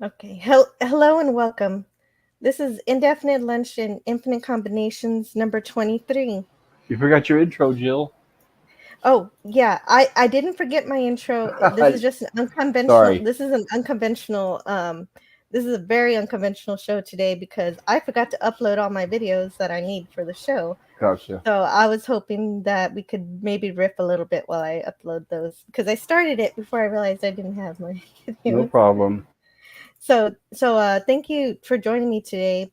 Okay. Hello and welcome. This is Indefinite Lunch and Infinite Combinations number 23. You forgot your intro, Jill. Oh, yeah, I didn't forget my intro. This is just an unconventional Sorry. this is an unconventional this is a very unconventional show today because I forgot to upload all my videos that I need for the show. Gotcha. So I was hoping that we could maybe riff a little bit while I upload those because I started it before I realized I didn't have my No videos. problem. So thank you for joining me today,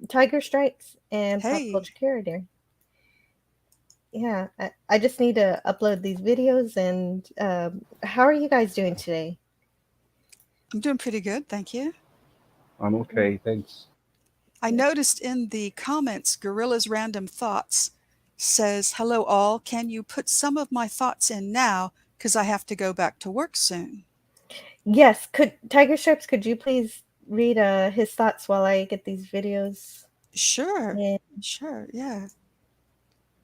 Tiger Strikes and Pop Hey, Culture Curator. Yeah, I just need to upload these videos. And how are you guys doing today? I'm doing pretty good, thank you. I'm okay. Thanks. I noticed in the comments, Gorilla's Random Thoughts says, "Hello all, can you put some of my thoughts in now? Because I have to go back to work soon." Yes, could Tiger Stripes, could you please read his thoughts while I get these videos? Sure, Yeah. sure, yeah.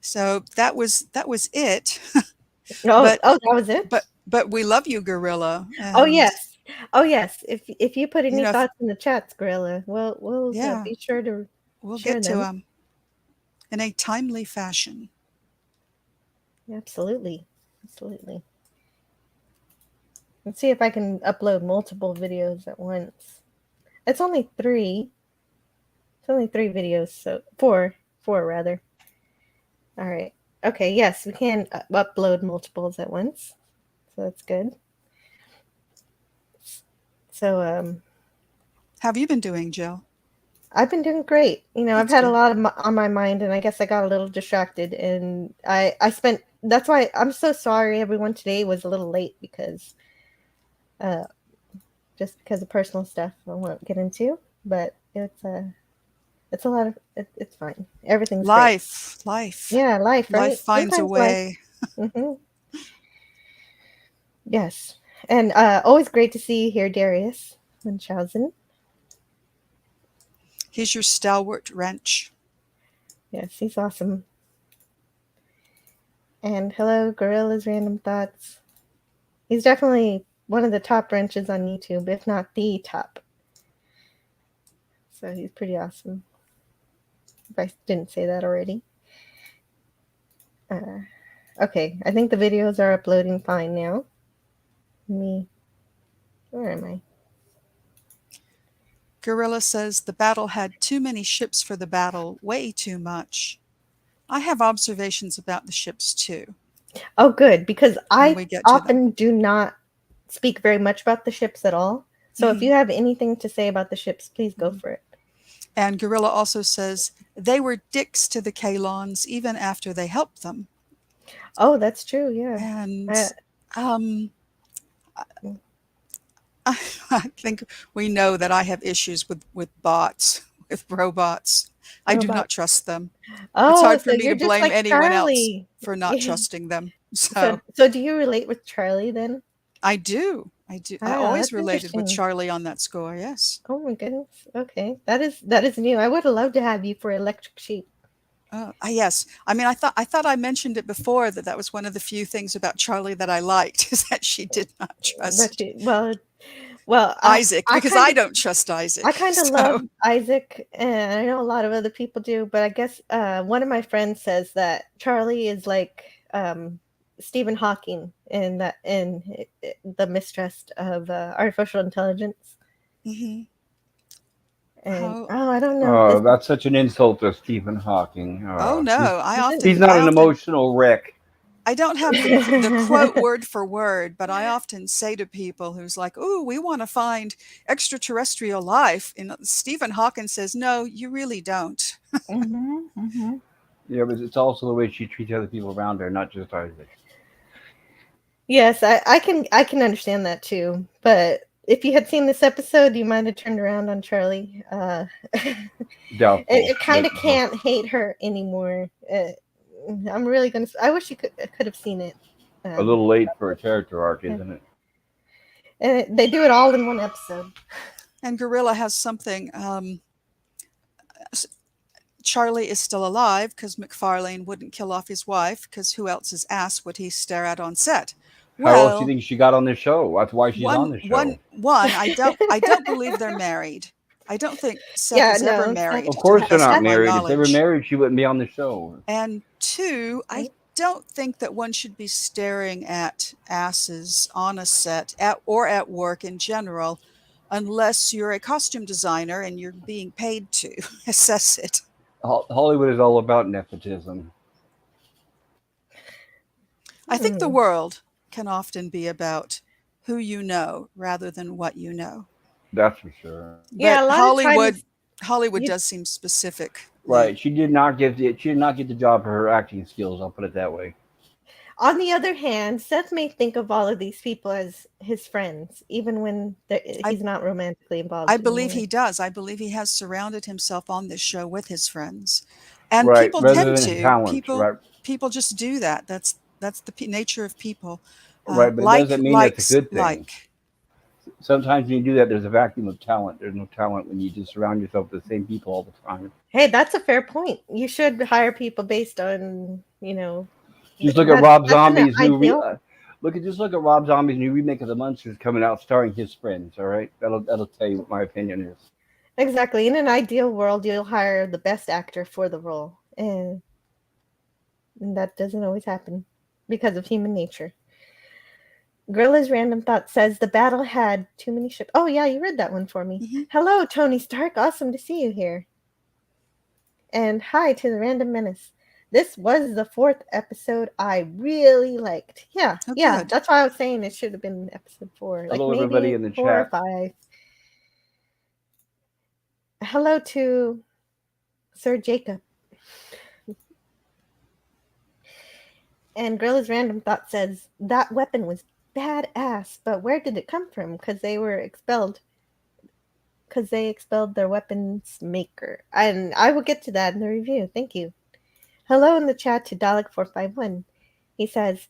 So that was it. Oh, but that was it. but we love you, Gorilla, Oh and yes, oh yes. If you put you any know, thoughts in the chats, Gorilla, we'll yeah, be sure to we'll share get to them. in a timely fashion. Absolutely, absolutely. Let's see if I can upload multiple videos at once. It's only three. It's only three videos, so four rather. All right. Okay. Yes, we can upload multiples at once, so that's good. So How have you been doing, Jill? I've been doing great. I've That's had a good. lot on my mind, and I guess I got a little distracted, and I spent. That's why I'm so sorry. Everyone today was a little late because uh just because of personal stuff I won't get into, but it's a lot of it's fine. Everything's great. Life, Yeah, life, life right? finds a Sometimes life. way. Hmm. Yes. And always great to see you here, Darius Munchausen. He's your stalwart wrench. Yes, he's awesome. And hello, Gorilla's Random Thoughts. He's definitely one of the top wrenches on YouTube, if not the top. So he's pretty awesome. If I didn't say that already. Uh, okay, I think the videos are uploading fine now. Where am I? Gorilla says the battle had too many ships for the battle, way too much. I have observations about the ships too Oh, good, because when I we get to them. often do not speak very much about the ships at all. So if Mhm, you have anything to say about the ships, please go mhm. for it. And Gorilla also says they were dicks to the Kalons even after they helped them. Oh, that's true. Yeah. And Uh, um, I think we know that I have issues with bots, with robots. I do Robot. not trust them. It's Oh, hard so for me you're to just blame like anyone else Charlie. for not trusting them. So, So so do you relate with Charlie then? I do. I do. I Ah, always that's related with interesting. Charlie on that score. Yes. Oh my goodness. Okay, that is new. I would have loved to have you for Electric Sheep. Yes. I mean, I thought I mentioned it before that that was one of the few things about Charlie that I liked is that she did not That trust you well, Isaac I because kind I of don't trust Isaac. I kind of love So Isaac, and I know a lot of other people do, but I guess one of my friends says that Charlie is like Stephen Hawking in the mistrust of artificial intelligence. mhm. And Oh, oh, I don't know if this Oh, that's such an insult to Stephen Hawking. oh He's no. I isn't. he's often not I an often emotional wreck. I don't have the quote word for word, but I often say to people who's like, "Oh, we want to find extraterrestrial life," and Stephen Hawking says, "No, you really don't." Yeah, but it's also the way she treats other people around her, not just Isaac. Yes, I can understand that too. But if you had seen this episode, you might have turned around on Charlie. Doubtful, It kind but of can't hate her anymore. I'm really gonna. I wish you could have seen it. a Um, little late for a character arc, yeah. isn't it? And they do it all in one episode. And Gorilla has something. Charlie is still alive because McFarlane wouldn't kill off his wife because who else's ass would he stare at on set? How else do you Well, think she got on the show? That's why she's on the show. I don't believe they're married. I don't think Seth Yeah, is ever no, married, Of to the course they're best not of my married. If they were knowledge. married, she wouldn't be on the show. And two, I don't think that one should be staring at asses on a set or at work in general, unless you're a costume designer and you're being paid to assess it. Hollywood is all about nepotism. I think the Hmm. world can often be about who you know rather than what you know. That's for sure. Yeah, But a lot of times Hollywood you does seem specific. Right. She did not get the job for her acting skills. I'll put it that way. on the other hand, Seth may think of all of these people as his friends, even when I he's not romantically I involved believe anymore. he does. I believe he has surrounded himself on this show with his friends. And Right. people Rather tend than to. talent. Right. People just do that. That's the nature of people. Right. But it Like doesn't mean it's a likes good thing. like. Sometimes when you do that, there's a vacuum of talent. There's no talent when you just surround yourself with the same people all the time. Hey, that's a fair point. You should hire people based on, Just look at that's Rob that's an Zombie's new ideal. look at Rob Zombie's new remake of The Munsters coming out, starring his friends. All right, that'll tell you what my opinion is. Exactly. In an ideal world, you'll hire the best actor for the role, and that doesn't always happen because of human nature. Gorilla's random thought says the battle had too many ships. Oh yeah, you read that one for me. Mhm. Hello, Tony Stark. Awesome to see you here. And hi to the Random Menace. This was the 4th episode I really liked. Yeah, Oh, yeah. good. That's why I was saying it should have been episode 4. Like Hello, everybody maybe in the 4 or chat. 5. Hello to Sir Jacob. And Gorilla's Random Thought says that weapon was badass, but where did it come from? Because they were expelled. Because they expelled their weapons maker. And I will get to that in the review. Thank you. Hello in the chat to Dalek451. He says,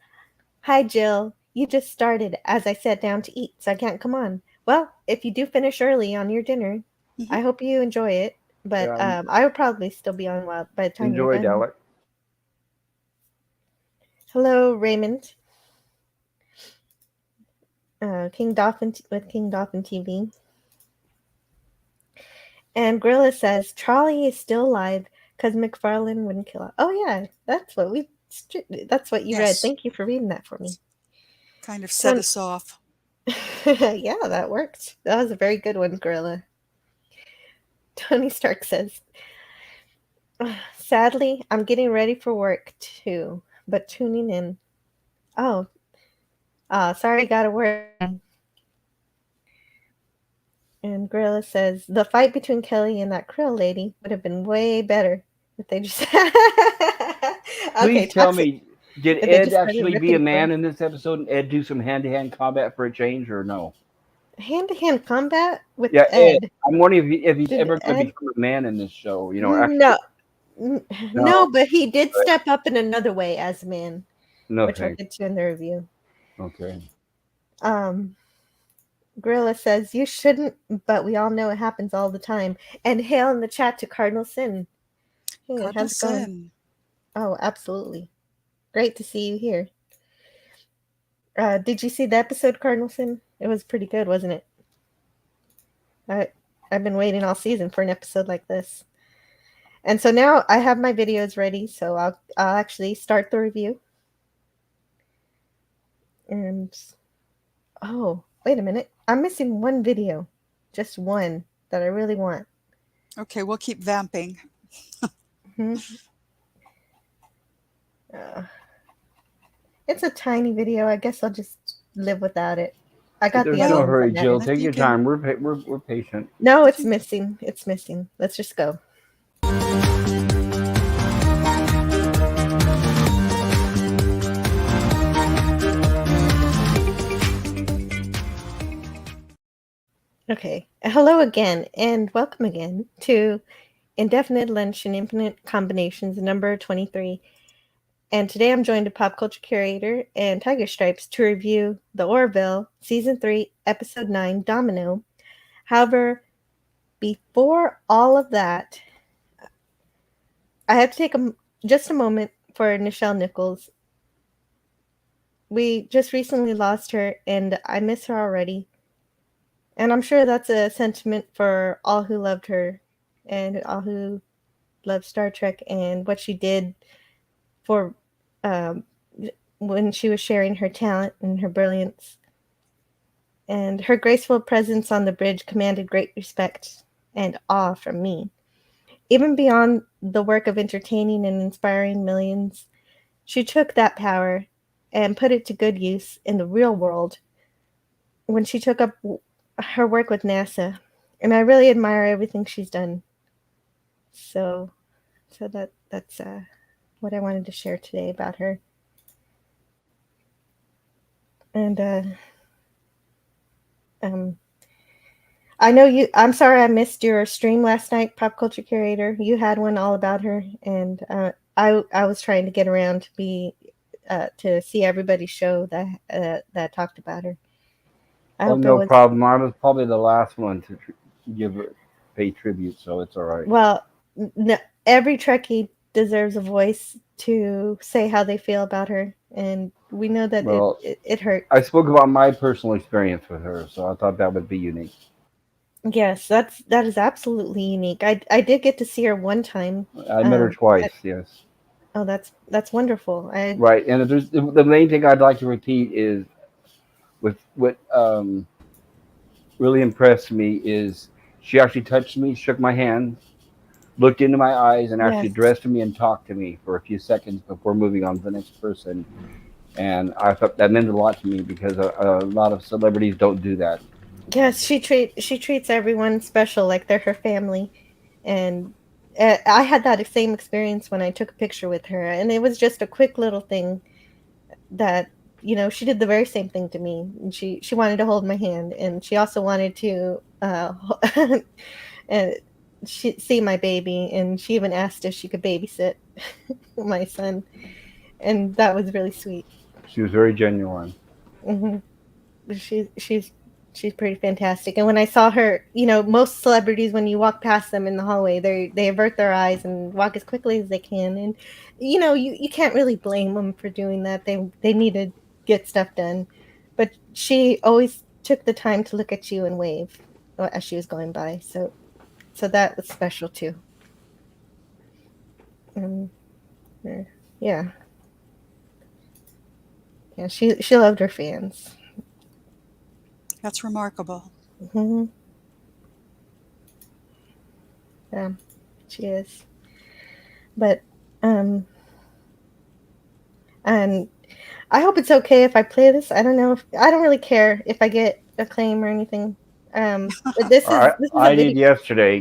"Hi, Jill. You just started as I sat down to eat, so I can't come on. Well, if you do finish early on your dinner, Mhm. I hope you enjoy it. But I will probably still be on by the time Enjoy, you're done." Dalek. Hello, Raymond. King Dolphin with King Dolphin TV. And Gorilla says Trolley is still alive because McFarlane wouldn't kill her. Oh yeah, that's what you read. Yes. Thank you for reading that for me. Kind of set us off. Yeah, that worked. That was a very good one, Gorilla. Tony Stark says, "Sadly, I'm getting ready for work too, but tuning in." Oh, sorry, gotta work. And Gorilla says, "The fight between Kelly and that Krill lady would have been way better if they just." Okay, Please tell toxic. me, did If they Ed just started actually be a ripping man for in this episode? And Ed do some hand-to-hand combat for a change, or no? hand-to-hand combat with Yeah, Ed. Ed. I'm wondering if he's Did ever going to Ed? become a man in this show. Actually, No, no, no, but he did step up in another way as a man, no which I'll thanks. get to in the review. Okay. Um, Gorilla says you shouldn't, but we all know it happens all the time. And hail in the chat to Cardinal Sin. Hey, Cardinal how's it going? Sin. Oh, absolutely. Great to see you here. Did you see the episode, Cardinal Sin? It was pretty good, wasn't it? I've been waiting all season for an episode like this. And so now I have my videos ready, so I'll actually start the review. And oh, wait a minute. I'm missing one video. Just one that I really want. Okay, we'll keep vamping. It's a tiny video. I guess I'll just live without it. I got There's the other no one hurry, formatted. Jill. Take your time. We're patient. No, it's missing. It's missing. Let's just go. Okay. Hello again, and welcome again to Indefinite Lunch and Infinite Combinations number 23. And today I'm joined by Pop Culture Curator and Tiger Stripes to review the Orville Season 3, Episode 9, Domino. However, before all of that, I have to take just a moment for Nichelle Nichols. we just recently lost her, and I miss her already. And I'm sure that's a sentiment for all who loved her and all who loved Star Trek and what she did for um, when she was sharing her talent and her brilliance. And her graceful presence on the bridge commanded great respect and awe from me. Even beyond the work of entertaining and inspiring millions, she took that power and put it to good use in the real world when she took up her work with NASA. And I really admire everything she's done. So that's what I wanted to share today about her. And I know you. I'm sorry I missed your stream last night, Pop Culture Curator. You had one all about her, and I was trying to get around to be to see everybody's show that talked about her. I Oh, hope it no was problem. I was probably the last one to pay tribute, so it's all right. well. Every Trekkie deserves a voice to say how they feel about her, and we know that Well, it hurt. I spoke about my personal experience with her, so I thought that would be unique. Yes, that is absolutely unique. I did get to see her one time. I met her twice, yes. Oh, that's wonderful. Right, and the main thing I'd like to repeat is with what really impressed me is she actually touched me, shook my hand, looked into my eyes, and actually Yes. addressed me and talked to me for a few seconds before moving on to the next person. And I thought that meant a lot to me because a lot of celebrities don't do that. Yes, she treats everyone special like they're her family, and I had that same experience when I took a picture with her, and it was just a quick little thing that she did the very same thing to me. And she wanted to hold my hand, and she also wanted to and see my baby, and she even asked if she could babysit my son, and that was really sweet. She was very genuine. Hmm. She's pretty fantastic. And when I saw her, most celebrities, when you walk past them in the hallway, they avert their eyes and walk as quickly as they can. And you can't really blame them for doing that. They need to get stuff done. But she always took the time to look at you and wave as she was going by. So that was special too. Um, yeah, yeah. She loved her fans. That's remarkable. Hmm. Yeah, she is. But and I hope it's okay if I play this. I don't know I don't really care if I get a claim or anything. But this is a I did video. yesterday.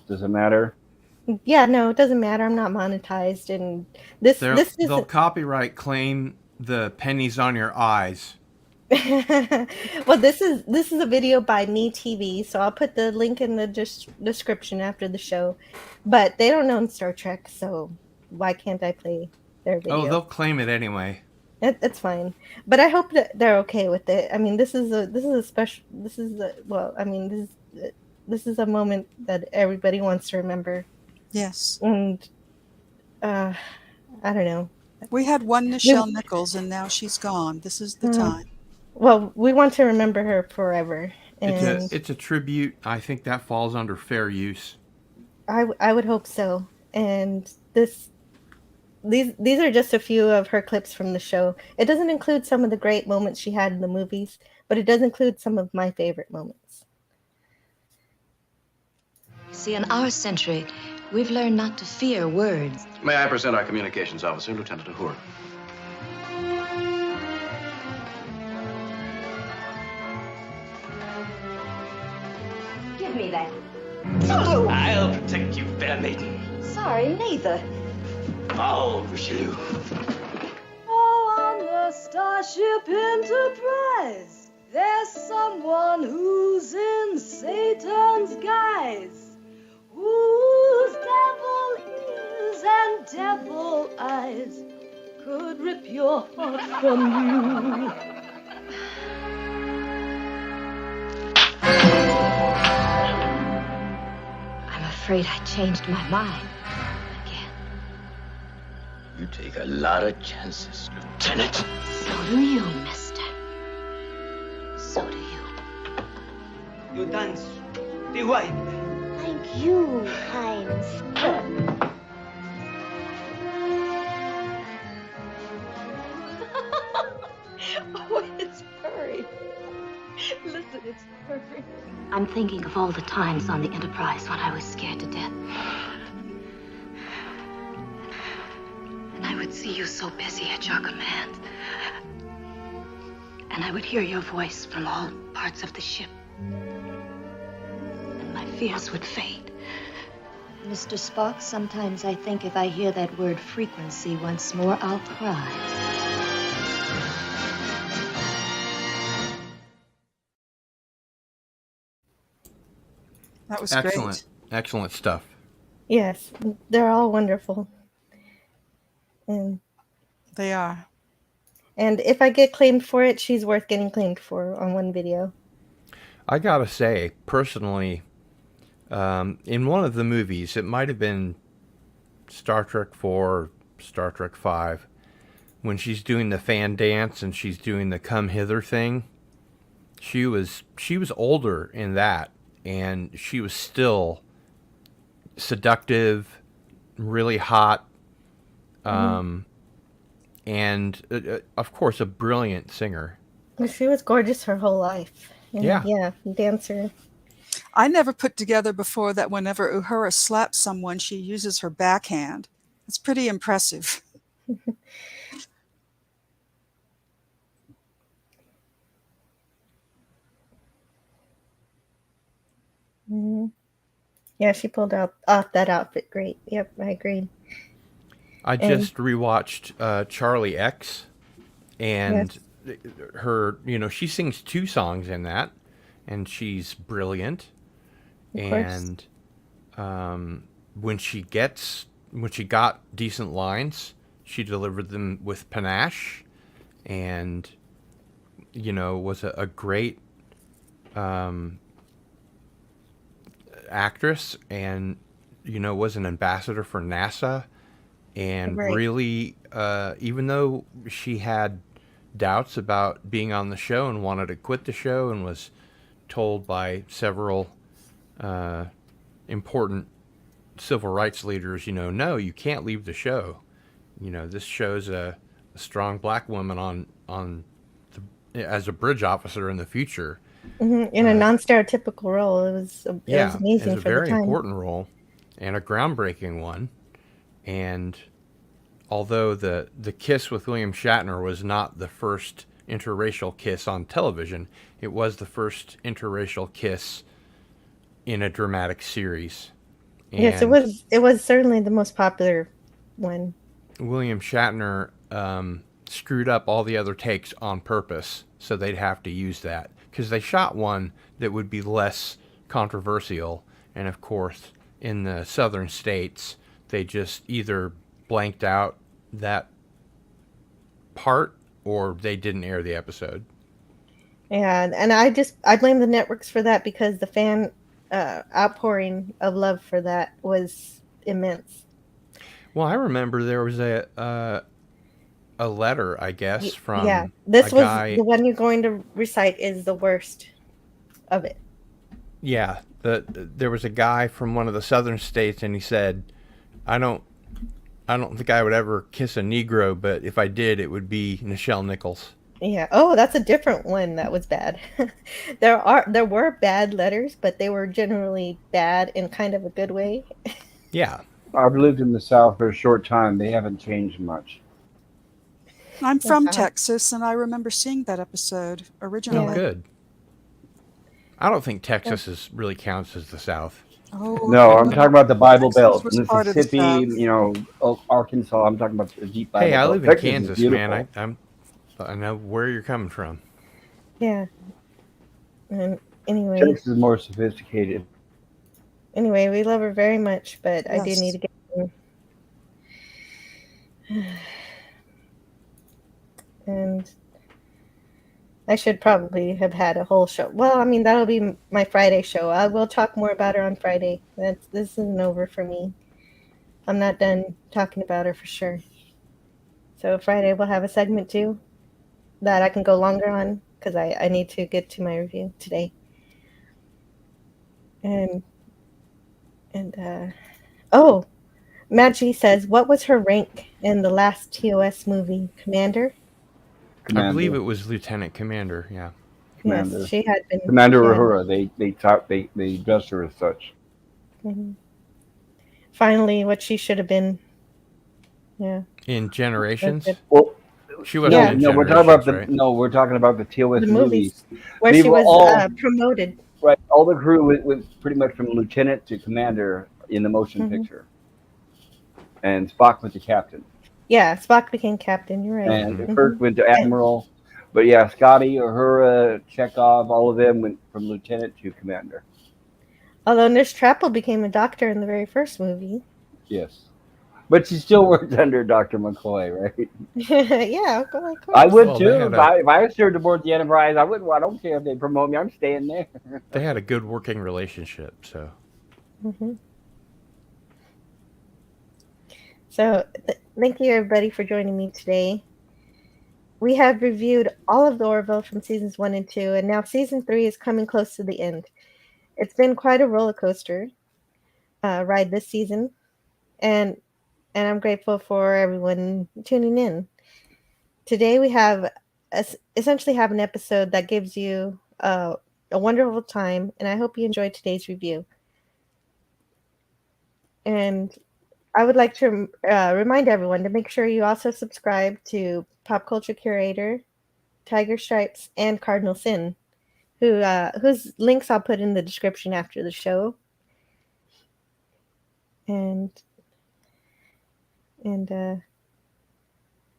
Does it matter? Yeah, no, it doesn't matter. I'm not monetized, and this They'll isn't. copyright claim the pennies on your eyes. Well, this is a video by Me TV, so I'll put the link in the description after the show. But they don't own Star Trek, so why can't I play their video? Oh, they'll claim it anyway. That's fine, but I hope that they're okay with it. I mean, this is a special. This is a moment that everybody wants to remember. Yes. And I don't know. We had one Nichelle Nichols, and now she's gone. This is the time. Well, we want to remember her forever. And It's a tribute. I think that falls under fair use. I would hope so. And these are just a few of her clips from the show. It doesn't include some of the great moments she had in the movies, but it does include some of my favorite moments. See, in our century, we've learned not to fear words. May I present our communications officer, Lieutenant Uhura? Give me that. I'll protect you, fair maiden. Sorry, neither. Oh, Richelieu. Oh, on the Starship Enterprise, there's someone who's in Satan's guise, whose devil ears and devil eyes could rip your heart from you. I'm afraid I changed my mind again. You take a lot of chances, Lieutenant. So do you, mister. So do you. You dance the white. Thank you, Heinz. Oh, it's furry. Listen, it's furry. I'm thinking of all the times on the Enterprise when I was scared to death. And I would see you so busy at your command. And I would hear your voice from all parts of the ship. And my fears would fade. Mr. Spock, sometimes I think if I hear that word frequency once more, I'll cry. That was Excellent. great. Excellent stuff. Yes, they're all wonderful. And They are. if I get claimed for it, she's worth getting claimed for on one video. I gotta say, personally, in one of the movies, it might have been Star Trek 4, Star Trek 5, when she's doing the fan dance and she's doing the come hither thing. She was older in that, and she was still seductive, really hot, and of course a brilliant singer. She was gorgeous her whole life. And Yeah. Dancer. I never put together before that whenever Uhura slaps someone, she uses her backhand. It's pretty impressive. Mm-hmm. Yeah, she pulled off that outfit great. Yep, I agree. I just rewatched Charlie X, and her, she sings 2 songs in that, and she's brilliant. And when she got decent lines, she delivered them with panache, and was a great actress, and was an ambassador for NASA. And really, even though she had doubts about being on the show and wanted to quit the show, and was told by several important civil rights leaders, no, you can't leave the show. This shows a strong black woman as a bridge officer in the future. Mm-hmm. In a non-stereotypical role. It was amazing it was a for the very time. important role, and a groundbreaking one. And although the kiss with William Shatner was not the first interracial kiss on television, it was the first interracial kiss in a dramatic series. And yes, it was certainly the most popular one. William Shatner screwed up all the other takes on purpose, so they'd have to use that, because they shot one that would be less controversial. And of course, in the southern states, they just either blanked out that part or they didn't air the episode. Yeah, and I blame the networks for that, because the fan outpouring of love for that was immense. Well, I remember there was a letter, I guess, from this a was guy. The one you're going to recite is the worst of it. Yeah, there was a guy from one of the southern states, and he said, I don't think I would ever kiss a Negro, but if I did, it would be Nichelle Nichols. Yeah. Oh, that's a different one that was bad. There were bad letters, but they were generally bad in kind of a good way. Yeah. I've lived in the South for a short time. They haven't changed much. I'm from Texas, and I remember seeing that episode originally. Oh, good. I don't think Texas really counts as the South. Oh, No, I'm talking about the Bible Texas Belt, was part of the Mississippi, South. Arkansas. I'm talking about the deep Bible Hey, I Belt. live in Texas is Kansas, beautiful. man. I know where you're coming from. Yeah. And anyway, Texas is more sophisticated. we love her very much, but I do Yes. need to get and I should probably have had a whole show. Well, I mean, that'll be my Friday show. I will talk more about her on Friday. This isn't over for me. I'm not done talking about her for sure. So Friday we'll have a segment too that I can go longer on because I need to get to my review today. And oh, Maggie says, what was her rank in the last TOS movie? Commander? I believe Commander. it was Lieutenant Commander. Yeah. Commander. Yes, she had been. Commander she had- Aurora. They dressed her as such. Mhm. Finally, what she should have been. Yeah. In That's Generations, good. Well, she wasn't Yeah. in no, Generations, right? we're talking about the TOS The movies. where They she were was all promoted. right. All the crew went pretty much from lieutenant to commander in the motion Mhm. picture, and Spock was the captain, Yeah, Spock became captain. You're right. and Mhm. Kirk went to admiral. But yeah, Scotty, Uhura, Chekhov, all of them went from lieutenant to commander. Although Nurse Trapple became a doctor in the very first movie. Yes, but she still worked under Dr. McCoy, right? Yeah, of course. I would Well, they too. had If I served aboard the Enterprise, I wouldn't. I don't care if they promote me. I'm staying there. They had a good working relationship, so. Mhm. So, thank you everybody for joining me today. We have reviewed all of the Orville from seasons 1 and 2, and now season 3 is coming close to the end. It's been quite a roller coaster ride this season, and I'm grateful for everyone tuning in. Today we have essentially have an episode that gives you a wonderful time, and I hope you enjoyed today's review. And I would like to remind everyone to make sure you also subscribe to Pop Culture Curator, Tiger Stripes, and Cardinal Sin, whose links I'll put in the description after the show. And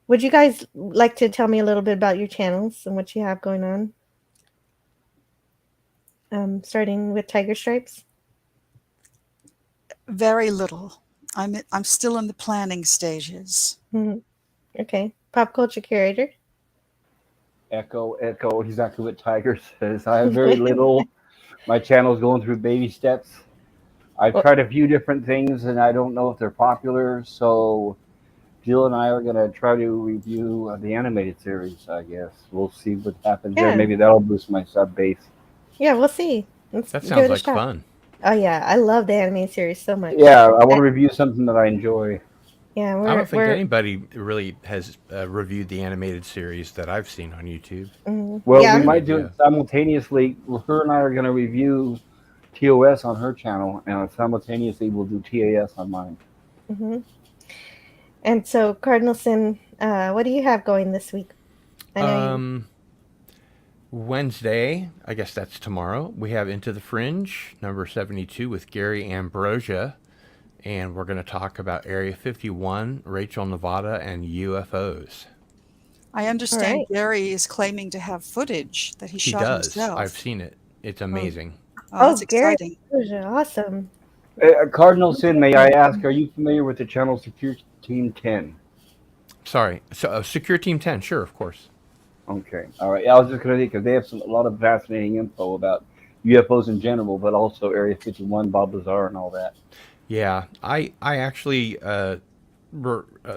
would you guys like to tell me a little bit about your channels and what you have going on? Starting with Tiger Stripes. Very little. I'm still in the planning stages. Mm-hmm. Okay. Pop Culture Curator. Echo exactly what Tiger says. I have very little. My channel's going through baby steps. I've tried a few different things, and I don't know if they're popular. So Jill and I are going to try to review the animated series, I guess. We'll see what happens there. Maybe that'll boost my sub base. Yeah, we'll see. That sounds like fun. Oh, yeah. I love the animated series so much. Yeah, I want to review something that I enjoy. Yeah, I don't think anybody really has reviewed the animated series that I've seen on YouTube. Well, we might do it simultaneously. Her and I are going to review TOS on her channel, and simultaneously we'll do TAS on mine. Mm-hmm. And so, Cardinal Sin, what do you have going this week? I know Wednesday, I guess that's tomorrow, we have Into the Fringe, number 72 with Gary Ambrosia. And we're going to talk about Area 51, Rachel, Nevada, and UFOs. I understand Gary is claiming to have footage that he shot himself. I've seen it. It's amazing. Oh, that's exciting. Gary, awesome. Cardinal Sin, may I ask, are you familiar with the channel Secure Team 10? Sorry. So, Secure Team 10, sure, of course. Okay. All right. I was just going to say, because they have a lot of fascinating info about UFOs in general, but also Area 51, Bob Lazar, and all that. Yeah, I actually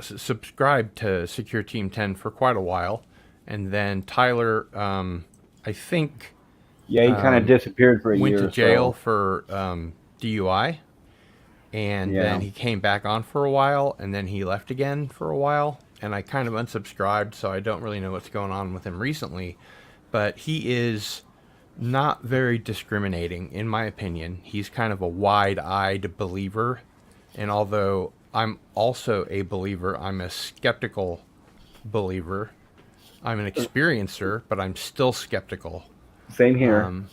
subscribed to Secure Team 10 for quite a while, and then Tyler, I think, he kind of disappeared for a year. Went to jail for DUI, and then he came back on for a while, and then he left again for a while, and I kind of unsubscribed, so I don't really know what's going on with him recently, but he is not very discriminating, in my opinion. He's kind of a wide-eyed believer, and although I'm also a believer, I'm a skeptical believer. I'm an experiencer, but I'm still skeptical. Same here.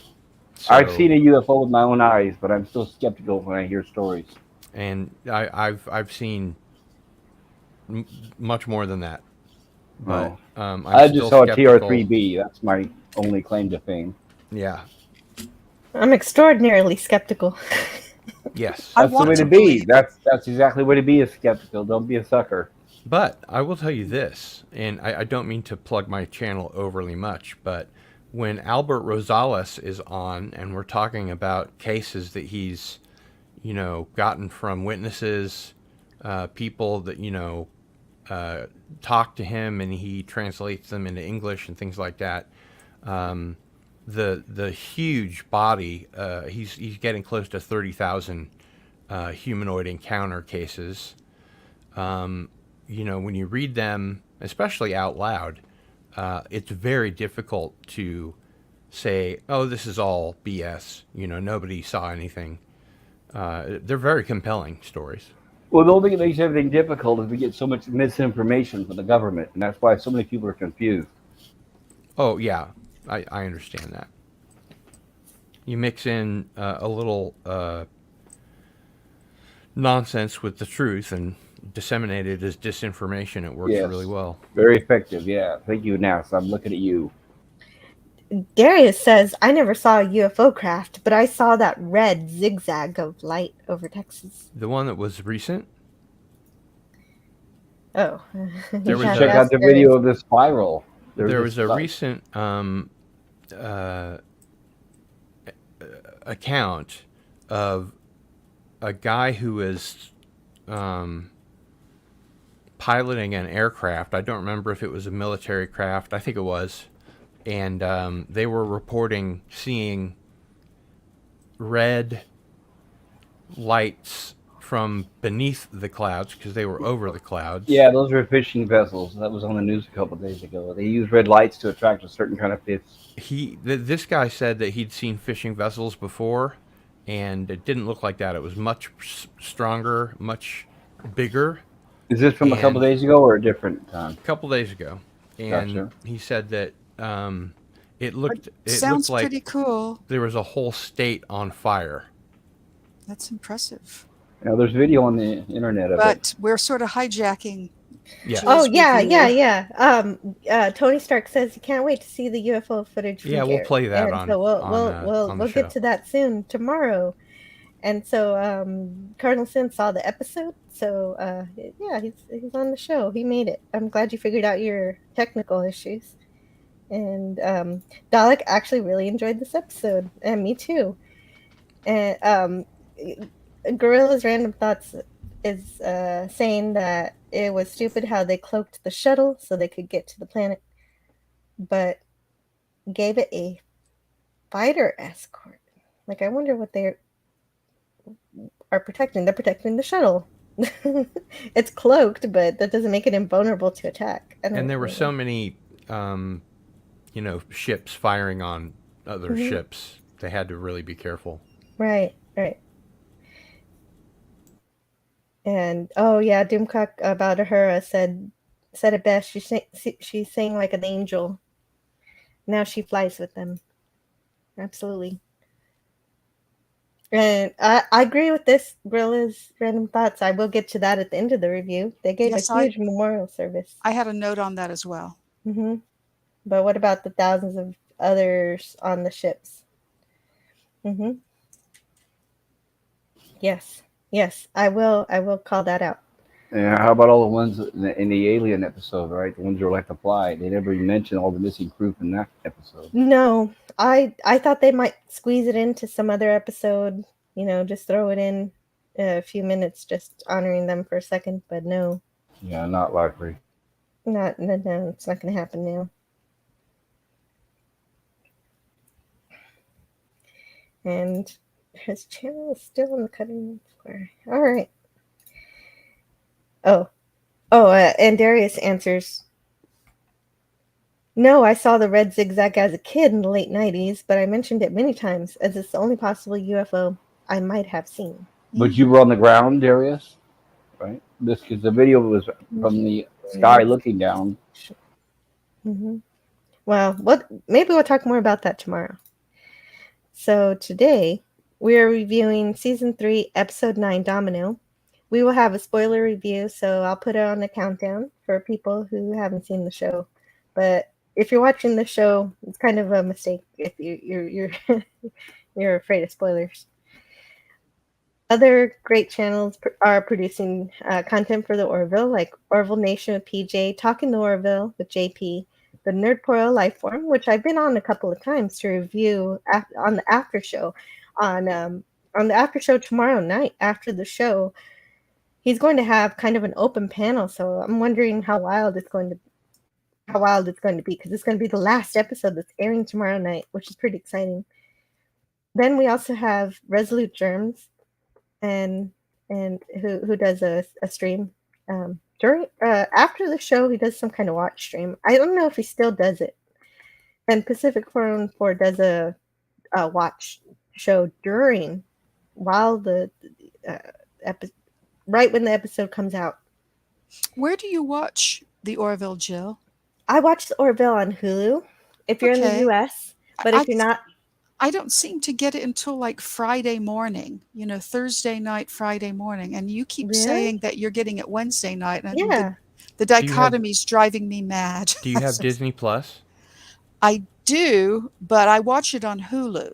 I've seen a UFO with my own eyes, but I'm still skeptical when I hear stories. And I've seen much more than that. But I just saw a TR-3B. That's my only claim to fame. Yeah. I'm extraordinarily skeptical. Yes. That's the way to be. That's exactly the way to be, is skeptical. Don't be a sucker. But I will tell you this, and I don't mean to plug my channel overly much, but when Albert Rosales is on and we're talking about cases that he's, gotten from witnesses, people that, talk to him, and he translates them into English and things like that. The huge body, he's getting close to 30,000 humanoid encounter cases. When you read them, especially out loud, it's very difficult to say, "Oh, this is all BS." Nobody saw anything. They're very compelling stories. Well, the only thing that makes everything difficult is we get so much misinformation from the government, and that's why so many people are confused. Oh yeah, I understand that. You mix in a little nonsense with the truth and disseminate it as disinformation. It works really well. Very effective, yeah. Thank you, NASA. I'm looking at you. Darius says, I never saw a UFO craft, but I saw that red zigzag of light over Texas. The one that was recent? Oh. You should check out the video of the spiral. There was a recent account of a guy who was piloting an aircraft. I don't remember if it was a military craft. I think it was. And they were reporting seeing red lights from beneath the clouds because they were over the clouds. Yeah, those were fishing vessels. That was on the news a couple of days ago. They use red lights to attract a certain kind of fish. This guy said that he'd seen fishing vessels before, and it didn't look like that. It was much stronger, much bigger. Is this from a couple of days ago or a different time? A couple of days ago. And gotcha. He said that it looked like pretty cool. There was a whole state on fire. That's impressive. Now, there's video on the internet of it. But we're sort of hijacking. Yeah. Oh, yeah. Tony Stark says he can't wait to see the UFO footage. Yeah, we'll play that and on. So we'll get to that soon tomorrow. And so Cardinal Sin saw the episode. So he's on the show. He made it. I'm glad you figured out your technical issues. And Dalek actually really enjoyed this episode, and me too. And Gorilla's Random Thoughts is saying that it was stupid how they cloaked the shuttle so they could get to the planet, but gave it a fighter escort. Like, I wonder what they are protecting. They're protecting the shuttle. It's cloaked, but that doesn't make it invulnerable to attack. And there were so many, ships firing on other ships. They had to really be careful. Right. And Doomcock about Uhura said it best. She sang like an angel. Now she flies with them. Absolutely. And I agree with this. Gorilla's Random Thoughts. I will get to that at the end of the review. They gave a huge memorial service. I had a note on that as well. Mm-hmm. But what about the thousands of others on the ships? Mm-hmm. Yes, I will call that out. Yeah, how about all the ones in the Alien episode, right? The ones who were left to fly. They never even mentioned all the missing crew from that episode. No, I thought they might squeeze it into some other episode, just throw it in a few minutes, just honoring them for a second, but no. Yeah, not likely. No, it's not going to happen now. And his channel is still in the cutting room floor. All right. And Darius answers, no, I saw the red zigzag as a kid in the late 90s, but I mentioned it many times as it's the only possible UFO I might have seen. But you were on the ground, Darius, right? Because the video was from the sky looking down. Mm-hmm. Well, maybe we'll talk more about that tomorrow. So today, we are reviewing Season 3, Episode 9, Domino. We will have a spoiler review, so I'll put it on the countdown for people who haven't seen the show. But if you're watching the show, it's kind of a mistake if you're you're afraid of spoilers. Other great channels are producing content for the Orville, like Orville Nation with PJ, Talking the Orville with JP, the Nerdporo Lifeform, which I've been on a couple of times to review on the after show. On the after show tomorrow night after the show, he's going to have kind of an open panel. So I'm wondering how wild it's going to be, because it's going to be the last episode that's airing tomorrow night, which is pretty exciting. Then we also have Resolute Germs, and who does a stream during after the show. He does some kind of watch stream. I don't know if he still does it. And Pacific 414 does a watch show while the right when the episode comes out. Where do you watch the Orville, Jill? I watch the Orville on Hulu if you're in the US, but if you're not, I don't seem to get it until like Friday morning, Thursday night, Friday morning. And you keep saying that you're getting it Wednesday night. And yeah. The dichotomy's driving me mad. Do you have Disney Plus? I do, but I watch it on Hulu.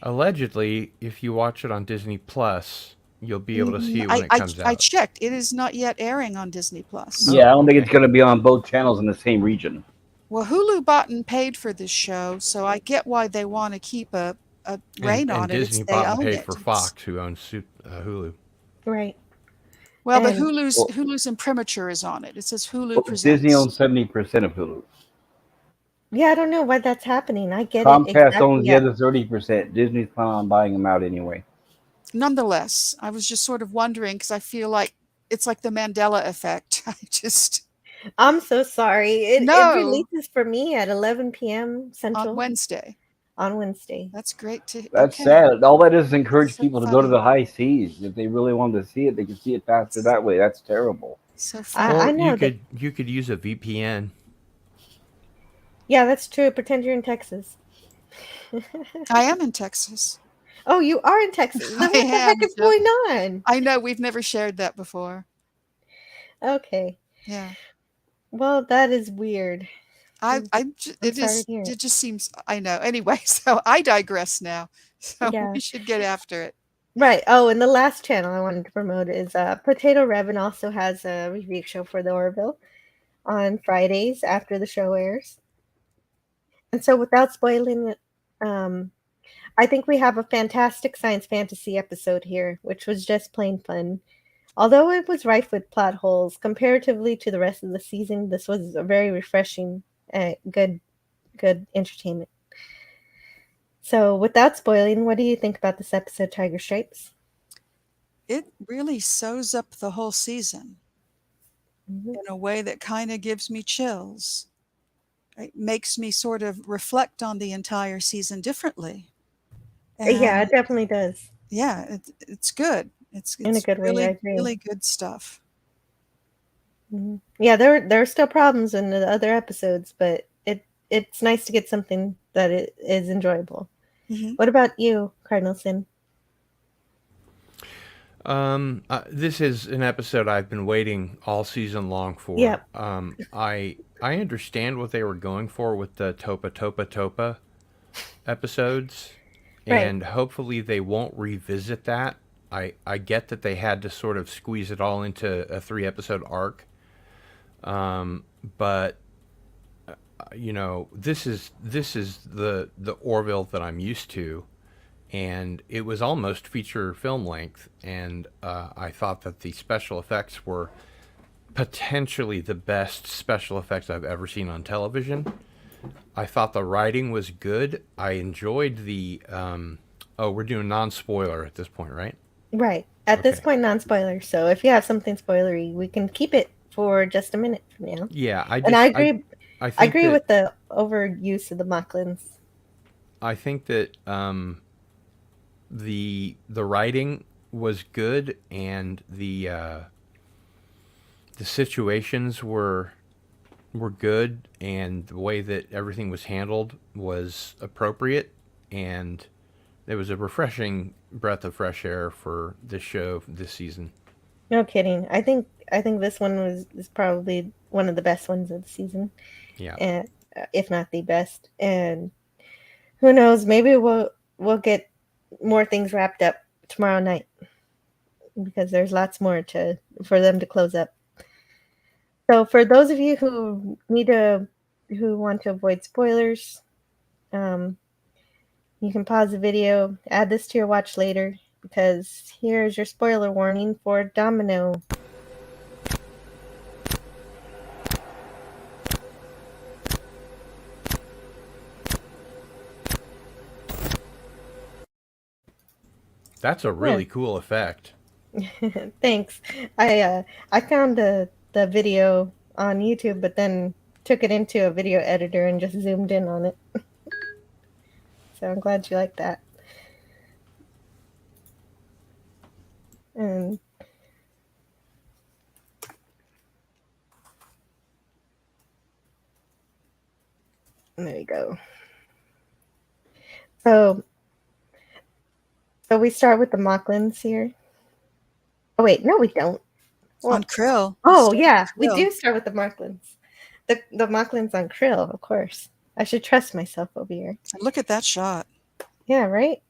Allegedly, if you watch it on Disney Plus, you'll be able to see it when it comes out. I checked. It is not yet airing on Disney Plus. Yeah, I don't think it's going to be on both channels in the same region. Well, Hulu bought and paid for this show, so I get why they want to keep a rein on it. Disney bought and paid for Fox, who owns Hulu. Right. Well, but Hulu's imprimatur is on it. It says Hulu presents. Disney owns 70% of Hulu. Yeah, I don't know why that's happening. I get Comcast it. Comcast owns the other 30%. Disney's planning on buying them out anyway. Nonetheless, I was just sort of wondering, because I feel like it's like the Mandela effect. I'm so sorry. It releases for me at 11 p.m. Central. On Wednesday. That's great to That's sad. All that is encourage people to go to the high seas. If they really wanted to see it, they can see it faster that way. That's terrible. So I know you could use a VPN. Yeah, that's true. Pretend you're in Texas. I am in Texas. Oh, you are in Texas. What the heck is going on? I know. We've never shared that before. Okay. Yeah. Well, that is weird. It just seems, I know. Anyway, so I digress now. So we should get after it. Right. Oh, and the last channel I wanted to promote is Potato Revan also has a review show for the Orville on Fridays after the show airs. And so without spoiling it, I think we have a fantastic science fantasy episode here, which was just plain fun. Although it was rife with plot holes, comparatively to the rest of the season, this was a very refreshing, good entertainment. So without spoiling, what do you think about this episode, Tiger Stripes? It really sews up the whole season in a way that kind of gives me chills. It makes me sort of reflect on the entire season differently. Yeah, it definitely does. Yeah, it's good. It's in a good really, way. I agree. Really good stuff. Mm-hmm. Yeah, there are still problems in the other episodes, but it's nice to get something that is enjoyable. Mm-hmm. What about you, Cardinal Sin? This is an episode I've been waiting all season long for. Yep. I understand what they were going for with the Topa episodes, right. And hopefully they won't revisit that. I get that they had to sort of squeeze it all into a 3-episode arc, but this is the Orville that I'm used to. And it was almost feature film length, and I thought that the special effects were potentially the best special effects I've ever seen on television. I thought the writing was good. I enjoyed the... we're doing non-spoiler at this point, right? Right. At this point, non-spoiler. So if you have something spoilery, we can keep it for just a minute from now. Yeah, I agree. I agree with the overuse of the Mocklins. I think that... The writing was good, and the situations were good, and the way that everything was handled was appropriate, and it was a refreshing breath of fresh air for this show this season. No kidding. I think this one is probably one of the best ones of the season. Yeah. And if not the best. And who knows, maybe we'll get more things wrapped up tomorrow night, because there's lots more for them to close up. So for those of you who want to avoid spoilers, you can pause the video, add this to your watch later, because here's your spoiler warning for Domino. That's a really cool effect. Thanks. I found the video on YouTube, but then took it into a video editor and just zoomed in on it. So I'm glad you like that. And there you go. So we start with the Mocklins here. Oh wait, no, we don't. Well, On Krill. oh yeah, we Krill. do start with the Mocklins. The Mocklins on Krill, of course. I should trust myself over here. Look at that shot. Yeah, right?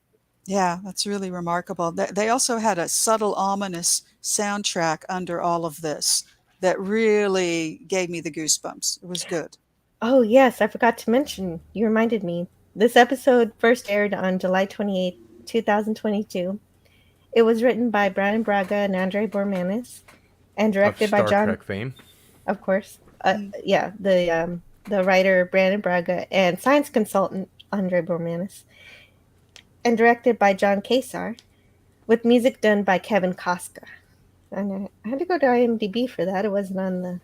Yeah, that's really remarkable. They also had a subtle, ominous soundtrack under all of this that really gave me the goosebumps. It was good. Oh yes, I forgot to mention. You reminded me. This episode first aired on July 28th, 2022. It was written by Brian Braga and Andre Bormanis and directed by Star John Trek fame. Of course. Yeah, the writer Brandon Braga and science consultant Andre Bormanis, and directed by John Kasar, with music done by Kevin Koska. And I had to go to IMDb for that. It wasn't on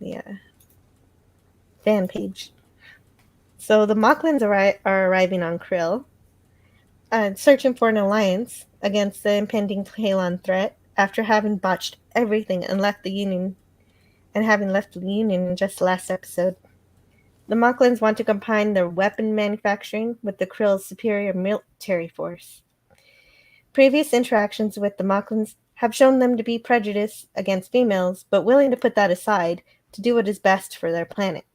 the fan page. So the Mocklins are arriving on Krill, searching for an alliance against the impending Kalon threat after having botched everything and left the Union. And having left the Union in just the last episode. The Mocklins want to combine their weapon manufacturing with the Krill's superior military force. Previous interactions with the Mocklins have shown them to be prejudiced against females, but willing to put that aside to do what is best for their planet,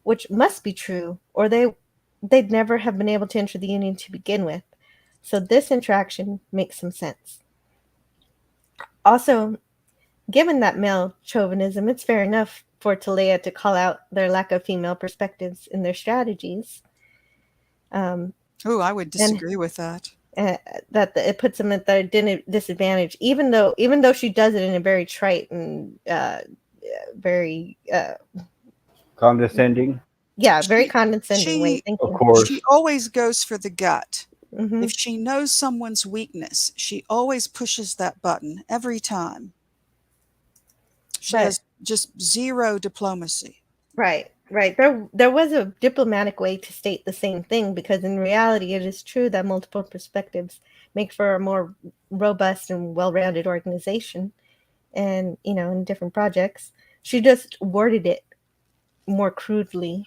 which must be true, or they'd never have been able to enter the Union to begin with. So this interaction makes some sense. Also, given that male chauvinism, it's fair enough for Talia to call out their lack of female perspectives in their strategies. I would disagree with that. That it puts them at their disadvantage, even though she does it in a very trite and very condescending. Yeah, very condescending way. Thank you. Of course, she always goes for the gut. Mm-hmm. If she knows someone's weakness, she always pushes that button every time. She has just zero diplomacy. Right. There was a diplomatic way to state the same thing, because in reality, it is true that multiple perspectives make for a more robust and well-rounded organization, and in different projects. She just worded it more crudely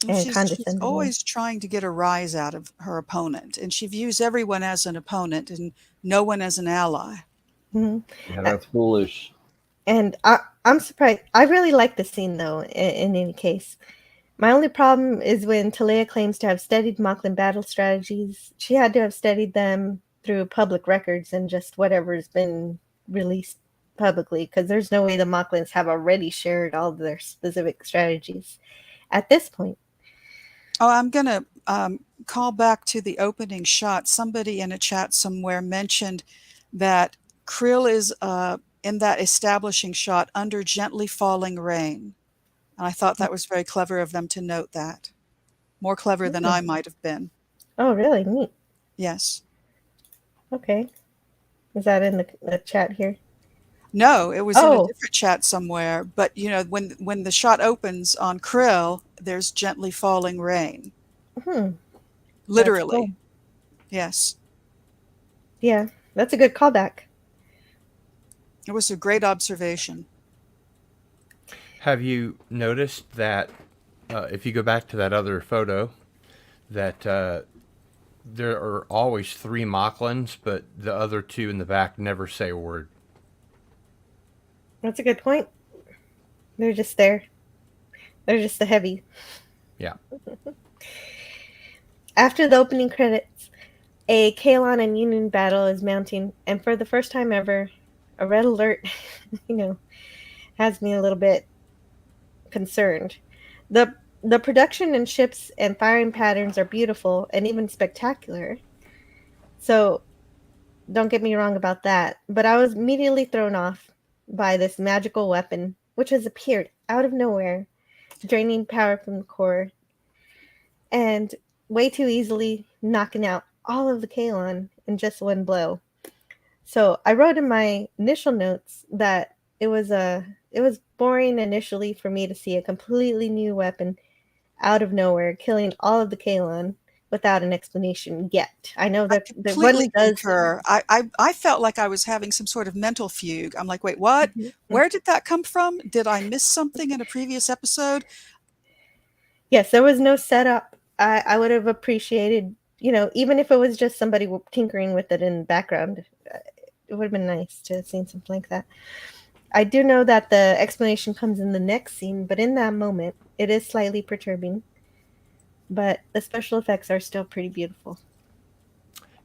and condescendingly. She's always trying to get a rise out of her opponent, and she views everyone as an opponent and no one as an ally. Mm-hmm. Yeah, that's foolish. And I'm surprised. I really like the scene, though, in any case. My only problem is when Talia claims to have studied Mocklin battle strategies. She had to have studied them through public records and just whatever's been released publicly, because there's no way the Mocklins have already shared all of their specific strategies at this point. Oh, I'm going to call back to the opening shot. Somebody in a chat somewhere mentioned that Krill is... in that establishing shot under gently falling rain. And I thought that was very clever of them to note that. More clever than I might have been. Oh, really? Neat. Yes. Okay. Is that in the chat here? No, it was in a different chat somewhere. But, when the shot opens on Krill, there's gently falling rain. Literally. Cool. Yes. Yeah, that's a good callback. It was a great observation. Have you noticed that if you go back to that other photo, that there are always 3 Mocklins, but the other 2 in the back never say a word? That's a good point. They're just there. They're just the heavy. Yeah. After the opening credits, a Kalon and Union battle is mounting, and for the first time ever, a red alert, has me a little bit concerned. The production in ships and firing patterns are beautiful and even spectacular. So don't get me wrong about that, but I was immediately thrown off by this magical weapon, which has appeared out of nowhere, draining power from the core, and way too easily knocking out all of the Kalon in just one blow. So I wrote in my initial notes that it was boring initially for me to see a completely new weapon out of nowhere killing all of the Kalon without an explanation yet. I know that the Completely one does. concur. I felt like I was having some sort of mental fugue. I'm like, wait, what? Mhm. Where did that come from? Did I miss something in a previous episode? Yes, there was no setup. I would have appreciated, even if it was just somebody tinkering with it in the background. It would have been nice to have seen something like that. I do know that the explanation comes in the next scene, but in that moment, it is slightly perturbing. But the special effects are still pretty beautiful.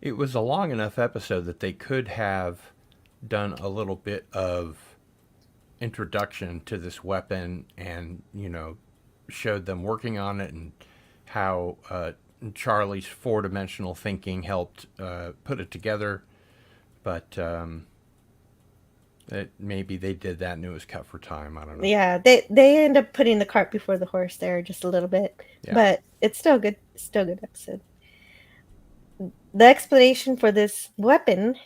It was a long enough episode that they could have done a little bit of introduction to this weapon and, showed them working on it and how Charlie's four-dimensional thinking helped put it together. But maybe they did that and it was cut for time. I don't know. Yeah, they end up putting the cart before the horse there just a little bit. Yeah. But it's still good. Still a good episode. The explanation for this weapon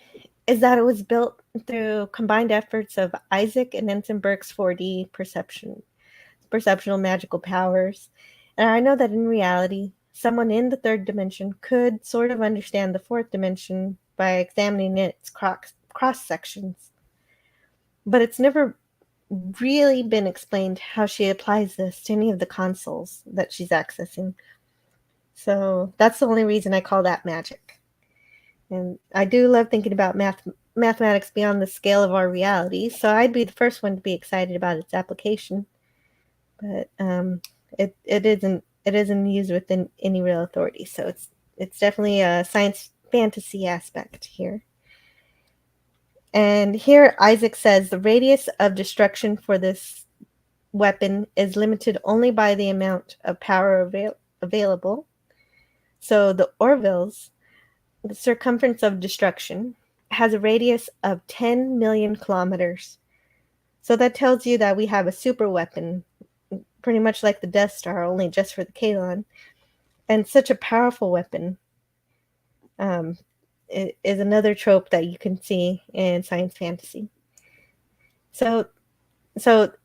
is that it was built through combined efforts of Isaac and Nansen 4D perceptual magical powers. And I know that in reality, someone in the third dimension could sort of understand the fourth dimension by examining its cross sections. But it's never really been explained how she applies this to any of the consoles that she's accessing. So that's the only reason I call that magic. And I do love thinking about mathematics beyond the scale of our reality, so I'd be the first one to be excited about its application. But it isn't used within any real authority, so it's definitely a science fantasy aspect here. And here Isaac says the radius of destruction for this weapon is limited only by the amount of power available. So the Orvilles, the circumference of destruction, has a radius of 10 million kilometers. So that tells you that we have a super weapon, pretty much like the Death Star, only just for the Kalon. And such a powerful weapon it is another trope that you can see in science fantasy. So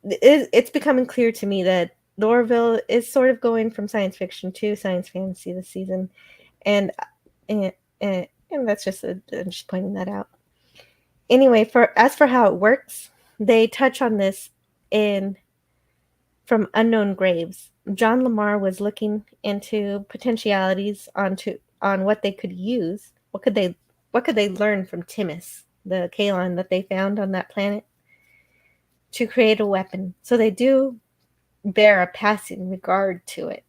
it's becoming clear to me that Orville is sort of going from science fiction to science fantasy this season. And that's just I'm just pointing that out. Anyway, as for how it works, they touch on this in From Unknown Graves. John Lamar was looking into potentialities on what they could use. What could they learn from Timus, the Kalon that they found on that planet, to create a weapon? So they do bear a passing regard to it.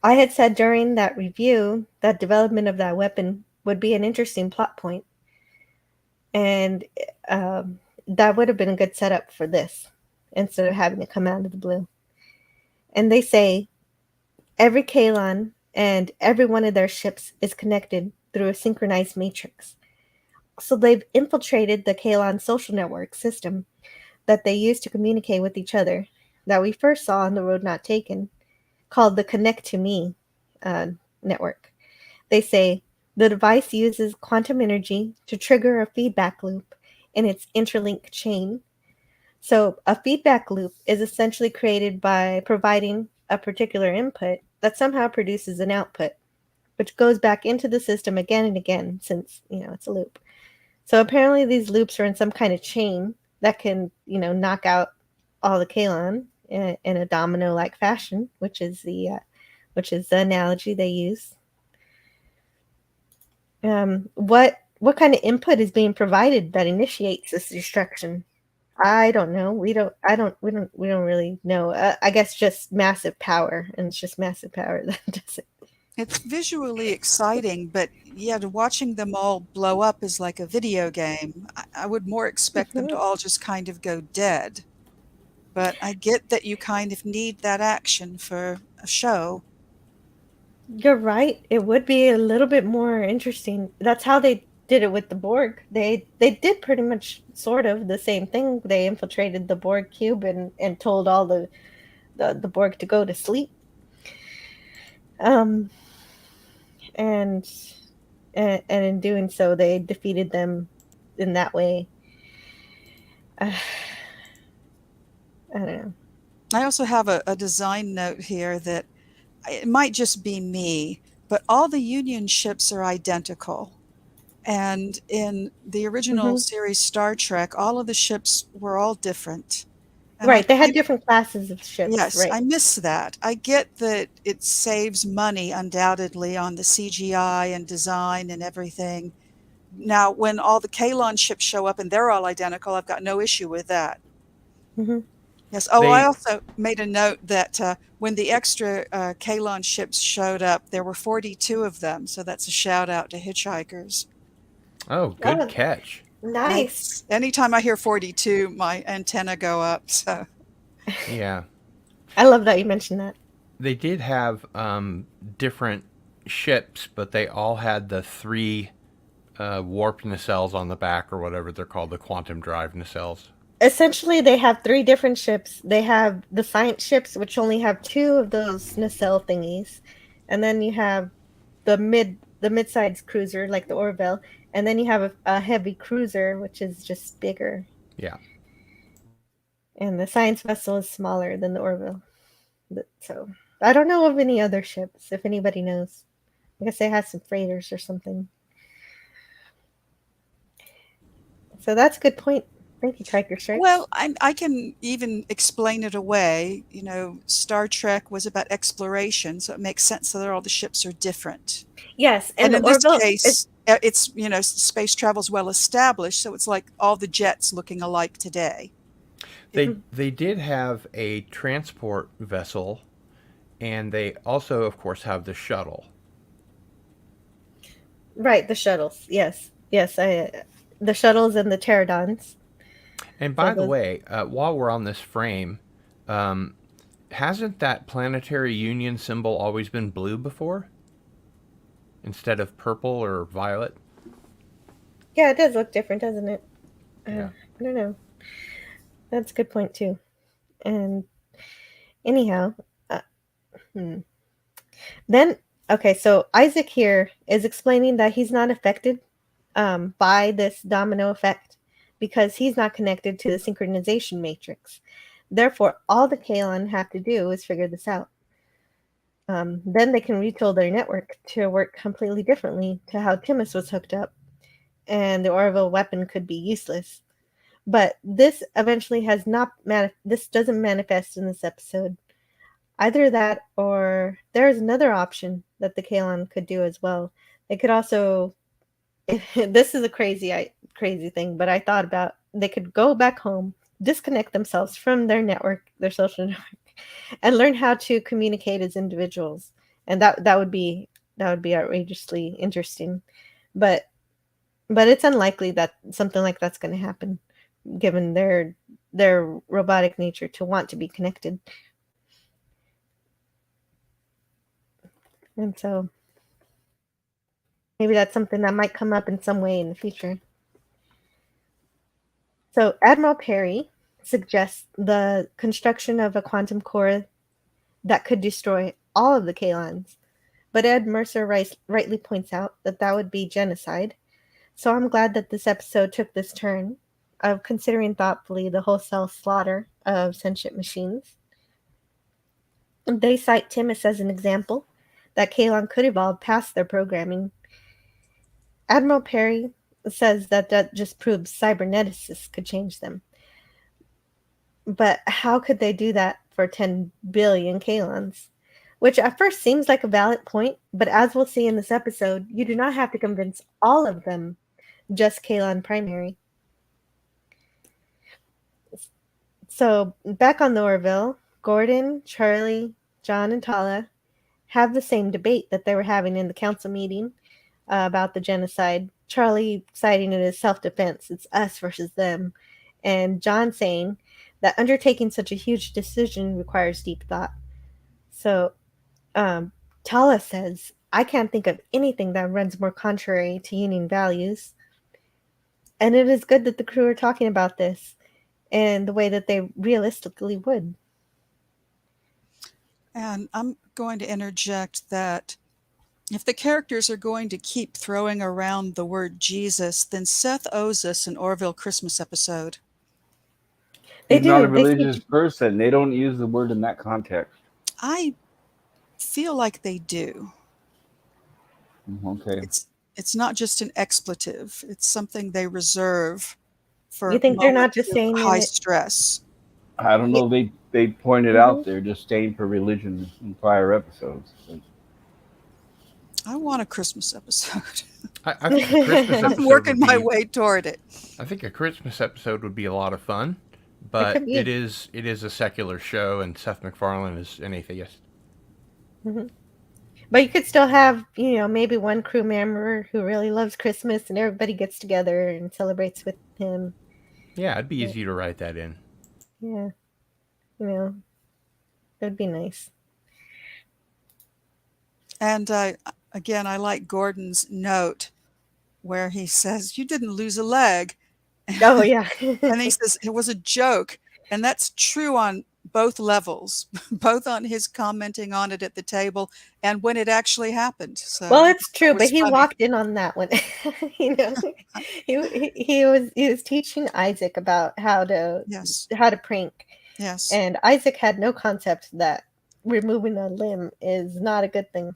I had said during that review that development of that weapon would be an interesting plot point. And that would have been a good setup for this, instead of having it come out of the blue. And they say every Kalon and every one of their ships is connected through a synchronized matrix. So they've infiltrated the Kalon social network system that they use to communicate with each other, that we first saw on The Road Not Taken, called the Connect to Me network. They say the device uses quantum energy to trigger a feedback loop in its interlinked chain. So a feedback loop is essentially created by providing a particular input that somehow produces an output, which goes back into the system again and again, since it's a loop. So apparently these loops are in some kind of chain that can knock out all the Kalon in a domino-like fashion, which is the analogy they use. What kind of input is being provided that initiates this destruction? I don't know. We don't really know. I guess just massive power, and it's just massive power that does it. It's visually exciting, but watching them all blow up is like a video game. I would more expect them to all just kind of go dead. But I get that you kind of need that action for a show. You're right. It would be a little bit more interesting. That's how they did it with the Borg. They did pretty much sort of the same thing. They infiltrated the Borg cube and told all the Borg to go to sleep. Um and and in doing so they defeated them in that way. I don't know. I also have a design note here that it might just be me, but all the Union ships are identical. And in the original Hmm. series Star Trek, all of the ships were all different. And I Right, they had kind different classes of ships, yes, right? I miss that. I get that it saves money undoubtedly on the CGI and design and everything. Now, when all the Kalon ships show up and they're all identical, I've got no issue with that. Hmm. Yes. Oh, I They also made a note that when the extra Kalon ships showed up, there were 42 of them. So that's a shout out to hitchhikers. Oh, good Oh, catch. nice. Thanks. Anytime I hear 42, my antenna go up. So Yeah. I love that you mentioned that. They did have different ships, but they all had the three warp nacelles on the back, or whatever they're called, the quantum drive nacelles. Essentially, they have three different ships. They have the science ships, which only have two of those nacelle thingies, and then you have the mid-sized cruiser like the Orville, and then you have a heavy cruiser, which is just bigger, Yeah. and the science vessel is smaller than the Orville. So I don't know of any other ships. If anybody knows, I guess they have some freighters or something. So that's a good point. Thank you, Triker Strikes. well, I can even explain it away. You know, Star Trek was about exploration, so it makes sense that all the ships are different. Yes, And and the in this Orville is case, it's, you know, space travel's well established, so it's like all the jets looking alike today. They did have a transport vessel, and they also, of course, have the shuttle. right. The shuttles, yes, yes. The shuttles and the pterodons. And So by the those, way, while we're on this frame, um, hasn't that planetary union symbol always been blue before instead of purple or violet? yeah, it does look different, doesn't it? Yeah. I don't know. That's a good point too. And anyhow, uh, hmm. Then okay, so Isaac here is explaining that he's not affected by this domino effect because he's not connected to the synchronization matrix. Therefore, all the Kalon have to do is figure this out. Then they can retool their network to work completely differently to how Timus was hooked up, and the Orville weapon could be useless. But this eventually has not this doesn't manifest in this episode. Either that or there is another option that the Kalon could do as well. They could also this is a crazy thing, but I thought about they could go back home, disconnect themselves from their network, their social network, and learn how to communicate as individuals. And that would be outrageously interesting. But it's unlikely that something like that's going to happen given their robotic nature to want to be connected. And so maybe that's something that might come up in some way in the future. So Admiral Perry suggests the construction of a quantum core that could destroy all of the Kalons. But Ed Mercer rightly points out that that would be genocide. So I'm glad that this episode took this turn of considering thoughtfully the wholesale slaughter of sentient machines. They cite Timus as an example that Kalon could evolve past their programming. Admiral Perry says that that just proves cyberneticists could change them. But how could they do that for 10 billion Kalons? Which at first seems like a valid point, but as we'll see in this episode, you do not have to convince all of them, just Kalon primary. So back on the Orville, Gordon, Charlie, John, and Tala have the same debate that they were having in the council meeting about the genocide. Charlie citing it as self-defense. It's us versus them. And John saying that undertaking such a huge decision requires deep thought. So Tala says, I can't think of anything that runs more contrary to Union values. And it is good that the crew are talking about this and the way that they realistically would. And I'm going to interject that if the characters are going to keep throwing around the word Jesus, then Seth owes us an Orville Christmas episode. They He's not a do. They religious speak. person. They don't use the word in that context. I feel like they do. Okay. It's not just an expletive. It's something they reserve You for think they're not moments just of saying high it? stress. I don't know. They pointed Mhm. out their disdain for religion in prior episodes. I want a Christmas episode. I think a Christmas I'm episode working would my be. way toward it. I think a Christmas episode would be a lot of fun, It but could be. it is a secular show, and Seth MacFarlane is an atheist. Mhm. But you could still have, maybe one crew member who really loves Christmas and everybody gets together and celebrates with him. Yeah, it'd be Yeah. easy to write that in. Yeah. It would be nice. And again, I like Gordon's note where he says, "You didn't lose a leg." Oh, yeah. And he says, "It was a joke." And that's true on both levels, both on his commenting on it at the table and when it actually happened. So Well, it's that true, was but he funny. walked in on that one. He was teaching Isaac about how to Yes. prank. Yes. And Isaac had no concept that removing a limb is not a good thing.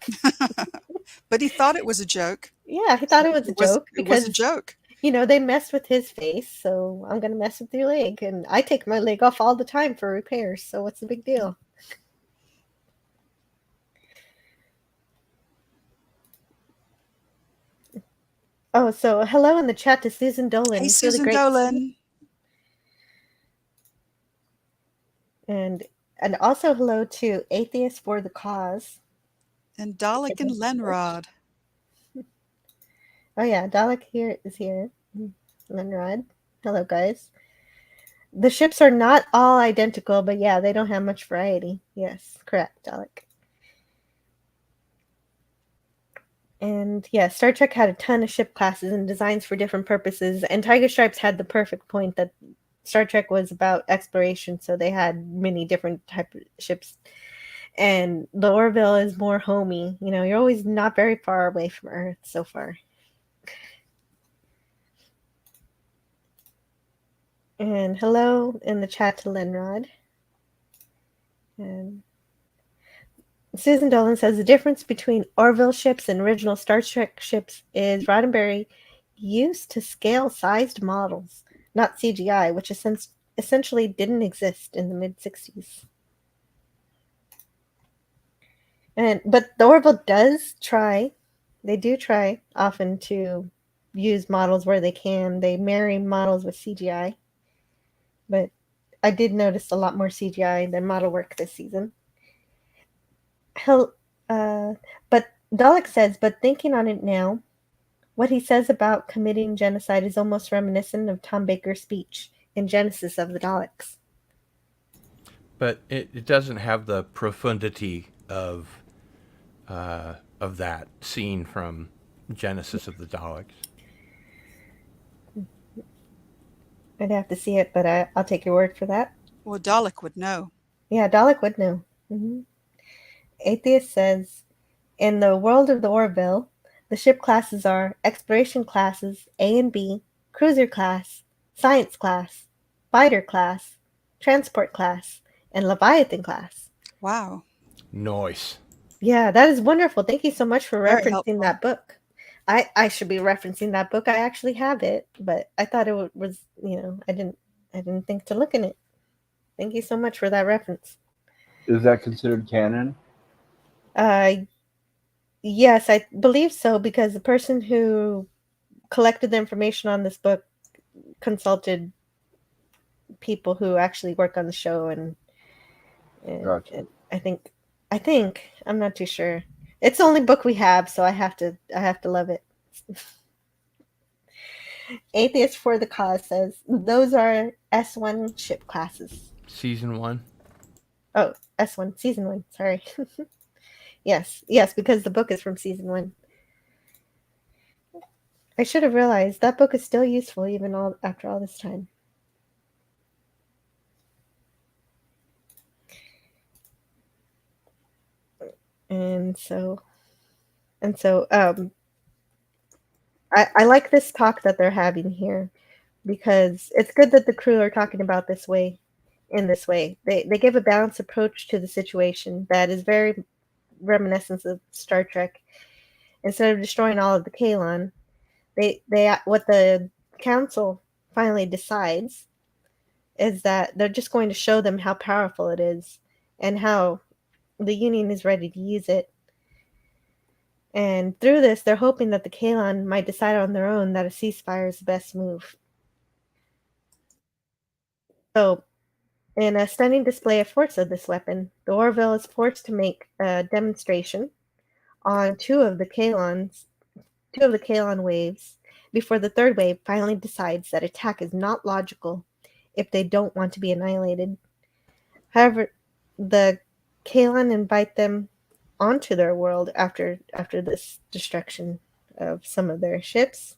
But he thought it was a joke. Yeah, he thought it was a joke It was a because joke. they messed with his face, so I'm gonna mess with your leg. And I take my leg off all the time for repairs, so what's the big deal? Oh, so hello in the chat to Susan Dolan. Hey, It's really Susan great. Dolan. And also hello to Atheist for the Cause. And Dalek and Lenrod. Oh yeah, Dalek is here. Lenrod. Hello, guys. The ships are not all identical, but yeah, they don't have much variety. Yes, correct, Dalek. And yeah, Star Trek had a ton of ship classes and designs for different purposes, and Tiger Stripes had the perfect point that Star Trek was about exploration, so they had many different type of ships. And the Orville is more homey. You're always not very far away from Earth so far. And hello in the chat to Lenrod. And Susan Dolan says the difference between Orville ships and original Star Trek ships is Roddenberry used to scale-sized models, not CGI, which essentially didn't exist in the mid-60s. But the Orville does try. They do try often to use models where they can. They marry models with CGI. But I did notice a lot more CGI than model work this season. But Dalek says, but thinking on it now, what he says about committing genocide is almost reminiscent of Tom Baker's speech in Genesis of the Daleks. But it doesn't have the profundity of that scene from Genesis of the Daleks. I'd have to see it, but I'll take your word for that. Well, Dalek would know. Yeah, Dalek would know. Mm-hmm. Atheist says, in the world of the Orville, the ship classes are exploration classes A and B, cruiser class, science class, fighter class, transport class, and Leviathan class. Wow. Nice. Yeah, that is wonderful. Thank you so much for Very referencing helpful. that book. I should be referencing that book. I actually have it, but I thought it was, I didn't think to look in it. Thank you so much for that reference. Is that considered canon? Yes, I believe so, because the person who collected the information on this book consulted people who actually work on the show, and Gotcha. and I think I'm not too sure. It's the only book we have, so I have to love it. Atheist for the Cause says those are S1 ship classes. Season 1. Oh, S1 season 1. Sorry. Yes, because the book is from season 1. I should have realized that book is still useful even after all this time. And so I like this talk that they're having here, because it's good that the crew are talking about in this way. They give a balanced approach to the situation that is very reminiscent of Star Trek. Instead of destroying all of the Kaylon, they what the council finally decides is that they're just going to show them how powerful it is and how the Union is ready to use it. And through this, they're hoping that the Kaylon might decide on their own that a ceasefire is the best move. So, in a stunning display of force of this weapon, the Orville is forced to make a demonstration on two of the Kaylon waves before the third wave finally decides that attack is not logical if they don't want to be annihilated. However, the Kaylon invite them onto their world after this destruction of some of their ships.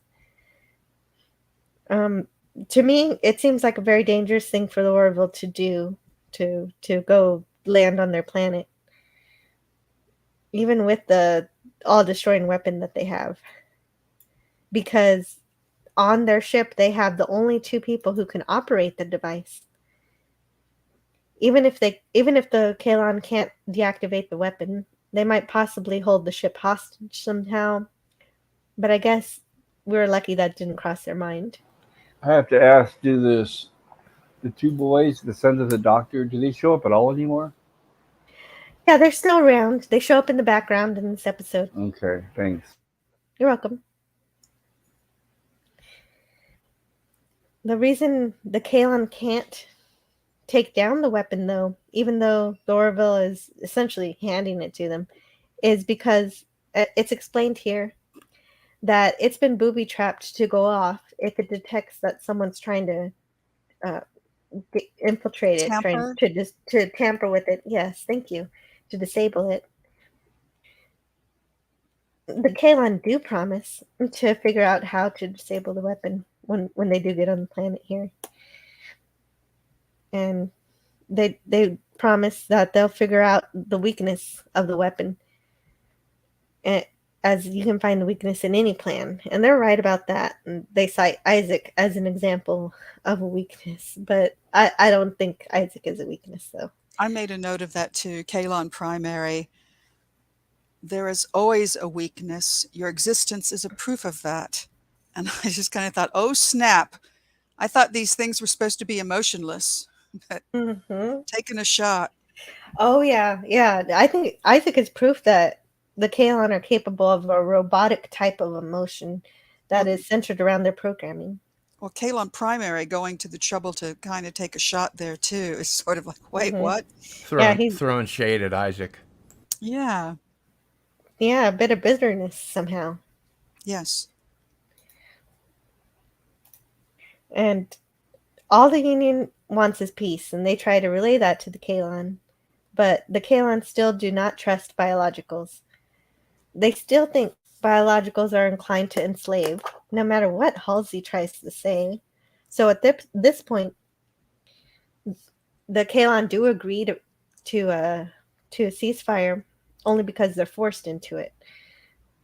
To me, it seems like a very dangerous thing for the Orville to do, to go land on their planet, even with the all-destroying weapon that they have. Because on their ship, they have the only 2 people who can operate the device. Even if the Kaylon can't deactivate the weapon, they might possibly hold the ship hostage somehow. But I guess we were lucky that didn't cross their mind. I have to ask, the 2 boys, the sons of the doctor, do they show up at all anymore? Yeah, they're still around. They show up in the background in this episode. Okay, thanks. You're welcome. The reason the Kaylon can't take down the weapon, though, even though the Orville is essentially handing it to them, is because it's explained here that it's been booby-trapped to go off if it detects that someone's trying to infiltrate it, trying to tamper with it. Yes, thank you. To disable it. The Kaylon do promise to figure out how to disable the weapon when they do get on the planet here. And they promise that they'll figure out the weakness of the weapon. As you can find the weakness in any plan. And they're right about that. And they cite Isaac as an example of a weakness. But I don't think Isaac is a weakness, though. I made a note of that too. Kaylon Primary. There is always a weakness. Your existence is a proof of that. And I just kind of thought, oh, snap. I thought these things were supposed to be emotionless. But taking a shot. Oh, yeah. Yeah. I think Isaac is proof that the Kaylon are capable of a robotic type of emotion that is centered around their programming. Well, Kaylon Primary going to the trouble to kind of take a shot there, too, is sort of like, wait, what? Throwing shade at Isaac. Yeah. Yeah, a bit of bitterness somehow. Yes. And all the Union wants is peace, and they try to relay that to the Kaylon. But the Kaylon still do not trust biologicals. They still think biologicals are inclined to enslave, no matter what Halsey tries to say. So at this point, the Kaylon do agree to a ceasefire only because they're forced into it.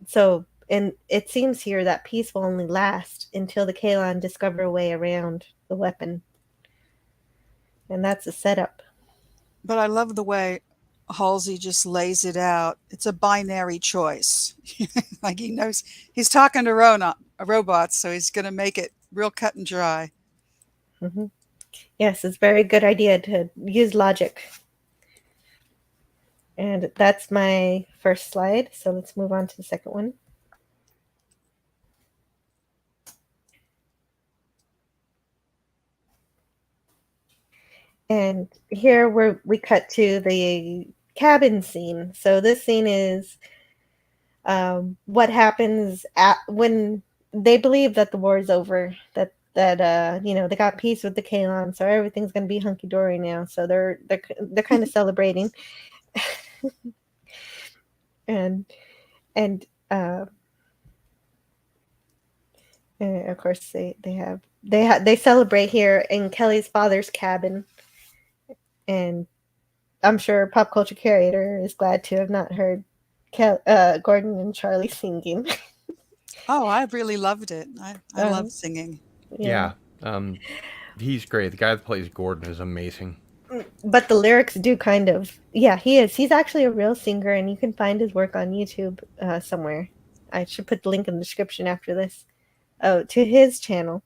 So, and it seems here that peace will only last until the Kaylon discover a way around the weapon. And that's a setup. But I love the way Halsey just lays it out. It's a binary choice. Like he knows he's talking to robots, so he's going to make it real cut and dry. Mm-hmm. Yes, it's a very good idea to use logic. And that's my first slide. So let's move on to the second one. And here we cut to the cabin scene. So this scene is what happens when they believe that the war is over, that they got peace with the Kaylon, so everything's going to be hunky dory now. So they're kind of celebrating. and and and of course they celebrate here in Kelly's father's cabin, and I'm sure Pop Culture Curator is glad to have not heard Gordon and Charlie singing. Oh, I really loved it. I Uh, love singing. yeah. He's great. The guy that plays Gordon is amazing. But the lyrics do kind of, yeah, he is. He's actually a real singer, and you can find his work on YouTube somewhere. I should put the link in the description after this. Oh, to his channel.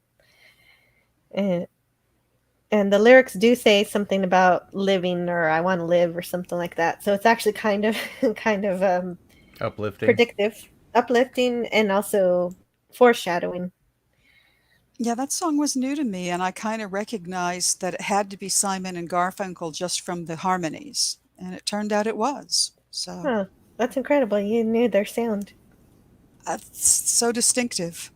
And the lyrics do say something about living, or I want to live, or something like that. So it's actually kind of Uplifting. uplifting, and also foreshadowing. Yeah, that song was new to me, and I kind of recognized that it had to be Simon and Garfunkel just from the harmonies, and it turned out it was. So Huh, that's incredible. You knew their sound. that's so distinctive.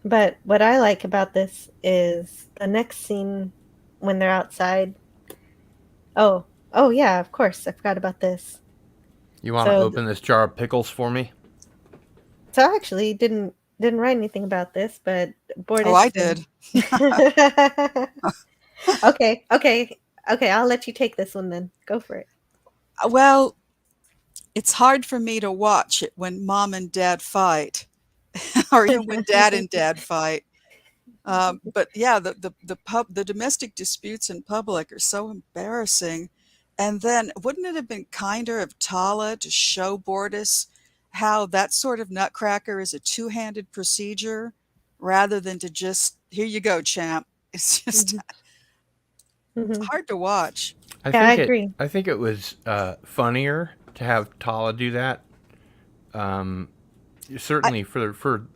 But what I like about this is the next scene when they're outside. Oh yeah, of course. I forgot about this. You want to So open this jar of pickles for me? So I actually didn't write anything about this, but Bortis. Oh, I did. Okay. I'll let you take this one then. Go for it. Well, it's hard for me to watch it when mom and dad fight, or even when dad and dad fight. But yeah, the domestic disputes in public are so embarrassing. And then, wouldn't it have been kinder of Tala to show Bortis how that sort of nutcracker is a two-handed procedure, rather than to just, here you go, champ. It's just it's hard to watch. I agree. I think it was funnier to have Tala do that. Certainly for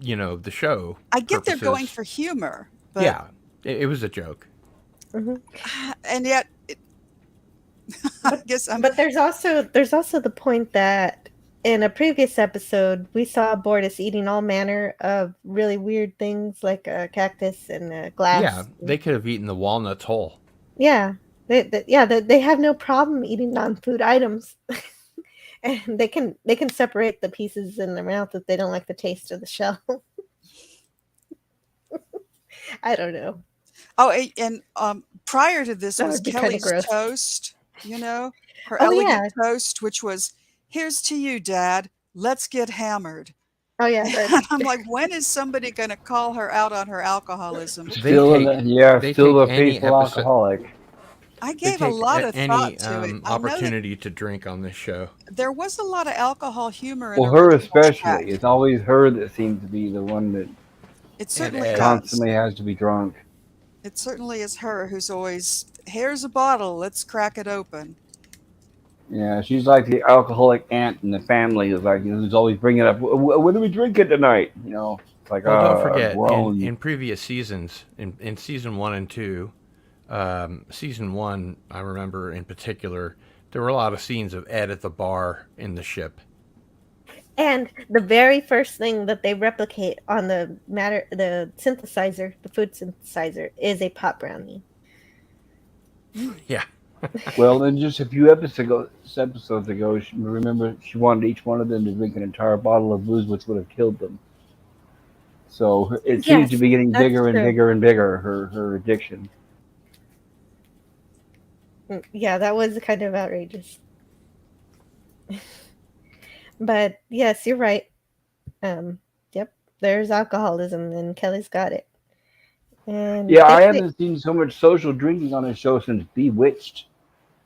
the show. I get purposes. they're going for humor, but yeah, it was a joke. And yet, I guess But there's also the point that in a previous episode we saw Bortis eating all manner of really weird things like a cactus and a glass. Yeah, they could have eaten the walnuts whole. Yeah, they have no problem eating non-food items. And they can separate the pieces in their mouth if they don't like the taste of the shell. I don't know. Oh, and prior to this That was would be kinda Kelly's gross. toast, her Oh, elegant toast, which was, here's to you, Dad, let's get hammered. Oh yeah. And I'm like, when is somebody going to call her out on her alcoholism? Still the faithful alcoholic. I gave a lot of thought to it. Any opportunity to drink on this show. There was a lot of alcohol humor in Well, her Original especially. Track. It's always her that seems to be the one that It certainly constantly has to be drunk. It certainly is her who's always, here's a bottle, let's crack it open. Yeah, she's like the alcoholic aunt in the family. Who's always bringing up, what are we drinking tonight? It's like, well, don't forget, in previous seasons, in season 1 and 2, season 1, I remember in particular, there were a lot of scenes of Ed at the bar in the ship. And the very first thing that they replicate on the synthesizer, the food synthesizer, is a pot brownie. Yeah. Well, then just a few episodes ago, remember she wanted each one of them to drink an entire bottle of booze, which would have killed them. So it seems to be getting bigger and bigger and bigger, her addiction. Yeah, that was kind of outrageous. But yes, you're right. Yep, there's alcoholism, and Kelly's got it. And yeah, I haven't seen so much social drinking on a show since Bewitched,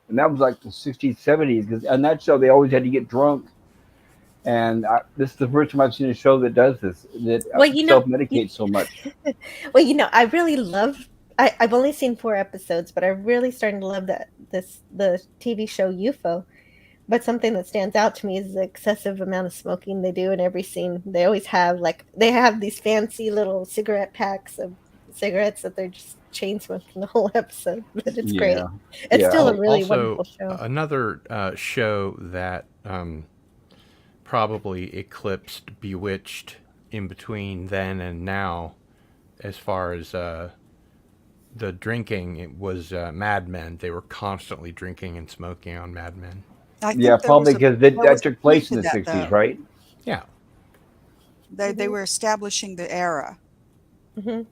and that was like the 60s, 70s. Because on that show, they always had to get drunk. And this is the first time I've seen a show that does this, that self-medicates so much. Well, I really love. I've only seen 4 episodes, but I'm really starting to love the TV show UFO. But something that stands out to me is the excessive amount of smoking they do in every scene. They always have they have these fancy little cigarette packs of cigarettes that they're just chain smoking the whole episode. But it's great. It's still a really wonderful show. Another show that probably eclipsed Bewitched in between then and now, as far as the drinking, it was Mad Men. They were constantly drinking and smoking on Mad Men. I think Yeah, probably because that was a took point place to in the that, 60s, though. right? Yeah. They were establishing the era Mm-hmm.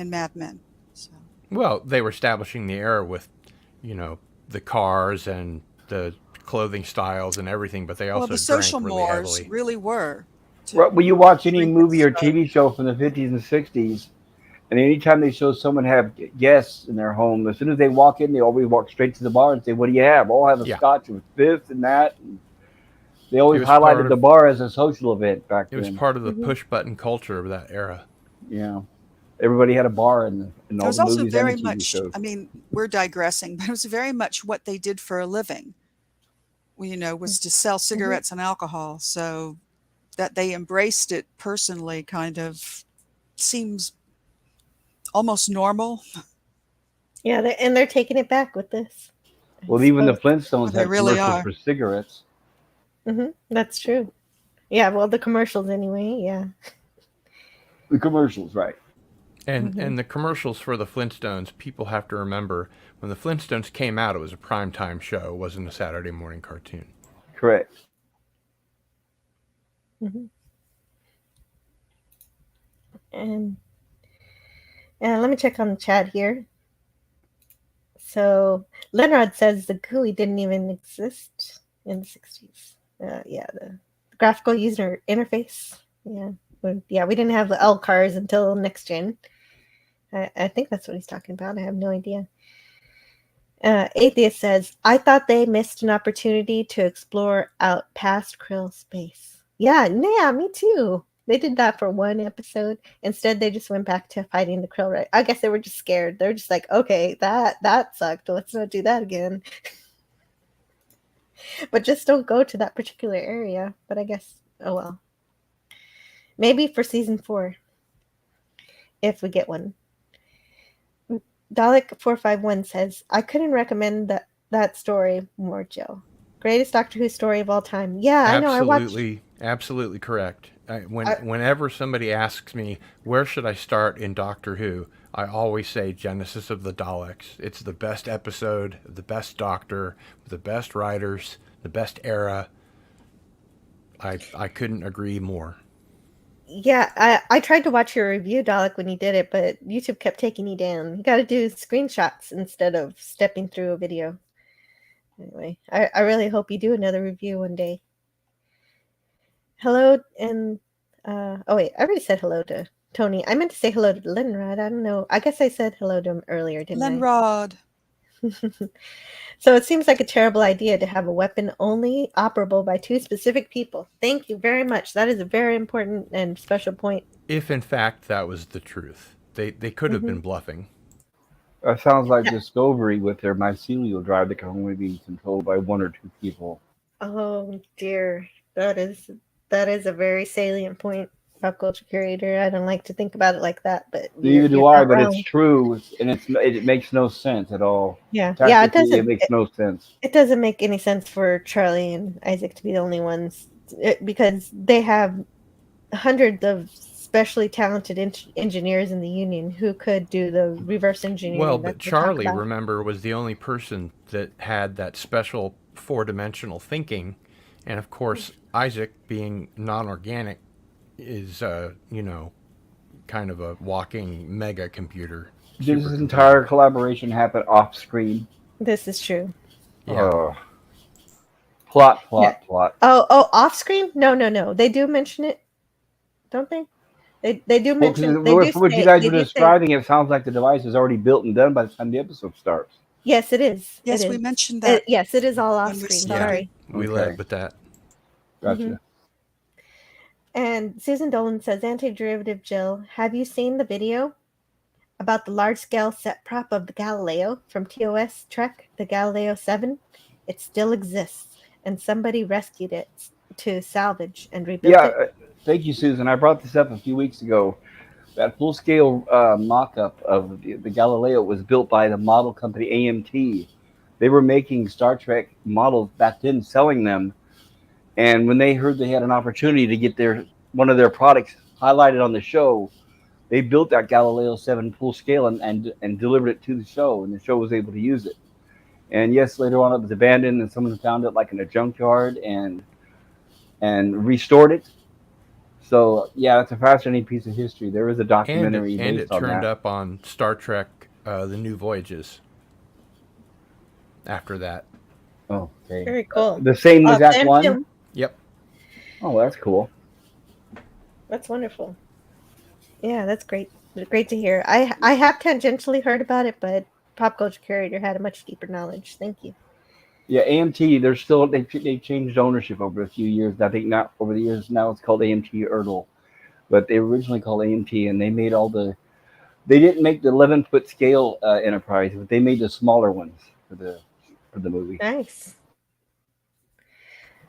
in Mad Men. So. Well, they were establishing the era with, you know, the cars and the clothing styles and everything, but they Well, also the drank social really mores heavily. really were. Will you watch any drink and movie or smoke. TV show from the 50s and 60s, and anytime they show someone have guests in their home, as soon as they walk in, they always walk straight to the bar and say, "What do you have?" "Oh, I have a Yeah. scotch with this and that." And they It always was part highlighted the of bar as a social event back it was then. part of the push button culture of that era. Yeah, everybody had a bar in It all was the also movies and the very TV much, shows. I mean, we're digressing, but it was very much what they did for a living, you know, was to sell cigarettes and alcohol. So that they embraced it personally kind of seems almost normal. Yeah, they're taking it back with this. I Well, even the suppose. Flintstones They had really commercials are. for cigarettes. That's true. Yeah, well, the commercials anyway. Yeah. The commercials, right? And the commercials for the Flintstones, people have to remember, when the Flintstones came out, it was a primetime show. It wasn't a Saturday morning cartoon. Correct. And let me check on the chat here. So Lenrod says the GUI didn't even exist in the 60s. Yeah, the graphical user interface. Yeah. We didn't have the L cars until next gen. I think that's what he's talking about. I have no idea. Atheist says, I thought they missed an opportunity to explore out past Krill space. Yeah, me too. They did that for one episode. Instead, they just went back to fighting the Krill. Right? I guess they were just scared. They're just like, okay, that sucked. Let's not do that again. But just don't go to that particular area. But I guess, oh well. Maybe for season 4, if we get one. Dalek451 says, I couldn't recommend that story more, Jill. Greatest Doctor Who story of all time. Yeah, I know. Absolutely correct. Whenever somebody asks me, where should I start in Doctor Who, I always say Genesis of the Daleks. It's the best episode, the best Doctor, the best writers, the best era. I couldn't agree more. Yeah, I tried to watch your review, Dalek, when you did it, but YouTube kept taking you down. You got to do screenshots instead of stepping through a video. Anyway, I really hope you do another review one day. Hello, and oh wait, I already said hello to Tony. I meant to say hello to Linrod. I don't know. I guess I said hello to him earlier, didn't Linrod. So it seems like a terrible idea to have a weapon only operable by 2 specific people. Thank you very much. That is a very important and special point. If in fact that was the truth, they could have been bluffing. That sounds like Discovery with their mycelial drive that can only be controlled by 1 or 2 people. Oh dear, that is a very salient point, pop culture curator. I don't like to think about it like that, but Neither do I, but it's true, and it makes no sense at all. Yeah, it makes no sense. It doesn't make any sense for Charlie and Isaac to be the only ones, because they have hundreds of specially talented engineers in the Union who could do the reverse engineering. Well, but Charlie, remember, was the only person that had that special 4-dimensional thinking, and of course, Isaac, being non-organic, is kind of a walking mega computer. This entire collaboration happened off screen. This is true. Yeah. Plot. Oh, off screen? No. They do mention it, don't they? They do mention. What you guys were describing, it sounds like the device is already built and done by the time the episode starts. Yes, it is. Yes, we mentioned that. Yes, it is all off screen. Sorry. We led with that. Gotcha. And Susan Dolan says, Anti-Derivative Jill, have you seen the video about the large-scale set prop of the Galileo from TOS Trek, the Galileo 7? It still exists, and somebody rescued it to salvage and rebuild it. Thank you, Susan. I brought this up a few weeks ago. That full-scale mock-up of the Galileo was built by the model company AMT. They were making Star Trek models back then, selling them. And when they heard they had an opportunity to get one of their products highlighted on the show, they built that Galileo 7 full scale and delivered it to the show, and the show was able to use it. And yes, later on it was abandoned, and someone found it like in a junkyard and restored it. So yeah, that's a fascinating piece of history. There is a documentary And it based on turned that. up on Star Trek: The New Voyages. After that. Oh, okay. Very cool. The same exact Same one. film. Yep. Oh, that's cool. That's wonderful. Yeah, that's great. Great to hear. I have tangentially heard about it, but Pop Culture Curator had a much deeper knowledge. Thank you. Yeah, AMT. They're still they changed ownership over a few years. I think now over the years now it's called AMT Erdl, but they were originally called AMT, and they made all the. They didn't make the 11-foot scale Enterprise, but they made the smaller ones for the movie, Nice.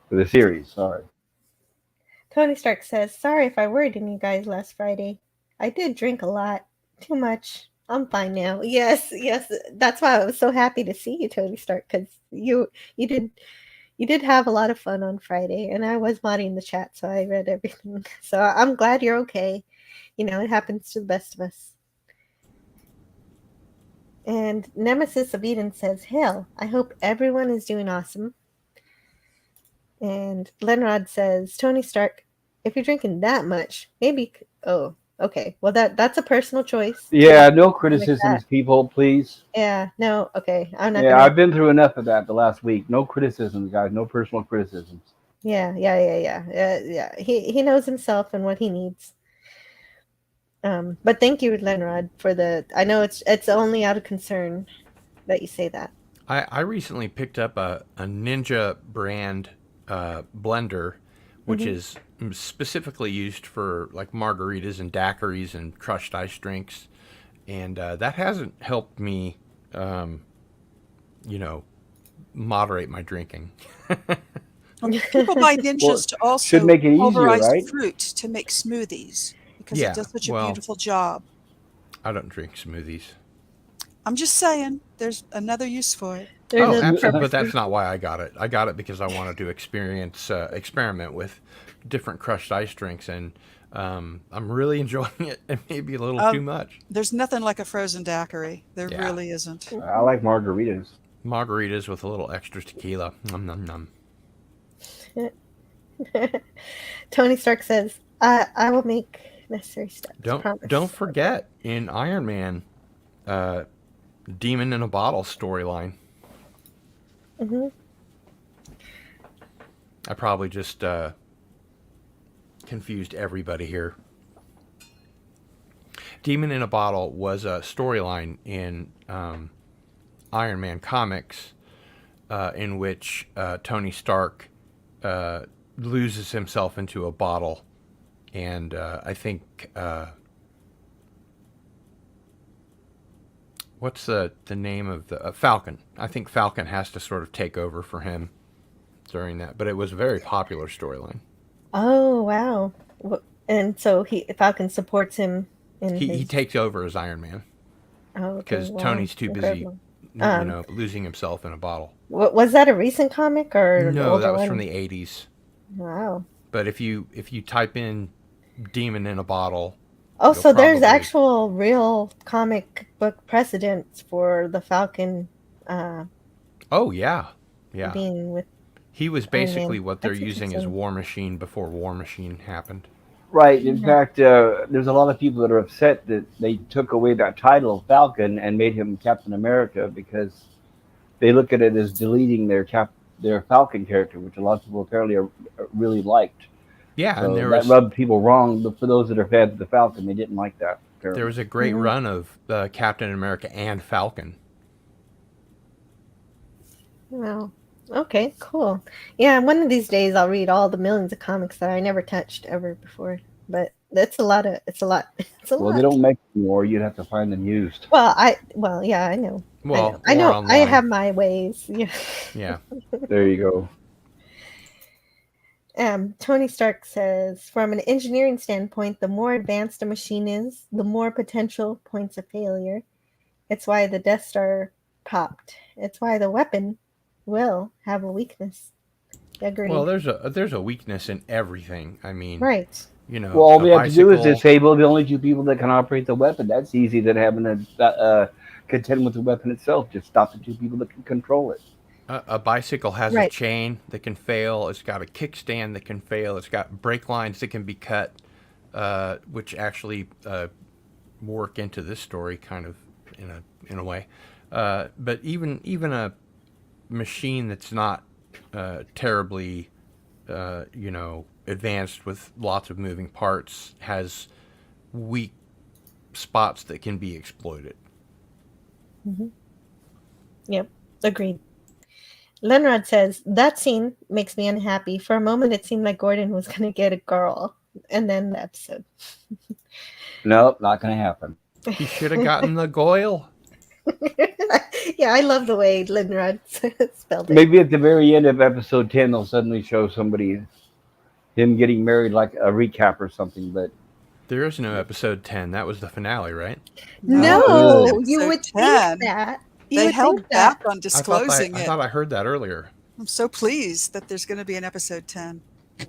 for the series. Sorry. Tony Stark says, "Sorry if I worried you guys last Friday. I did drink a lot. Too much. I'm fine now." Yes. That's why I was so happy to see you, Tony Stark, because you did have a lot of fun on Friday, and I was modding the chat, so I read everything. So I'm glad you're okay. You know, it happens to the best of us. And Nemesis of Eden says, "Hell, I hope everyone is doing awesome." And Lenrod says, "Tony Stark, if you're drinking that much, maybe..." Oh, okay. Well, that's a personal choice. Yeah, no criticisms, people, please. Yeah, no, okay. I'm not Yeah, gonna... I've been through enough of that the last week. No criticisms, guys. No personal criticisms. Yeah. He knows himself and what he needs. But thank you, Lenrod, for the... I know it's only out of concern that you say that. I recently picked up a Ninja brand blender, which is specifically used for like margaritas and daiquiris and crushed ice drinks, and that hasn't helped me, moderate my drinking. People buy Ninjas to also should make it easier, pulverize right? fruit to make smoothies because Yeah, it does such a well, beautiful job. I don't drink smoothies. I'm just saying, there's another use for it. Absolutely, but that's not why I got it. I got it because I wanted to experiment with different crushed ice drinks, and I'm really enjoying it. It may be a little too much. There's nothing like a frozen daiquiri. There really isn't. I like margaritas. Margaritas with a little extra tequila. Nom, nom, nom. Tony Stark says, I will make necessary steps. Don't forget, in Iron Man, Demon in a Bottle storyline. I probably just confused everybody here. Demon in a Bottle was a storyline in Iron Man comics in which Tony Stark loses himself into a bottle, and I think what's the name of the Falcon? I think Falcon has to sort of take over for him during that, but it was a very popular storyline. Oh, wow. And so Falcon supports him in he takes over as Iron Man. Oh, because Tony's too busy, losing himself in a bottle. Was that a recent comic or no? That was from the 80s. Wow. But if you type in "Demon in a Bottle," so there's actual real comic book precedents for the Falcon. Oh yeah. Being with. He was basically what they're using as War Machine before War Machine happened. Right. In fact, there's a lot of people that are upset that they took away that title of Falcon and made him Captain America because they look at it as deleting their Falcon character, which a lot of people apparently really liked. Yeah, so and that rubbed people wrong. But for those that are fans of the Falcon, they didn't like that. Apparently. There was a great run of Captain America and Falcon. Wow. Okay, cool. Yeah, one of these days I'll read all the millions of comics that I never touched ever before. But it's a lot. Well, they don't make more. You'd have to find them used. Yeah, I know. Well, I know. online. I have my ways. Yeah. Yeah. There you go. Tony Stark says, from an engineering standpoint, the more advanced a machine is, the more potential points of failure. It's why the Death Star popped. It's why the weapon will have a weakness. Agreed. Well, there's a weakness in everything. I mean, right. Well, all a we have to do is bicycle. disable the only two people that can operate the weapon. That's easy than having to contend with the weapon itself. Just stop the two people that can control it. A bicycle has a Right. chain that can fail. It's got a kickstand that can fail. It's got brake lines that can be cut, which actually work into this story kind of in a way. But even a machine that's not terribly advanced with lots of moving parts has weak spots that can be exploited. Yep, agreed. Lenrod says, that scene makes me unhappy. For a moment, it seemed like Gordon was going to get a girl. And then the episode. Nope, not going to happen. He should have gotten the Goyle. Yeah, I love the way Lenrod spelled it. Maybe at the very end of episode 10, they'll suddenly show him getting married, like a recap or something. But There is no episode 10. That was the finale, right? No, you Episode would 10. think that. They held back on disclosing I it. thought I heard that earlier. I'm so pleased that there's going to be an episode 10.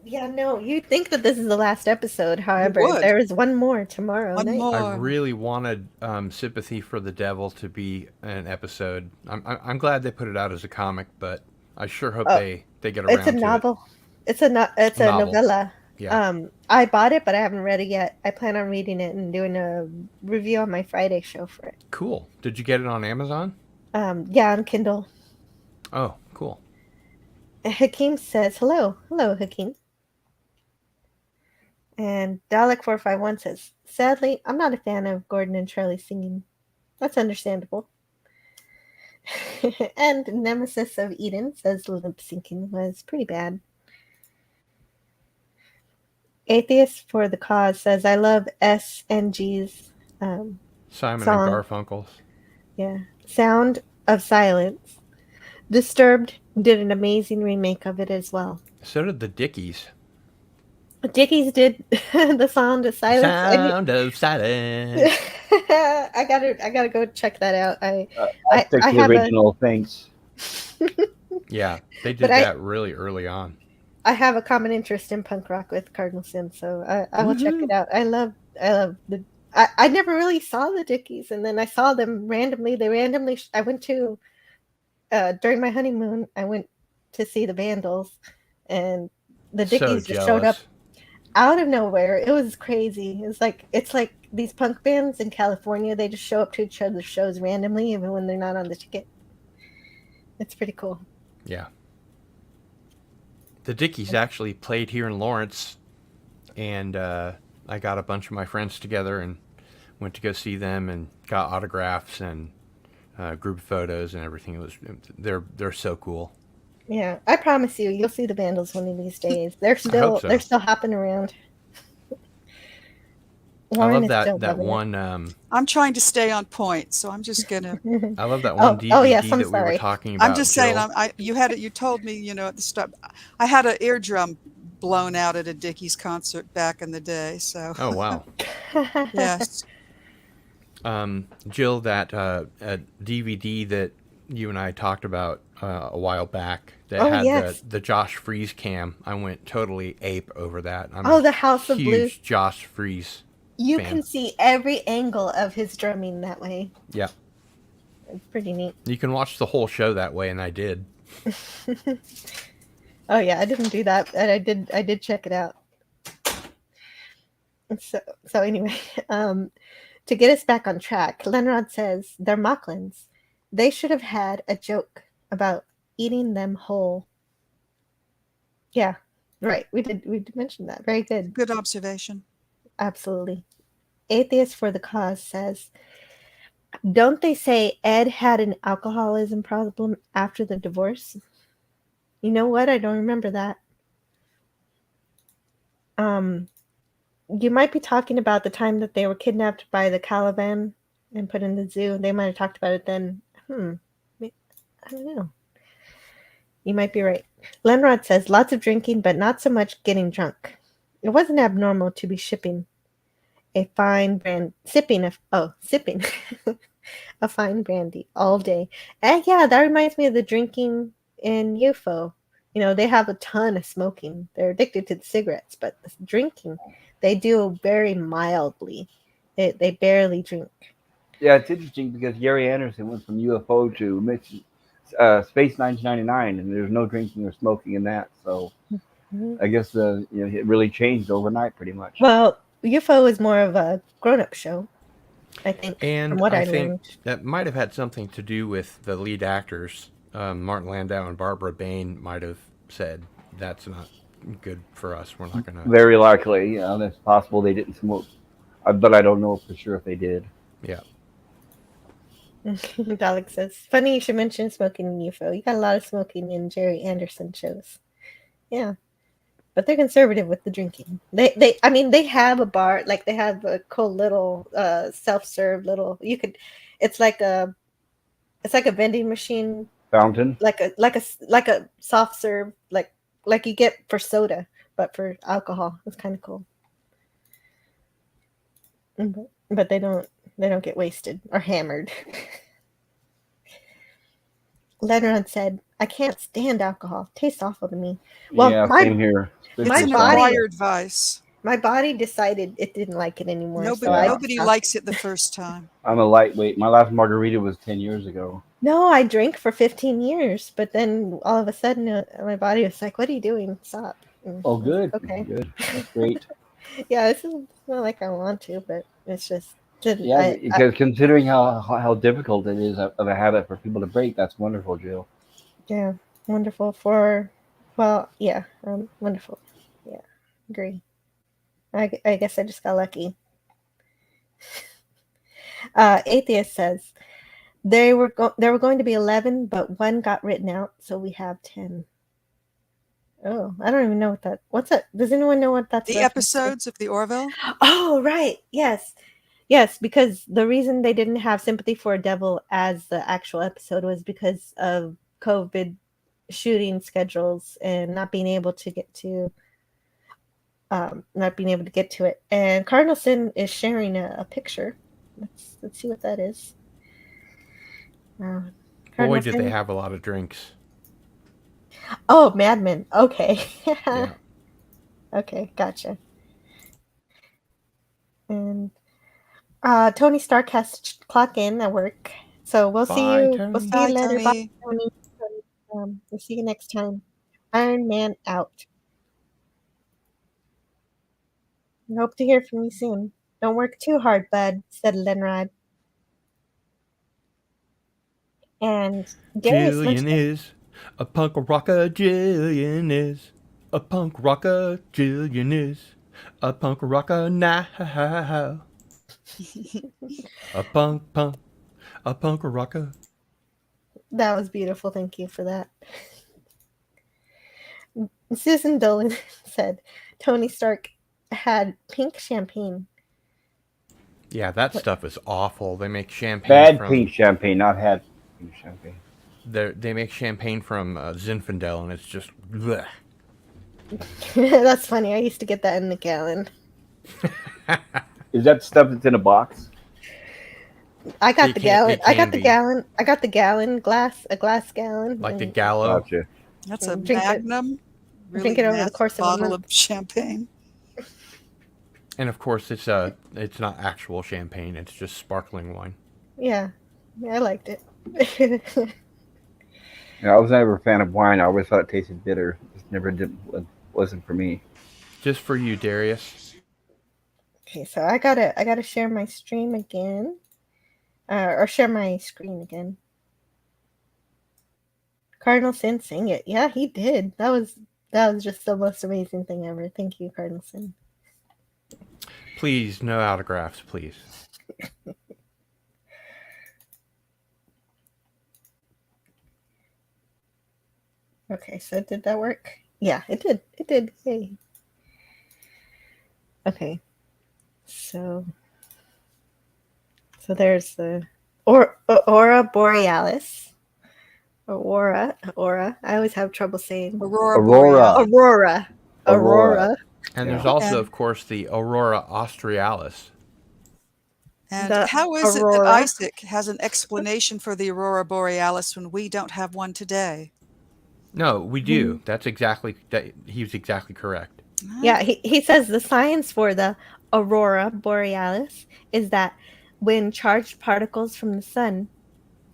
Yeah, no, you'd think that this is the last episode. However, would. there is one more tomorrow One night. more. I really wanted Sympathy for the Devil to be an episode. I'm glad they put it out as a comic, but I sure hope they get around to it. It's a novel. It's a Novel. novella. Yeah. I bought it, but I haven't read it yet. I plan on reading it and doing a review on my Friday show for it. Cool. Did you get it on Amazon? Yeah, on Kindle. Oh, cool. Hakeem says, hello, Hakeem. And Dalek451 says, sadly, I'm not a fan of Gordon and Charlie singing. That's understandable. And Nemesis of Eden says lip syncing was pretty bad. Atheist for the Cause says, I love SNG's Simon song. and Garfunkel's. Yeah. Sound of Silence. Disturbed did an amazing remake of it as well. So did the Dickies. Dickies did the Sound of Silence. Sound of Silence. I gotta go check that out. I the have original things. Yeah, they did But that really early on. I have a common interest in punk rock with Cardinal Sin, so I will check it out. I love the. I never really saw the Dickies, and then I saw them randomly. I went to during my honeymoon. I went to see the Vandals, and the Dickies just showed up out of nowhere. It was crazy. It's like these punk bands in California. They just show up to each other's shows randomly, even when they're not on the ticket. It's pretty cool. Yeah. The Dickies actually played here in Lawrence, and I got a bunch of my friends together and went to go see them and got autographs and group photos and everything. They're so cool. Yeah, I promise you'll see the Vandals one of these days. They're still hopping around. Warren I love that one. I'm trying to stay on point, so I'm just gonna. I love that one DVD yes, that we were talking about. I'm just saying. You told me, at the start. I had an eardrum blown out at a Dickies concert back in the day. So. Oh wow. Yes. Jill, that a DVD that you and I talked about a while back that had the Josh Freese cam. I went totally ape over that. I'm the House of Blues. Josh Freese. You can see every angle of his drumming that way. Yeah. It's pretty neat. You can watch the whole show that way, and I did. Oh yeah, I didn't do that, and I did check it out. So anyway, to get us back on track, Lenrod says they're Mocklins. They should have had a joke about eating them whole. Yeah, right. We did mention that. Very good. Good observation. Absolutely. Atheist for the Cause says, don't they say Ed had an alcoholism problem after the divorce? You know what? I don't remember that. You might be talking about the time that they were kidnapped by the Caliban and put in the zoo. They might have talked about it then. I don't know. You might be right. Lenrod says, lots of drinking, but not so much getting drunk. It wasn't abnormal to be sipping a fine brandy all day. And yeah, that reminds me of the drinking in UFO. They have a ton of smoking. They're addicted to the cigarettes, but the drinking, they do very mildly. They barely drink. Yeah, it's interesting because Gary Anderson went from UFO to Space 1999, and there's no drinking or smoking in that. So I guess it really changed overnight, pretty much. Well, UFO is more of a grown-up show, I think, And from what I think learned. that might have had something to do with the lead actors. Martin Landau and Barbara Bain might have said, that's not good for us. We're not going to... Very likely. It's possible they didn't smoke. But I don't know for sure if they did. Yeah. Alex says, funny you should mention smoking in UFO. You got a lot of smoking in Jerry Anderson shows. Yeah. But they're conservative with the drinking. They have a bar, like they have a cool little self-serve little, it's like a vending machine Fountain. like a soft serve, like you get for soda, but for alcohol. It's kind of cool. But they don't get wasted or hammered. Leonard said, I can't stand alcohol. It tastes awful to me. Well, yeah, same here. It's My an body- acquired vice. My body decided it didn't like it anymore. Nobody likes it the first time. I'm a lightweight. My last margarita was 10 years ago. No, I drank for 15 years, but then all of a sudden my body was like, what are you doing? Stop. Oh, good. Okay. Good. That's great. Yeah, this is not like I want to, but it's just... because considering how difficult it is of a habit for people to break, that's wonderful, Jill. Yeah, wonderful wonderful. Yeah, agree. I guess I just got lucky. Atheist says there were going to be 11, but one got written out, so we have 10. Oh, I don't even know what's that? Does anyone know what that's? The episodes of the Orville? Oh, right. Yes, because the reason they didn't have Sympathy for a Devil as the actual episode was because of COVID shooting schedules and not being able to get to it. And Cardinal Sin is sharing a picture. Let's see what that is. Boy, did they have a lot of drinks. Oh, Mad Men. Okay. Yeah. Okay, gotcha. And Tony Stark has to clock in at work, so we'll see you. Tony. We'll see Bye, you later. Tony. Bye, Tony. We'll see you next time. Iron Man out. I hope to hear from you soon. Don't work too hard, bud, said Lenrod. And Darius Jillian mentioned is a punk rocker. Jillian is a punk rocker. Jillian is a punk rocker now. A punk rocker. that was beautiful. Thank you for that. Susan Dolan said Tony Stark had pink champagne. Yeah, that stuff is awful. They make champagne Bad from pink champagne, not had pink champagne. they make champagne from Zinfandel, and it's just bleh. That's funny. I used to get that in the gallon. Is that stuff that's in a box? I got It the can- gallon. it I got can the be. gallon. I got the gallon glass, a glass gallon. Like the and Gallo. Gotcha. That's a Drink it. magnum. Drink it over the massive course of a bottle month. of champagne. And of course, it's not actual champagne. It's just sparkling wine. Yeah, I liked it. Yeah, I was never a fan of wine. I always thought it tasted bitter. Wasn't for me. Just for you, Darius. Okay, so I gotta share my stream again, or share my screen again. Cardinal Sin sang it. Yeah, he did. That was just the most amazing thing ever. Thank you, Cardinal Sin. Please, no autographs, please. Okay, so did that work? Yeah, it did. It did. Yay. Okay. So there's the Aurora Borealis. Aurora. I always have trouble saying Aurora. Aurora. Aurora. And there's Yeah. also, And- of course, the Aurora Australis. And The how is it that Aurora. Isaac has an explanation for the Aurora Borealis when we don't have one today? No, we do. That's exactly that. He was exactly correct. Yeah, he says the science for the Aurora Borealis is that when charged particles from the sun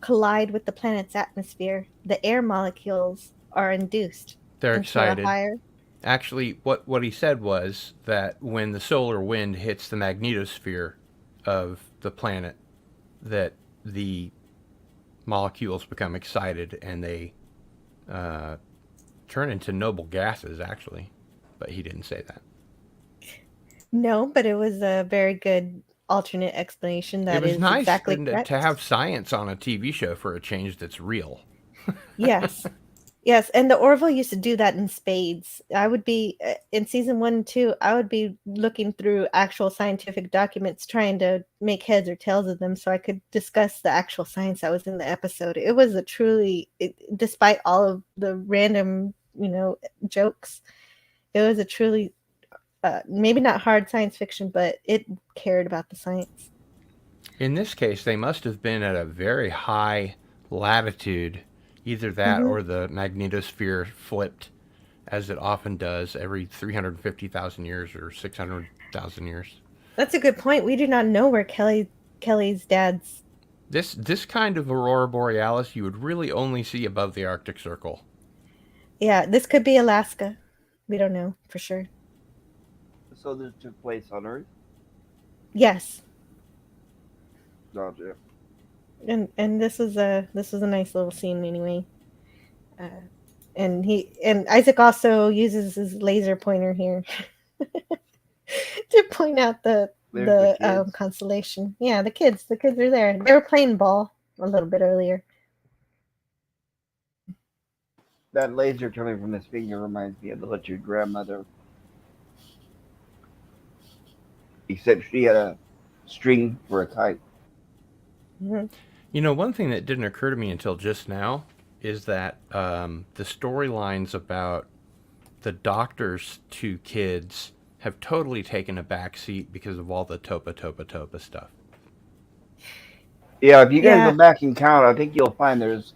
collide with the planet's atmosphere, the air molecules are induced They're into a excited. higher. Actually, what he said was that when the solar wind hits the magnetosphere of the planet, that the molecules become excited and they turn into noble gases, actually. But he didn't say that. No, but it was a very good alternate explanation that It was is nice exactly and correct. to have science on a TV show for a change that's real. Yes. Yes, and the Orville used to do that in spades. I would be in season 1 and 2, I would be looking through actual scientific documents trying to make heads or tails of them so I could discuss the actual science that was in the episode. It was a truly despite all of the random, jokes, it was a truly maybe not hard science fiction, but it cared about the science. In this case, they must have been at a very high latitude. Either that or the magnetosphere flipped, as it often does every 350,000 years or 600,000 years. That's a good point. We do not know where Kelly's dad's. This kind of Aurora Borealis you would really only see above the Arctic Circle. Yeah, this could be Alaska. We don't know for sure. So this took place on Earth? Yes. Gotcha. And this was a nice little scene anyway. And Isaac also uses his laser pointer here to point out the constellation. Yeah, the kids are there. They were playing ball a little bit earlier. That laser coming from this finger reminds me of the little grandmother. Except she had a string for a kite. Mm-hmm. One thing that didn't occur to me until just now is that the storylines about the doctor's two kids have totally taken a backseat because of all the Topa stuff. Yeah, if you guys go back and count, I think you'll find there's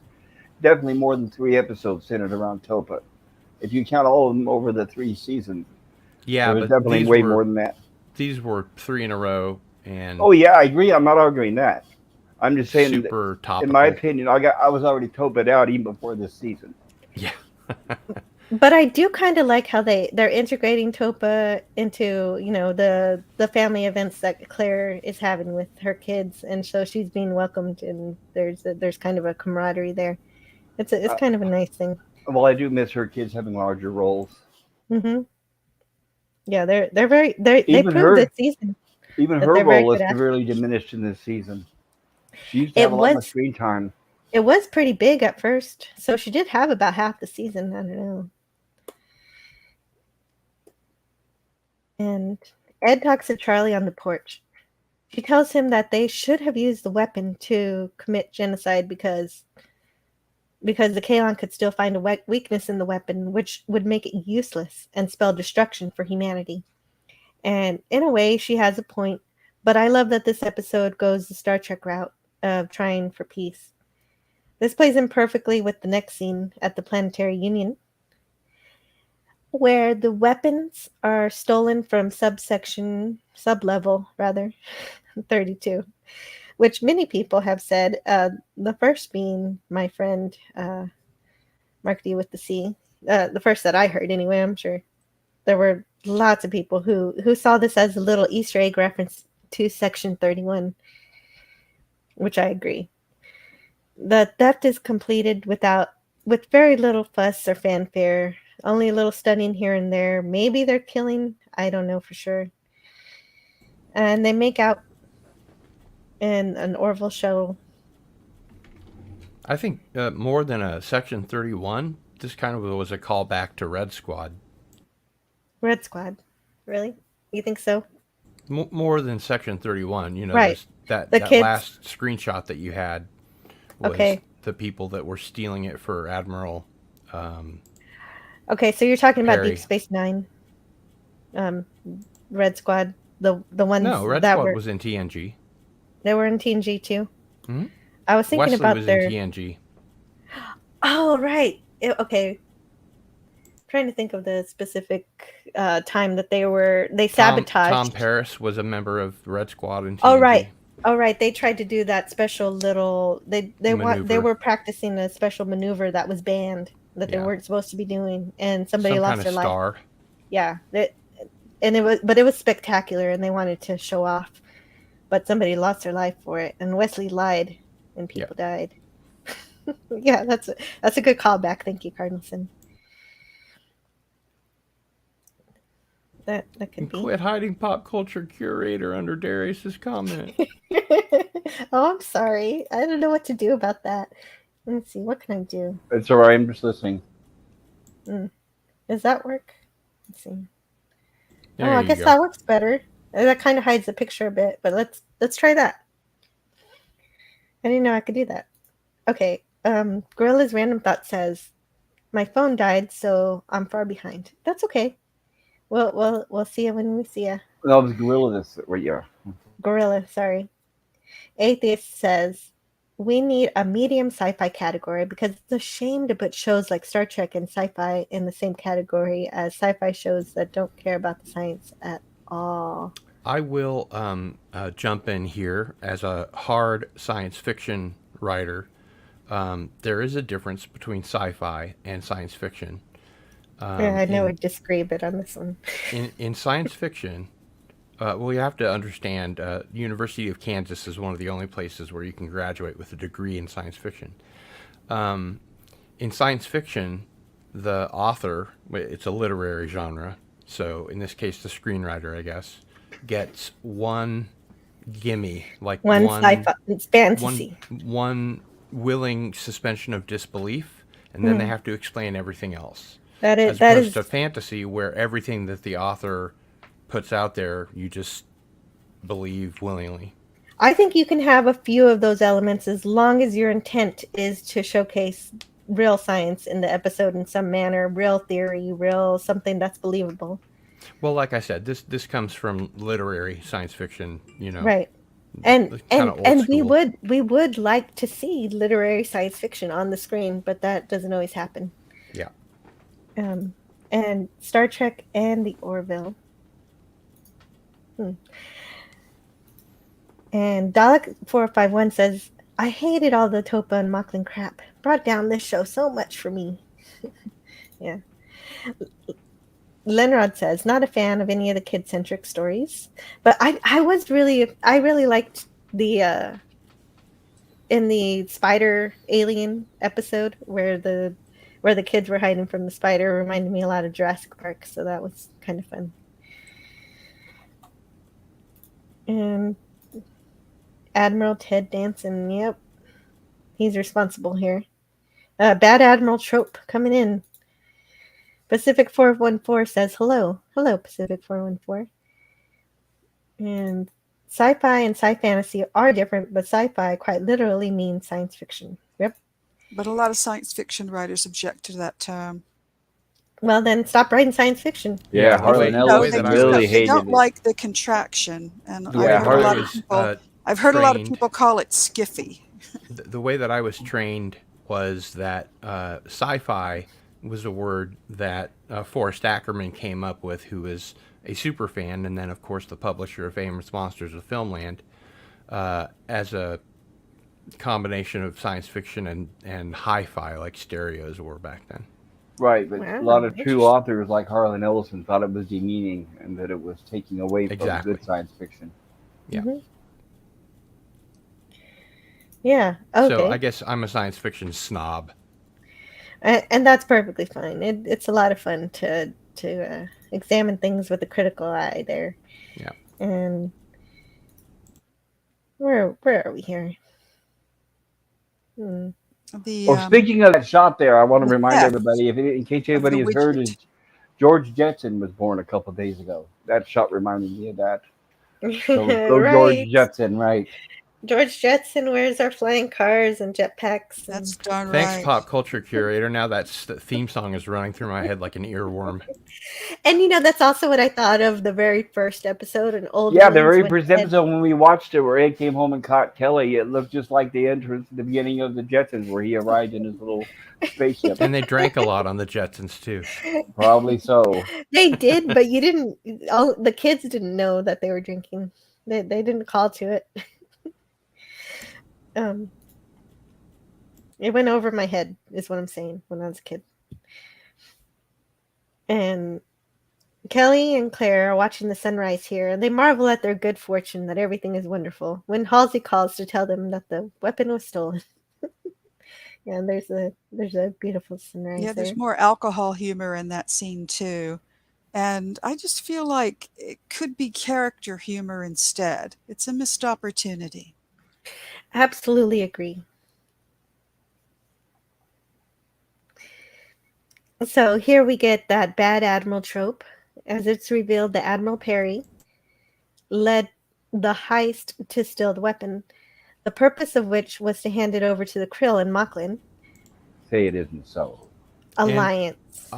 definitely more than 3 episodes centered around Topa. If you count all of them over the 3 seasons, yeah, there's definitely way more than that. These were 3 in a row, and oh yeah, I agree. I'm not arguing that. I'm just saying, super topical. In my opinion, I was already Topa'd out even before this season. Yeah. But I do kind of like how they're integrating Topa into the family events that Claire is having with her kids, and so she's being welcomed, and there's kind of a camaraderie there. It's kind of a nice thing. Well, I do miss her kids having larger roles. Mm-hmm. Yeah, they proved this season. Even her role was severely diminished in this season. She used to have a lot more screen time. It was pretty big at first, so she did have about half the season. I don't know. And Ed talks to Charlie on the porch. She tells him that they should have used the weapon to commit genocide because the Kaylon could still find a weakness in the weapon, which would make it useless and spell destruction for humanity. And in a way, she has a point, but I love that this episode goes the Star Trek route of trying for peace. This plays in perfectly with the next scene at the Planetary Union, where the weapons are stolen from sublevel 32, which many people have said, the first being my friend Mark D with the C, the first that I heard anyway. I'm sure there were lots of people who saw this as a little Easter egg reference to Section 31, which I agree. The theft is completed with very little fuss or fanfare, only a little stunning here and there. Maybe they're killing, I don't know for sure. And they make out in an Orville shuttle. I think more than a Section 31, this kind of was a callback to Red Squad. Red Squad? Really? You think so? More than Section 31. Right. That last screenshot that you had was the people that were stealing it for Admiral. Okay, so you're talking Perry. about Deep Space Nine, Red Squad, the ones Red Squad was in TNG. They were in TNG too. Mm-hmm. I was thinking Wesley about was their in TNG. Oh right, okay. trying to think of the specific time that they sabotaged. Tom Paris was a member of Red Squad in TNG. Oh right. They tried to do that special little. They were practicing a special maneuver that was banned that they weren't supposed to be doing, and somebody lost their life. Star. Yeah, it was spectacular, and they wanted to show off, but somebody lost their life for it, and Wesley lied, and people died. Yeah, that's a good callback. Thank you, Cardinalson. That could be. Quit hiding pop culture curator under Darius's comment. Oh, I'm sorry. I don't know what to do about that. Let's see. What can I do? It's all right. I'm just listening. Does that work? Let's see. There I guess that works better. That kind of hides the picture a bit, but let's try that. I didn't know I could do that. Okay. Gorilla's Random Thought says, "My phone died, so I'm far behind." That's okay. We'll see you when we see you. No, it was Gorilla this right here. Gorilla, sorry. Atheist says, "We need a medium sci-fi category because it's a shame to put shows like Star Trek and sci-fi in the same category as sci-fi shows that don't care about the science at all." I will jump in here as a hard science fiction writer. There is a difference between sci-fi and science fiction. I know I disagree, but on this one. In science fiction, you have to understand, University of Kansas is one of the only places where you can graduate with a degree in science fiction. In science fiction, the author, it's a literary genre, so in this case the screenwriter, I guess, gets one gimme, like one sci-fi fantasy. One willing suspension of disbelief, and then they have to explain everything else. That as opposed to fantasy, where everything that the author puts out there, you just believe willingly. I think you can have a few of those elements as long as your intent is to showcase real science in the episode in some manner, real theory, real something that's believable. Well, like I said, this comes from literary science fiction, Right. And we would like to see literary science fiction on the screen, but that doesn't always happen. Yeah. And Star Trek and the Orville. And Dalek 451 says, "I hated all the Topa and Mocklin crap. Brought down this show so much for me." Yeah. Lenrod says, "Not a fan of any of the kid-centric stories, but I really liked the in the spider alien episode where the kids were hiding from the spider. Reminded me a lot of Jurassic Park, so that was kind of fun." And Admiral Ted Danson, yep, he's responsible here. Bad Admiral trope coming in. Pacific 414 says, hello Pacific 414. And sci-fi and sci-fantasy are different, but sci-fi quite literally means science fiction. Yep. But a lot of science fiction writers object to that term. Well, then stop writing science fiction. Yeah, Harlan Ellison really hated it. They don't like the contraction, and I've heard a lot of people call it skiffy. The way that I was trained was that sci-fi was a word that Forrest Ackerman came up with, who is a super fan, and then of course the publisher of Famous Monsters of Filmland, as a combination of science fiction and hi-fi, like stereos were back then. Right, but a lot of true authors like Harlan Ellison thought it was demeaning and that it was taking away from good science fiction. Yeah. Mm-hmm. Yeah. Okay. So I guess I'm a science fiction snob. And that's perfectly fine. It's a lot of fun to examine things with a critical eye there. Yeah. And where are we here? Speaking of that shot there, I want to remind everybody, in case anybody has heard, is George Jetson was born a couple of days ago. That shot reminded me of that. So go right. George Jetson, right? George Jetson wears our flying cars and jetpacks. And... That's darn Thanks, right. Pop Culture Curator. Now that theme song is running through my head like an earworm. And that's also what I thought of the very first episode, an old Yeah, the very when first Ed- episode when we watched it, where Ed came home and caught Kelly, it looked just like the entrance at the beginning of the Jetsons, where he arrived in his little spaceship. And they drank a lot on the Jetsons too. Probably so. They did, but you didn't. All the kids didn't know that they were drinking. They didn't call to it. It went over my head, is what I'm saying, when I was a kid. And Kelly and Claire are watching the sunrise here, and they marvel at their good fortune that everything is wonderful. When Halsey calls to tell them that the weapon was stolen. Yeah, and there's a beautiful sunrise. Yeah, there's there. more alcohol humor in that scene too. And I just feel like it could be character humor instead. It's a missed opportunity. Absolutely agree. So here we get that bad admiral trope, as it's revealed that Admiral Perry led the heist to steal the weapon, the purpose of which was to hand it over to the Krill and Mocklin Say it isn't so. alliance.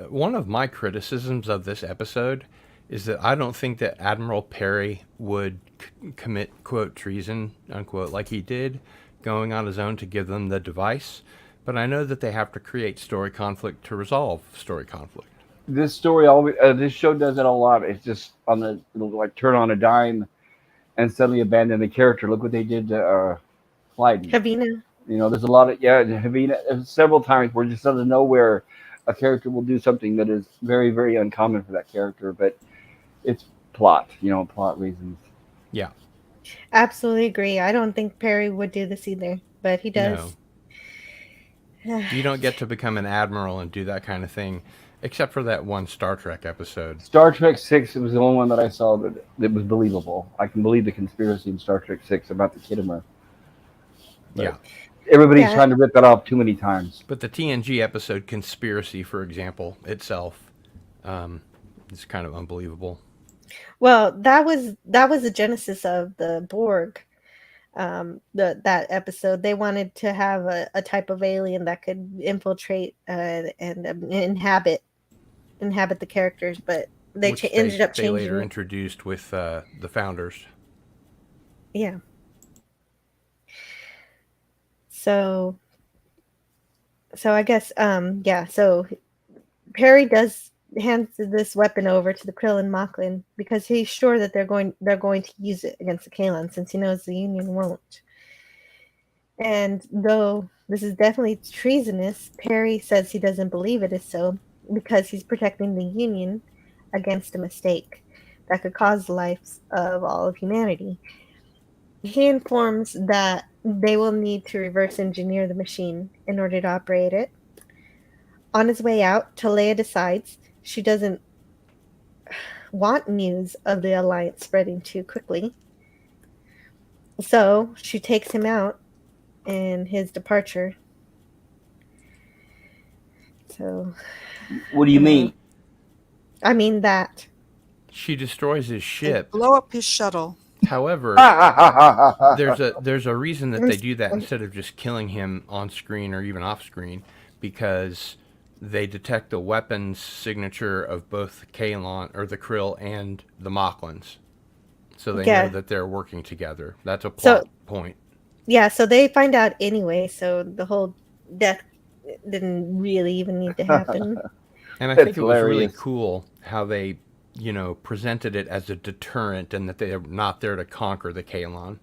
One of my criticisms of this episode is that I don't think that Admiral Perry would commit, quote, treason, unquote, like he did, going on his own to give them the device. But I know that they have to create story conflict to resolve story conflict. This story always, this show does it a lot. It's just it'll like turn on a dime and suddenly abandon the character. Look what they did to Clyde. Havina. There's a lot of Havina. Several times where just out of nowhere, a character will do something that is very, very uncommon for that character, but it's plot, plot reasons. Yeah. Absolutely agree. I don't think Perry would do this either, but he does. No. You don't get to become an admiral and do that kind of thing, except for that one Star Trek episode. Star Trek 6 was the only one that I saw that was believable. I can believe the conspiracy in Star Trek 6 about the Kittimer. Yeah. Everybody's trying to rip that off too many times. But the TNG episode Conspiracy, for example, itself is kind of unbelievable. Well, that was the genesis of the Borg. That episode, they wanted to have a type of alien that could infiltrate and inhabit the characters, but they ended up changing. They later introduced with the Founders. Yeah. So I guess so Perry does hands this weapon over to the Krill and Mocklin because he's sure that they're going to use it against the Kaylon, since he knows the Union won't. And though this is definitely treasonous, Perry says he doesn't believe it is so because he's protecting the Union against a mistake that could cause the lives of all of humanity. He informs that they will need to reverse engineer the machine in order to operate it. On his way out, Talia decides she doesn't want news of the Alliance spreading too quickly. So she takes him out in his departure. So. What do you mean? I mean that. She destroys his ship. They blow up his shuttle. However, there's a reason that they do that instead of just killing him on screen or even off screen, because they detect the weapons signature of both Kaylon or the Krill and the Mocklins, so they know that they're working together. That's a plot point. Yeah, so they find out anyway. So the whole death didn't really even need to happen. And I think it was really cool how they, presented it as a deterrent and that they are not there to conquer the Kaylon.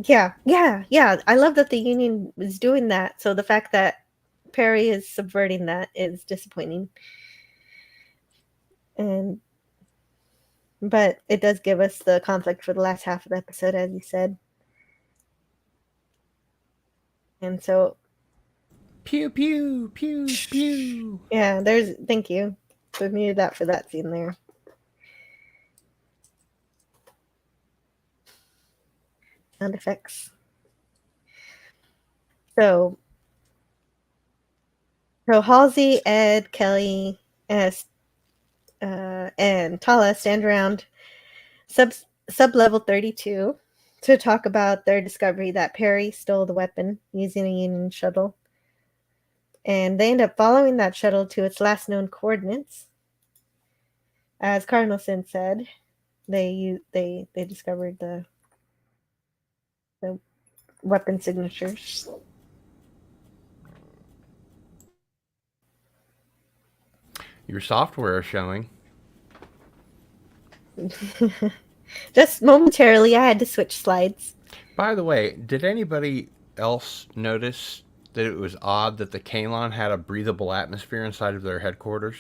Yeah. I love that the Union is doing that. So the fact that Perry is subverting that is disappointing. But it does give us the conflict for the last half of the episode, as you said. And so... Pew, pew, pew, pew. Yeah, thank you. So muted that for that scene there. Sound effects. So Halsey, Ed, Kelly, and Tala stand around sub-level 32 to talk about their discovery that Perry stole the weapon using a Union shuttle. And they end up following that shuttle to its last known coordinates. As Cardinal Sin said, they discovered the weapon signatures. Your software is showing. Just momentarily, I had to switch slides. By the way, did anybody else notice that it was odd that the Kalon had a breathable atmosphere inside of their headquarters?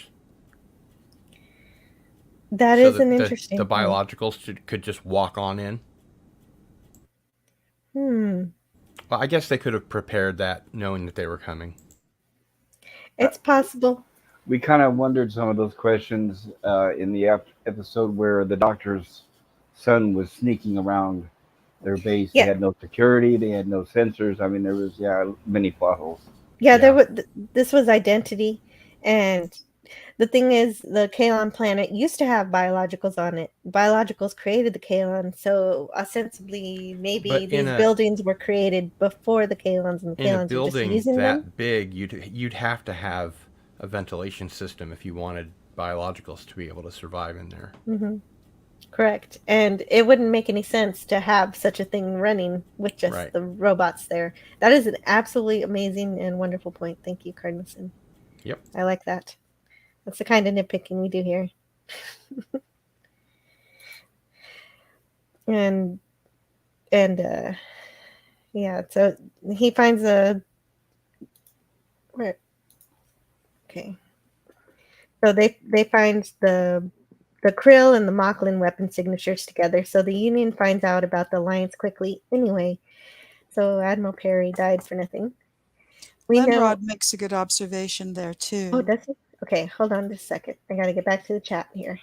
That is an interesting the biologicals could just walk on in? Well, I guess they could have prepared that knowing that they were coming. It's possible. We kind of wondered some of those questions in the episode where the doctor's son was sneaking around their base. Yeah. They had no security. They had no sensors. I mean, there was many plot holes. Yeah, there was. This was identity, and the thing is, the Kalon planet used to have biologicals on it. Biologicals created the Kalon, so ostensibly, maybe these buildings were created before the Kalons, and the Kalons were just using them. In a building that big, you'd have to have a ventilation system if you wanted biologicals to be able to survive in there. Mm-hmm. Correct. And it wouldn't make any sense to have such a thing running with just the robots there. That is an absolutely amazing and wonderful point. Thank you, Cardinalson. Yep. I like that. That's the kind of nitpicking we do here. and yeah, so he finds so they find the Krill and the Mocklin weapon signatures together, so the Union finds out about the alliance quickly anyway. So Admiral Perry died for nothing. Lenrod makes a good observation there too. Oh, does he? Okay, hold on just a second. I gotta get back to the chat here.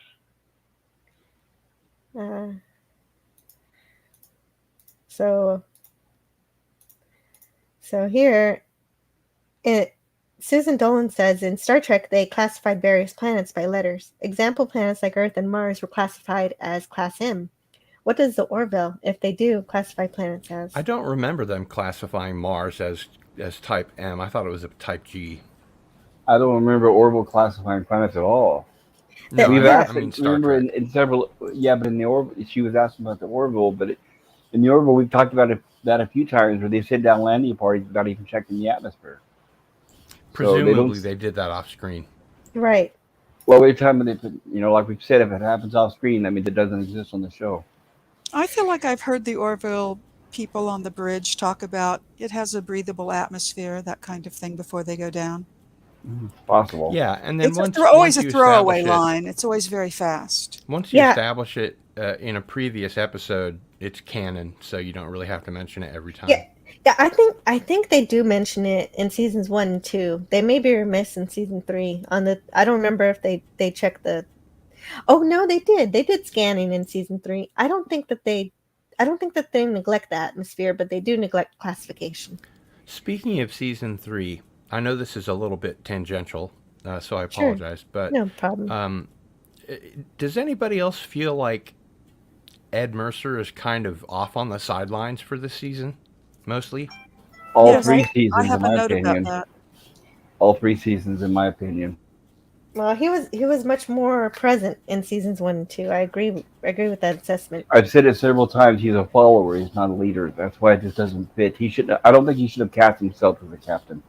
So here, Susan Dolan says in Star Trek they classified various planets by letters. Example planets like Earth and Mars were classified as Class M. What does the Orville, if they do, classify planets as? I don't remember them classifying Mars as Type M. I thought it was a Type G. I don't remember Orville classifying planets at all. No, we've asked. I mean, remember in several. Yeah, but in the Orville, she was asking about the Orville. But in the Orville, we've talked about that a few times, where they sit down landing parties without even checking the atmosphere. Presumably, they did that off screen. Right. Well, every time they put, like we've said, if it happens off screen, that means it doesn't exist on the show. I feel like I've heard the Orville people on the bridge talk about it has a breathable atmosphere, that kind of thing, before they go down. It's possible. Yeah, and then it's always a throwaway line. It's always very fast. Once you establish it in a previous episode, it's canon, so you don't really have to mention it every time. Yeah, I think they do mention it in seasons 1 and 2. They may be remiss in season 3 on the. I don't remember if they checked the. Oh no, they did. They did scanning in season 3. I don't think that they neglect the atmosphere, but they do neglect classification. Speaking of season 3, I know this is a little bit tangential, so I apologize. Sure. But no problem. Does anybody else feel like Ed Mercer is kind of off on the sidelines for this season? Mostly? All 3 seasons, I have in a my note opinion. about that. All 3 seasons, in my opinion. Well, he was much more present in seasons 1 and 2. I agree with that assessment. I've said it several times. He's a follower. He's not a leader. That's why it just doesn't fit. I don't think he should have cast himself as a captain.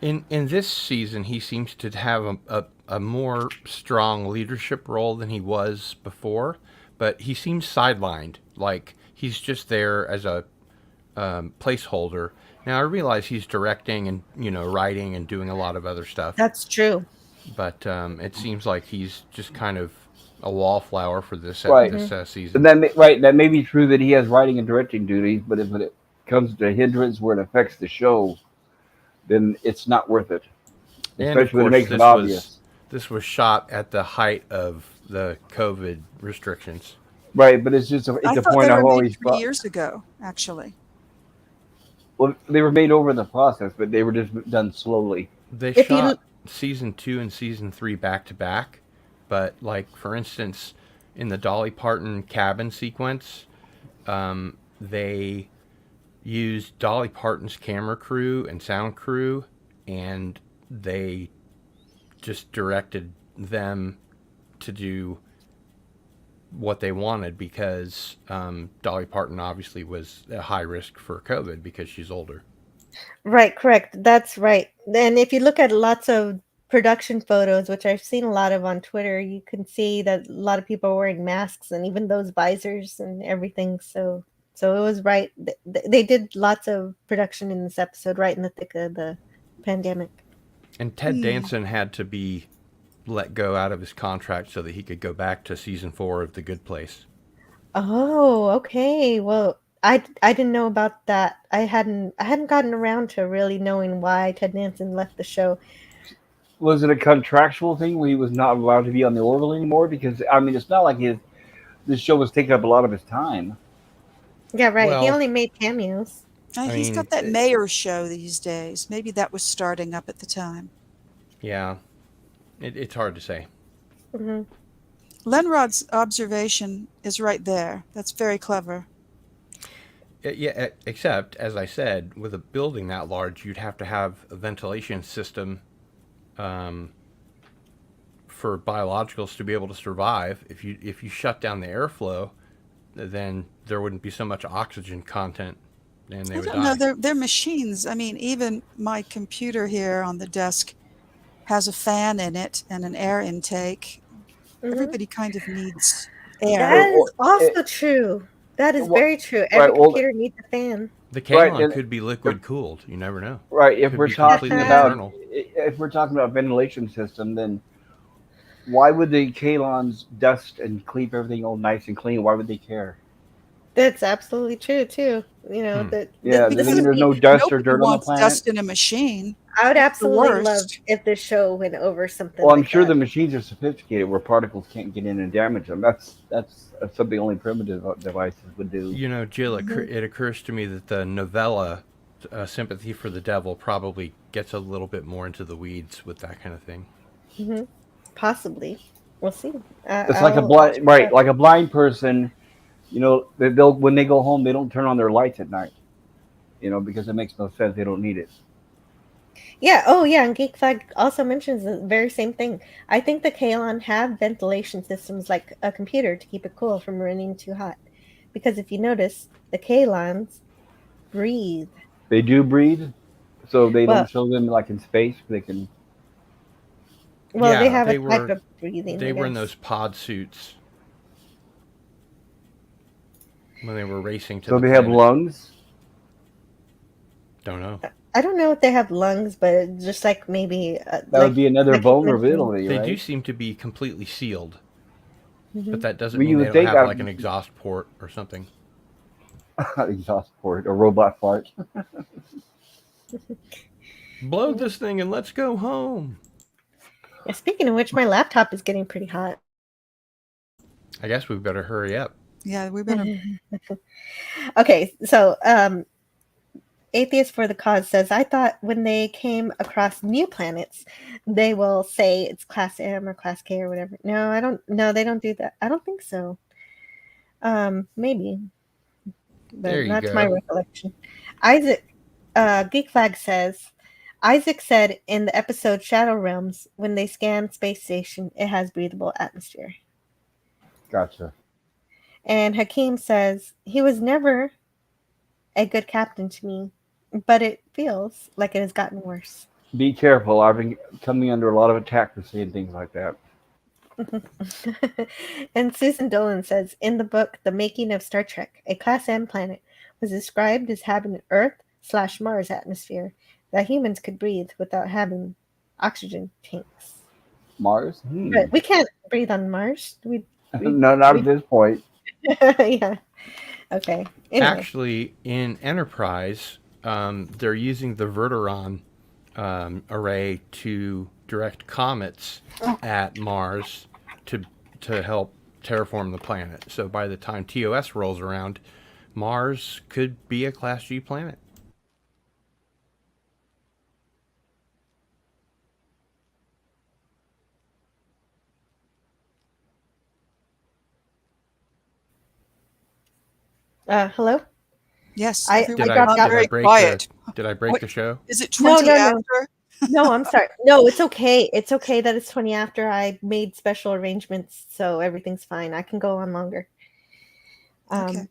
In this season, he seems to have a more strong leadership role than he was before, but he seems sidelined. Like he's just there as a placeholder. Now I realize he's directing and writing and doing a lot of other stuff. That's true. But it seems like he's just kind of a wallflower for this season. That may be true that he has writing and directing duties, but if it comes to hindrance where it affects the show, then it's not worth it. Especially when it makes it obvious. This was shot at the height of the COVID restrictions. Right, but it's just a point I've always thought. 3 years ago, actually. Well, they were made over the process, but they were just done slowly. They shot season 2 and season 3 back to back, but like for instance, in the Dolly Parton cabin sequence, they used Dolly Parton's camera crew and sound crew, and they just directed them to do what they wanted because Dolly Parton obviously was at high risk for COVID because she's older. Right, correct. That's right. And if you look at lots of production photos, which I've seen a lot of on Twitter, you can see that a lot of people are wearing masks and even those visors and everything. So it was right. They did lots of production in this episode, right in the thick of the pandemic. And Ted Danson had to be let go out of his contract so that he could go back to season 4 of The Good Place. Oh, okay. Well, I didn't know about that. I hadn't gotten around to really knowing why Ted Danson left the show. Was it a contractual thing where he was not allowed to be on the Orville anymore? Because I mean, it's not like this show was taking up a lot of his time. Yeah, right. He Well, only made cameos. He's got that mayor show these days. Maybe that was starting up at the time. Yeah, it's hard to say. Mm-hmm. Lenrod's observation is right there. That's very clever. Yeah, except, as I said, with a building that large, you'd have to have a ventilation system for biologicals to be able to survive. If you shut down the airflow, then there wouldn't be so much oxygen content, and they would die. No, they're machines. I mean, even my computer here on the desk has a fan in it and an air intake. Mm-hmm. Everybody kind of needs air. That is also true. That is very true. Every computer needs a fan. The Kalon could be liquid cooled. You never know. Right. If we're talking about ventilation system, then why would the Kalons dust and keep everything all nice and clean? Why would they care? That's absolutely true too. You know that. There's no dust or dirt on the planet. Dust in a machine. I would absolutely love if this show went over something. Well, I'm sure the machines are sophisticated where particles can't get in and damage them. That's something only primitive devices would do. You know, Jill, it occurs to me that the novella Sympathy for the Devil probably gets a little bit more into the weeds with that kind of thing. Mm-hmm. Possibly, we'll see. It's like like a blind person. You know, they'll when they go home, they don't turn on their lights at night. You know, because it makes no sense. They don't need it. Yeah. Oh, yeah. And Geek Flag also mentions the very same thing. I think the Kalon have ventilation systems like a computer to keep it cool from running too hot. Because if you notice, the Kalons breathe. They do breathe, so they don't show them like in space. They can. Well, they have a type of breathing. They were in those pod suits when they were racing to. So they have lungs. Don't know. I don't know if they have lungs, but just like maybe that would be another vulnerability. They right? do seem to be completely sealed, but that doesn't Well, mean they don't have like an exhaust port or something. Exhaust port, a robot fart. Blow this thing and let's go home. Yeah, speaking of which, my laptop is getting pretty hot. I guess we better hurry up. Yeah, we better. Okay, so Atheist for the Cause says, I thought when they came across new planets, they will say it's Class M or Class K or whatever. No, I don't. No, they don't do that. I don't think so. Maybe, but not to my recollection. Isaac, Geek Flag says, Isaac said in the episode Shadow Realms, when they scan space station, it has breathable atmosphere. Gotcha. And Hakeem says, he was never a good captain to me, but it feels like it has gotten worse. Be careful. I've been coming under a lot of attack for saying things like that. And Susan Dolan says, in the book, The Making of Star Trek, a Class M planet was described as having an Earth/Mars atmosphere that humans could breathe without having oxygen tanks. Mars? But we can't breathe on Mars. No, not at this point. Yeah. Okay. Anyway. Actually, in Enterprise, they're using the Verteron array to direct comets at Mars to help terraform the planet. So by the time TOS rolls around, Mars could be a Class G planet. Hello? Yes, I everyone dropped got out. very quiet. Did I break What- the show? Is it No, 20 no, no. after? No, I'm sorry. No, it's okay. It's okay that it's 20 after. I made special arrangements, so everything's fine. I can go on longer. Okay.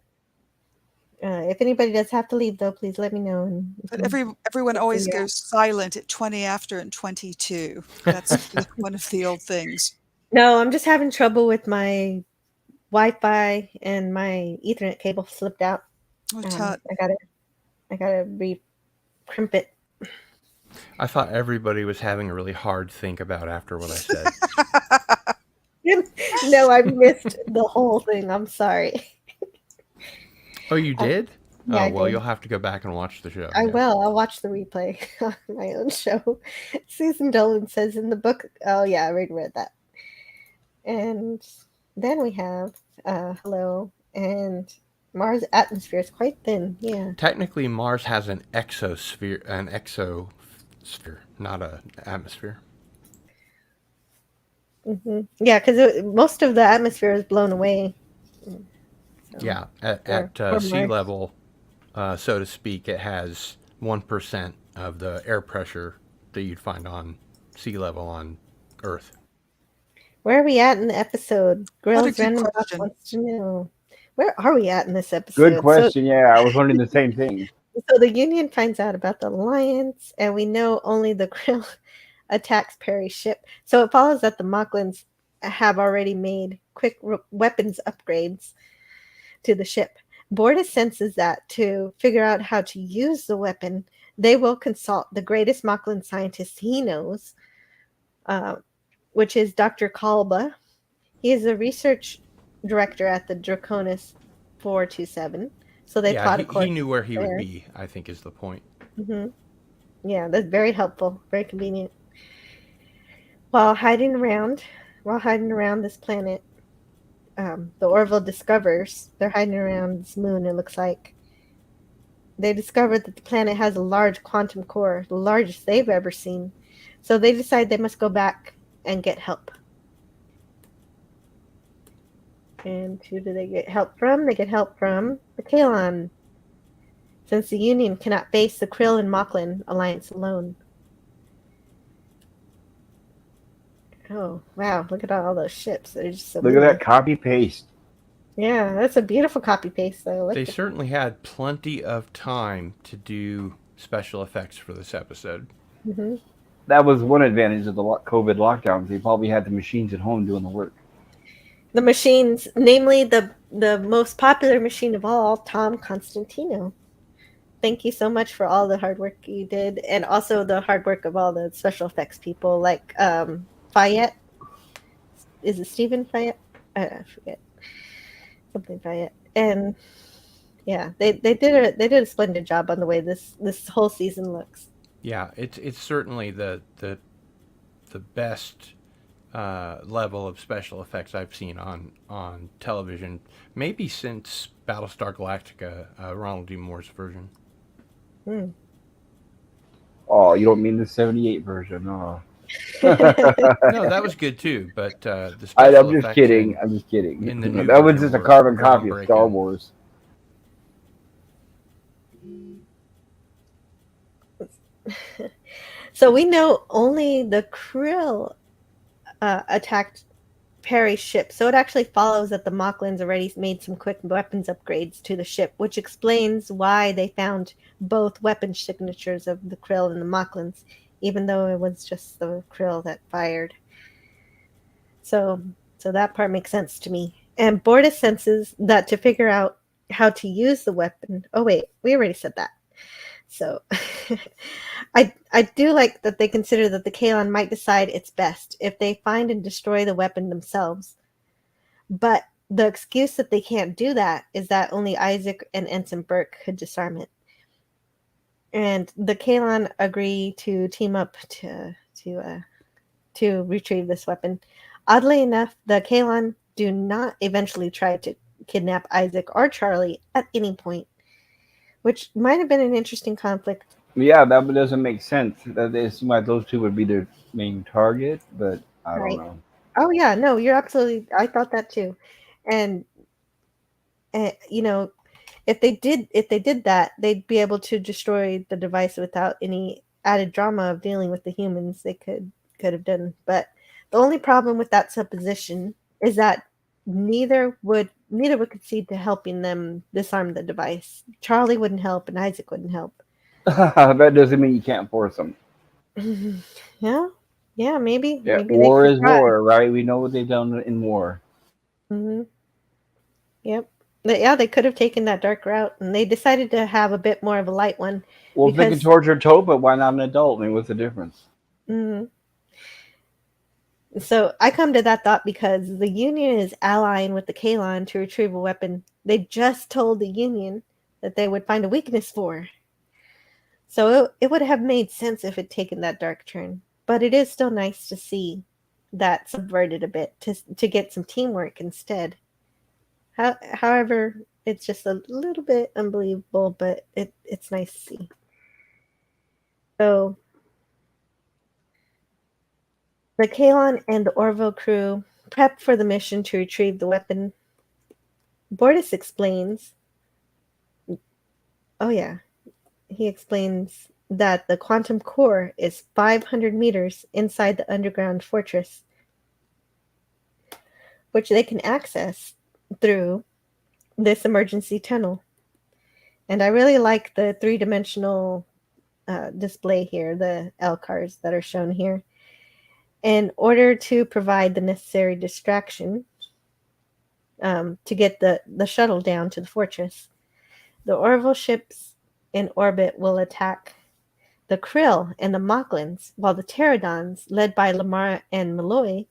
If anybody does have to leave, though, please let me know. And But everyone always figure out. goes silent at 20 after and 22. That's one of the old things. No, I'm just having trouble with my Wi-Fi and my Ethernet cable slipped out. Oh, tut. I gotta crimp it. I thought everybody was having a really hard think about after what I said. No, I missed the whole thing. I'm sorry. Oh, you did? Yeah, oh, I well, did. you'll have to go back and watch the show. I yeah. will. I'll watch the replay on my own show. Susan Dolan says in the book. Oh yeah, I already read that. And then we have hello, and Mars' atmosphere is quite thin. Yeah. Technically, Mars has an exosphere, not an atmosphere. Yeah, because most of the atmosphere is blown away. So, yeah, at sea Mars. level, so to speak, it has 1% of the air pressure that you'd find on sea level on Earth. Where are we at in the episode? Grill's good Random Box question. wants to know. Where are we at in this episode? Good question. Yeah, I was wondering the same thing. So the Union finds out about the alliance, and we know only the Krill attacks Perry's ship. So it follows that the Mocklins have already made quick weapons upgrades to the ship. Borda senses that to figure out how to use the weapon, they will consult the greatest Mocklin scientist he knows, which is Dr. Kalba. He is the research director at the Draconis 427. So they plot a course. He knew where he there. would be, I think is the point. Yeah, that's very helpful, very convenient. While hiding around this planet, the Orville discovers they're hiding around this moon. It looks like they discovered that the planet has a large quantum core, the largest they've ever seen. So they decide they must go back and get help. And who do they get help from? They get help from the Kalon, since the Union cannot face the Krill and Mocklin alliance alone. Oh, wow. Look at all those ships. They're just so Look at that copy paste. Yeah, that's a beautiful copy paste, though. They certainly had plenty of time to do special effects for this episode. That was one advantage of the COVID lockdowns. They probably had the machines at home doing the work. The machines, namely the most popular machine of all, Tom Constantino. Thank you so much for all the hard work you did, and also the hard work of all the special effects people, like Fayette. Is it Stephen Fayette? I forget. Something Fayette. And yeah, they did a splendid job on the way this whole season looks. Yeah, it's certainly the best level of special effects I've seen on television, maybe since Battlestar Galactica, Ronald D. Moore's version. Oh, you don't mean the 78 version? Oh. No, that was good too, but the special I'm just effects kidding. I'm just kidding. in the new That was version just a were carbon copy of Star groundbreaking. Wars. So we know only the Krill attacked Perry's ship. So it actually follows that the Mocklins already made some quick weapons upgrades to the ship, which explains why they found both weapon signatures of the Krill and the Mocklins, even though it was just the Krill that fired. So that part makes sense to me. And Borda senses that to figure out how to use the weapon. Oh wait, we already said that. So I do like that they consider that the Kalon might decide it's best if they find and destroy the weapon themselves. But the excuse that they can't do that is that only Isaac and Ensign Burke could disarm it. And the Kalon agree to team up to retrieve this weapon. Oddly enough, the Kalon do not eventually try to kidnap Isaac or Charlie at any point, which might have been an interesting conflict. Yeah, that doesn't make sense. That it seems like those two would be their main target, but I don't know. Oh yeah, no, you're absolutely. I thought that too, and you know, if they did that, they'd be able to destroy the device without any added drama of dealing with the humans they could have done. But the only problem with that supposition is that neither would concede to helping them disarm the device. Charlie wouldn't help, and Isaac wouldn't help. That doesn't mean you can't force them. Yeah, maybe Yeah, maybe they war could is try. war, right? We know what they've done in war. Hmm. Yep. But yeah, they could have taken that dark route, and they decided to have a bit more of a light one Well, if they can because. torture Toad, but why not an adult? I mean, what's the difference? Mhm. So I come to that thought because the Union is allying with the Kalon to retrieve a weapon they just told the Union that they would find a weakness for. So it would have made sense if it taken that dark turn. But it is still nice to see that subverted a bit to get some teamwork instead. However, it's just a little bit unbelievable, but it's nice to see. So the Kalon and the Orville crew prep for the mission to retrieve the weapon. Bortus explains, oh yeah, he explains that the quantum core is 500 meters inside the underground fortress, which they can access through this emergency tunnel. And I really like the three-dimensional display here, the LCARs that are shown here. In order to provide the necessary distraction to get the shuttle down to the fortress, the Orville ships in orbit will attack the Krill and the Mocklins, while the Pterodons, led by Lamar and Malloy,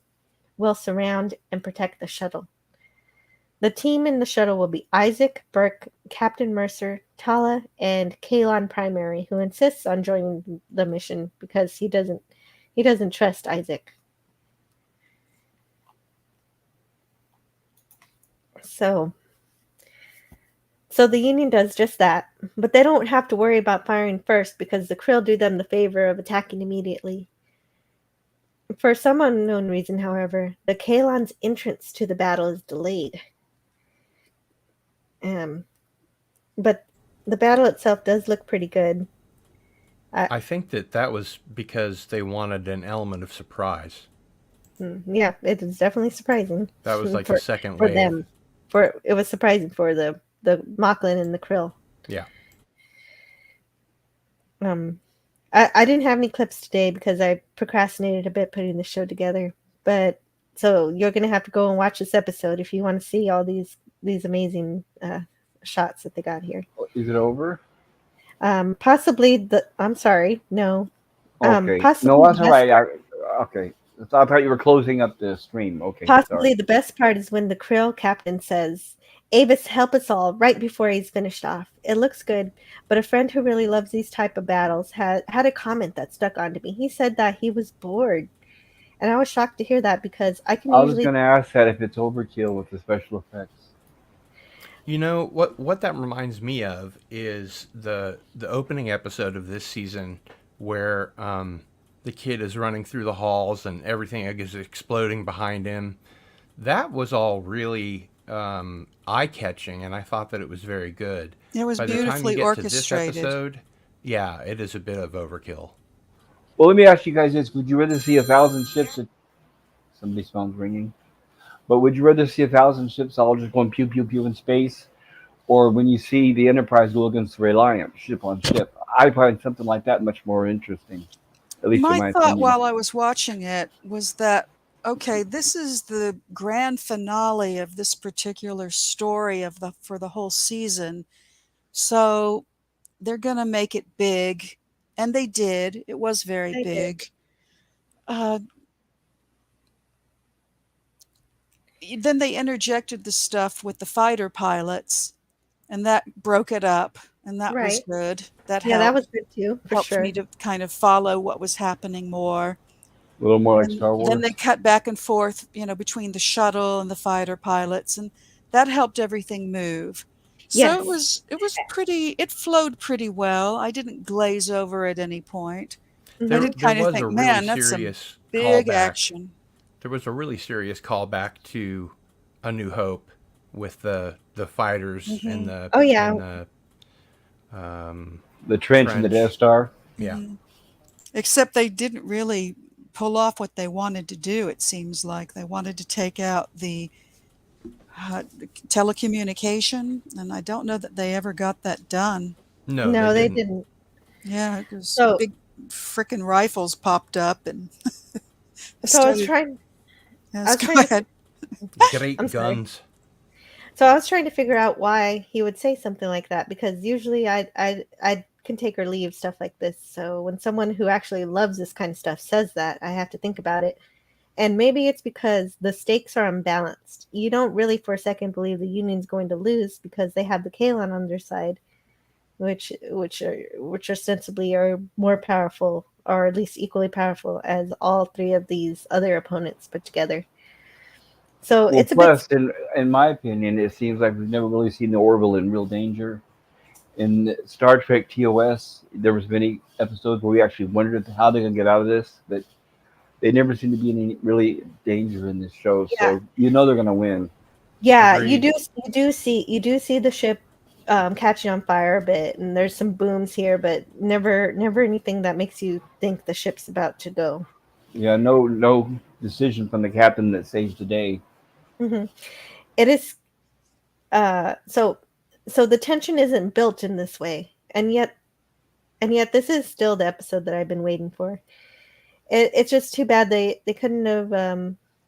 will surround and protect the shuttle. The team in the shuttle will be Isaac, Burke, Captain Mercer, Tala, and Kalon Primary, who insists on joining the mission because he doesn't trust Isaac. So the Union does just that, but they don't have to worry about firing first because the Krill do them the favor of attacking immediately. For some unknown reason, however, the Kalon's entrance to the battle is delayed. But the battle itself does look pretty good. I think that was because they wanted an element of surprise. Yeah, it is definitely surprising. That was like the second for wave. them. It was surprising for the Mocklin and the Krill. Yeah. I didn't have any clips today because I procrastinated a bit putting the show together. But so you're gonna have to go and watch this episode if you want to see all these amazing shots that they got here. Is it over? Possibly I'm sorry, no. Okay. Possibly No, that's all right. Okay. I thought you were closing up the stream. Okay. Possibly Sorry. the best part is when the Krill captain says, Avis, help us all, right before he's finished off. It looks good, but a friend who really loves these type of battles had a comment that stuck onto me. He said that he was bored. And I was shocked to hear that because I I was usually going to ask that if it's overkill with the special effects. You know what that reminds me of is the opening episode of this season where the kid is running through the halls and everything is exploding behind him. That was all really eye-catching, and I thought that it was very good. It was By the time beautifully you get orchestrated. to this episode, yeah, it is a bit of overkill. Well, let me ask you guys this: would you rather see 1,000 ships? Somebody's phone's ringing. But would you rather see 1,000 ships all just going pew pew pew in space, or when you see the Enterprise go against the Reliant ship on ship? I find something like that much more interesting. At least in My my thought opinion. while I was watching it was that, okay, this is the grand finale of this particular story for the whole season. So they're going to make it big. And they did. It was very big. Then they interjected the stuff with the fighter pilots, and that broke it up. And that was good. That helped. that was good too, for helped sure. me to kind of follow what was happening more. A little more like Star Wars. Then they cut back and forth, between the shuttle and the fighter pilots, and that helped everything move. So it was pretty. It flowed pretty well. I didn't glaze over at any point. I did kind of think, man, that's some big action. There was a really serious callback to A New Hope with the fighters and Mhm. Oh yeah. and The trench and the Death trench. Star. Yeah. Mhm. Except they didn't really pull off what they wanted to do, it seems like. They wanted to take out the telecommunication, and I don't know that they ever got that done. No, they No, they didn't. didn't. Yeah, because So big frickin' rifles popped up and so started. I Yes, was go trying to ahead. I'm Great sorry. guns. So I was trying to figure out why he would say something like that, because usually I can take or leave stuff like this. So when someone who actually loves this kind of stuff says that, I have to think about it. And maybe it's because the stakes are unbalanced. You don't really for a second believe the Union's going to lose because they have the Kalon on their side, which ostensibly are more powerful, or at least equally powerful as all three of these other opponents put together. So Well, it's a bit. plus, in my opinion, it seems like we've never really seen the Orville in real danger. In Star Trek TOS, there was many episodes where we actually wondered how they're gonna get out of this, but they never seem to be in any really danger in this show. Yeah, So you know they're gonna win. yeah, Agreed. you do see the ship catching on fire a bit, and there's some booms here, but never anything that makes you think the ship's about to go. Yeah, no decision from the captain that saves the day. Hmm. It is so the tension isn't built in this way, and yet this is still the episode that I've been waiting for. It's just too bad they couldn't have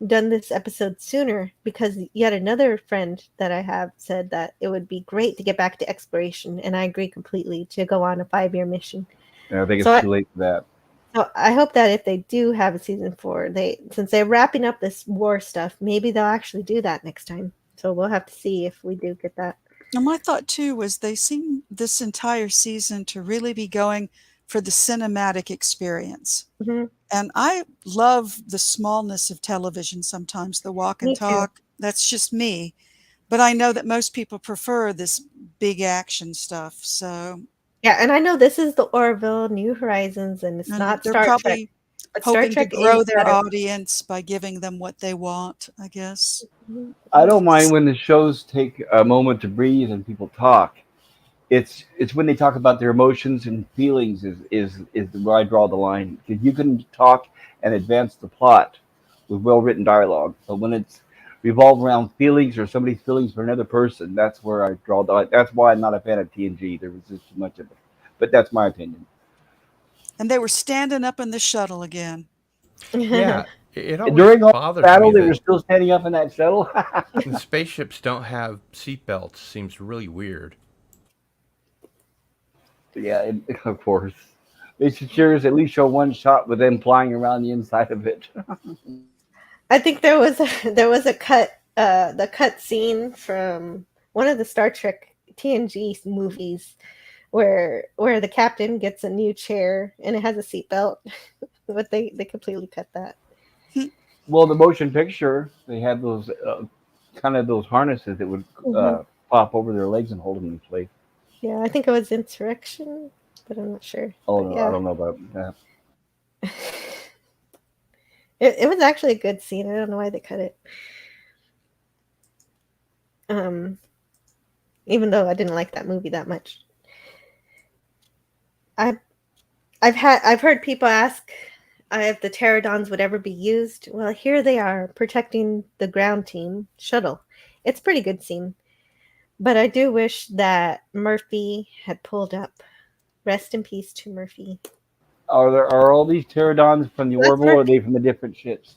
done this episode sooner, because yet another friend that I have said that it would be great to get back to exploration, and I agree completely, to go on a 5-year mission. And I think it's So too late for that. I hope that if they do have a season 4, since they're wrapping up this war stuff, maybe they'll actually do that next time. So we'll have to see if we do get that. And my thought too was they seem this entire season to really be going for the cinematic experience. Hmm. And I love the smallness of television sometimes, the walk and Me too. talk. That's just me. But I know that most people prefer this big action stuff. So, Yeah, and I know this is the Orville New Horizons, and it's and not they're Star Trek, probably but Star hoping to Trek grow is their better. audience by giving them what they want, I guess. Mhm. I don't mind when the shows take a moment to breathe and people talk. It's when they talk about their emotions and feelings is where I draw the line. Because you can talk and advance the plot with well written dialogue, but when it's revolved around feelings or somebody's feelings for another person, that's where I draw the line. That's why I'm not a fan of TNG. There was just too much of it. But that's my opinion. And they were standing up in the shuttle again. Yeah, it always During all the bothers me battle, they were that still standing up in that shuttle. the spaceships don't have seatbelts. Seems really weird. Yeah, of course. They should sure as at least show one shot with them flying around the inside of it. I think there was a cut the cut scene from one of the Star Trek TNG movies where the captain gets a new chair and it has a seatbelt, but they completely cut that. Well, the motion picture, they had those kind of those harnesses that would Hmm. pop over their legs and hold them in place. Yeah, I think it was Insurrection, but I'm not sure. Oh But no, I yeah, don't know about that. it was actually a good scene. I don't know why they cut it. Um, Even though I didn't like that movie that much. I I've heard people ask if the pterodons would ever be used. Well, here they are protecting the ground team shuttle. It's a pretty good scene, but I do wish that Murphy had pulled up. Rest in peace to Murphy. Are all these pterodons from the That's Orville, or are Murphy. they from the different ships?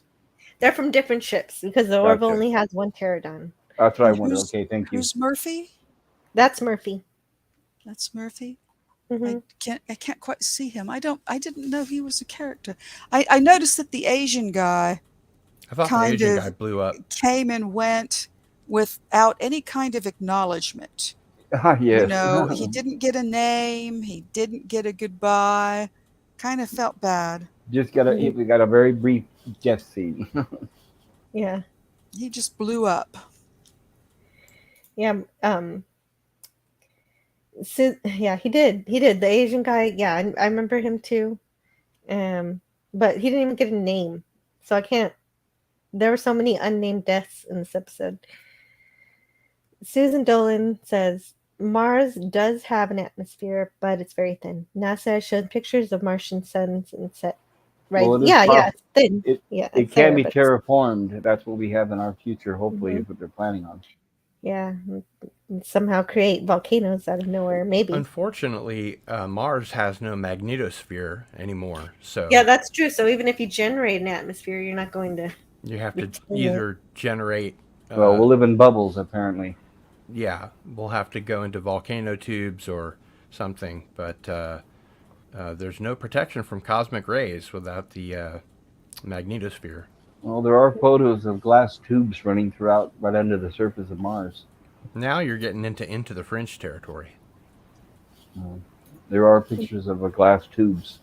They're from different ships because the Orville Gotcha. only has one pterodon. That's what I And wonder. Okay, thank you. who's Murphy? That's Murphy. That's Murphy. Hmm. I can't quite see him. I didn't know he was a character. I noticed that the Asian guy I thought the kind Asian guy of blew up. came and went without any kind of acknowledgement. Ah, You yes. know, he didn't get a name, he didn't get a goodbye. Kind of felt bad. Just got a we got a very brief death scene. Yeah. He just blew up. Yeah. Yeah, he did. He did. The Asian guy. Yeah, I remember him too. But he didn't even get a name, so I can't. There were so many unnamed deaths in this episode. Susan Dolan says Mars does have an atmosphere, but it's very thin. NASA has shown pictures of Martian suns and set. Right? Well, it is Yeah, it's thin. It It's can there, be but it's- terraformed. That's what we have in our future. Hopefully, Mhm. is what they're planning on. yeah, and somehow create volcanoes out of nowhere. Maybe. Unfortunately, Mars has no magnetosphere anymore, so Yeah, that's true. So even if you generate an atmosphere, you're not going to. you have to retain it. either generate. Well, we'll live in bubbles apparently. Yeah, we'll have to go into volcano tubes or something, but there's no protection from cosmic rays without the magnetosphere. Well, there are photos of glass tubes running throughout right under the surface of Mars. Now you're getting into the fringe territory. There are pictures of glass tubes,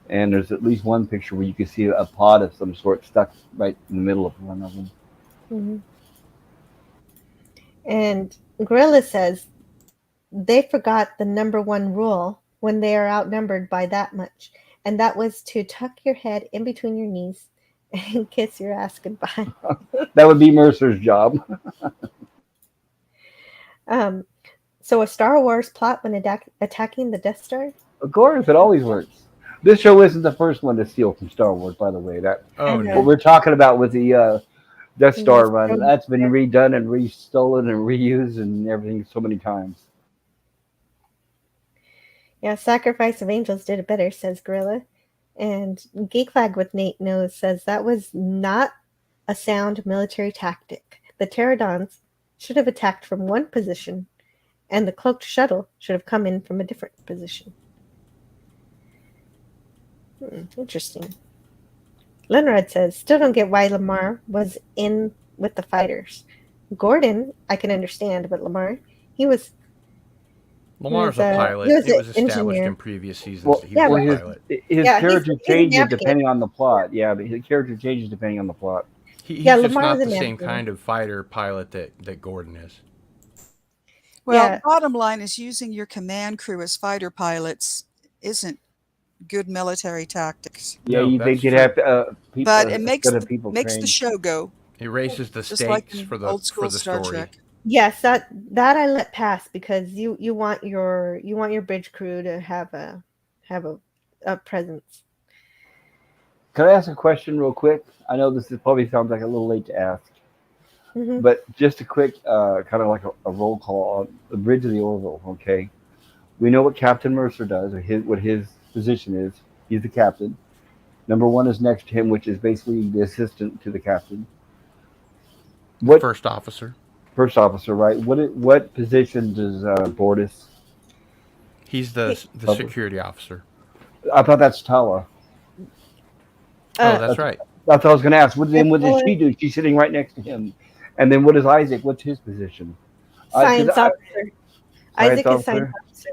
and there's at least one picture where you can see a pod of some sort stuck right in the middle of one of them. Mm-hmm. And Gorilla says they forgot the number one rule when they are outnumbered by that much, and that was to tuck your head in between your knees and kiss your ass goodbye. That would be Mercer's job. So a Star Wars plot when attacking the Death Star? Of course, it always works. This show isn't the first one to steal from Star Wars, by the way. What we're talking about with the Death Star run, that's been redone and restolen and reused and everything so many times. Yeah, Sacrifice of Angels did it better, says Gorilla. And Geek Flag with Nate Knows says that was not a sound military tactic. The Pterodons should have attacked from one position, and the cloaked shuttle should have come in from a different position. Interesting. Lenrod says, still don't get why Lamar was in with the fighters. Gordon, I can understand, but Lamar's a pilot. It was established engineer. in previous seasons that he was a pilot. His character changes depending on the plot. Yeah, but his character changes depending on the plot. He's just not the same kind of fighter pilot that Gordon is. Well, bottom line is using your command crew as fighter pilots isn't good military tactics. Yeah, you think you'd have people, but it makes trained. the show go. It raises the Just like stakes in for the old school Star story. Trek. Yes, that I let pass because you want your bridge crew to have a presence. Can I ask a question real quick? I know this probably sounds like a little late to ask, but just a quick kind of like a roll call on the bridge of the Orville. Okay, we know what Captain Mercer does, or what his position is. He's the captain. Number one is next to him, which is basically the assistant to the captain. First officer. First officer, right? What position does Bortis? He's the security officer. I thought that's Tala. That's right. That's what I was going to ask. What did she do? She's sitting right next to him. And then what is Isaac? What's his position? Science officer. Isaac is science officer.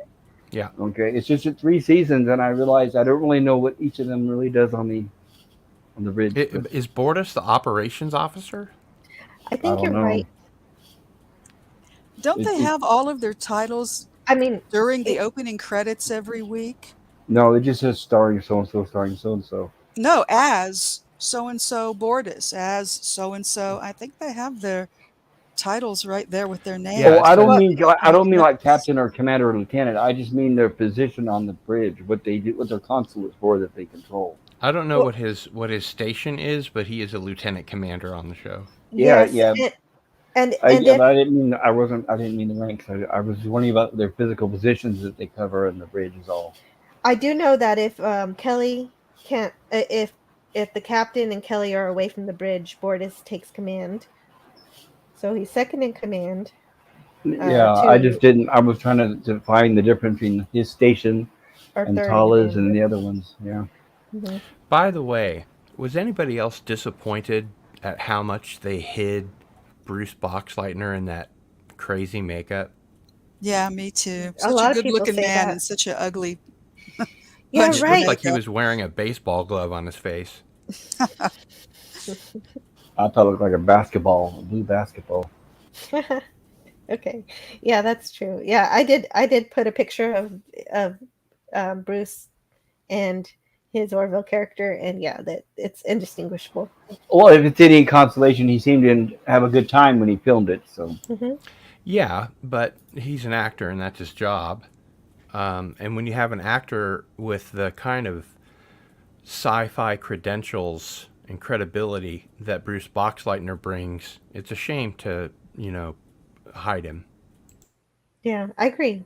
Yeah. Okay. It's just 3 seasons, and I realized I don't really know what each of them really does on the bridge. Is Bortis the operations officer? I think you're right. Don't they have all of their titles? During the opening credits every week. No, it just says starring so and so, starring so and so. No, as so and so Bortis, as so and so. I think they have their titles right there with their names. Yeah, I don't mean like captain or commander or lieutenant. I just mean their position on the bridge, what they do, what their consulates for that they control. I don't know what his station is, but he is a lieutenant commander on the show. Yeah. And I didn't mean the ranks. I was wondering about their physical positions that they cover in the bridge is all. I do know that if Kelly can't, if the captain and Kelly are away from the bridge, Bortis takes command. So he's second in command. I just didn't. I was trying to define the difference between his station and Tala's and the other ones. Yeah. Mm-hmm. By the way, was anybody else disappointed at how much they hid Bruce Boxleitner in that crazy makeup? Yeah, me too. A lot of good people looking say man that. and such an ugly. Yeah, It right. looked like he was wearing a baseball glove on his face. I thought it looked like a blue basketball. Okay, yeah, that's true. Yeah, I did put a picture of Bruce and his Orville character, and yeah, that it's indistinguishable. Well, if it's any consolation, he seemed to have a good time when he filmed it. So. Mm-hmm. Yeah, but he's an actor and that's his job. And when you have an actor with the kind of sci-fi credentials and credibility that Bruce Boxleitner brings, it's a shame to, hide him. Yeah, I agree.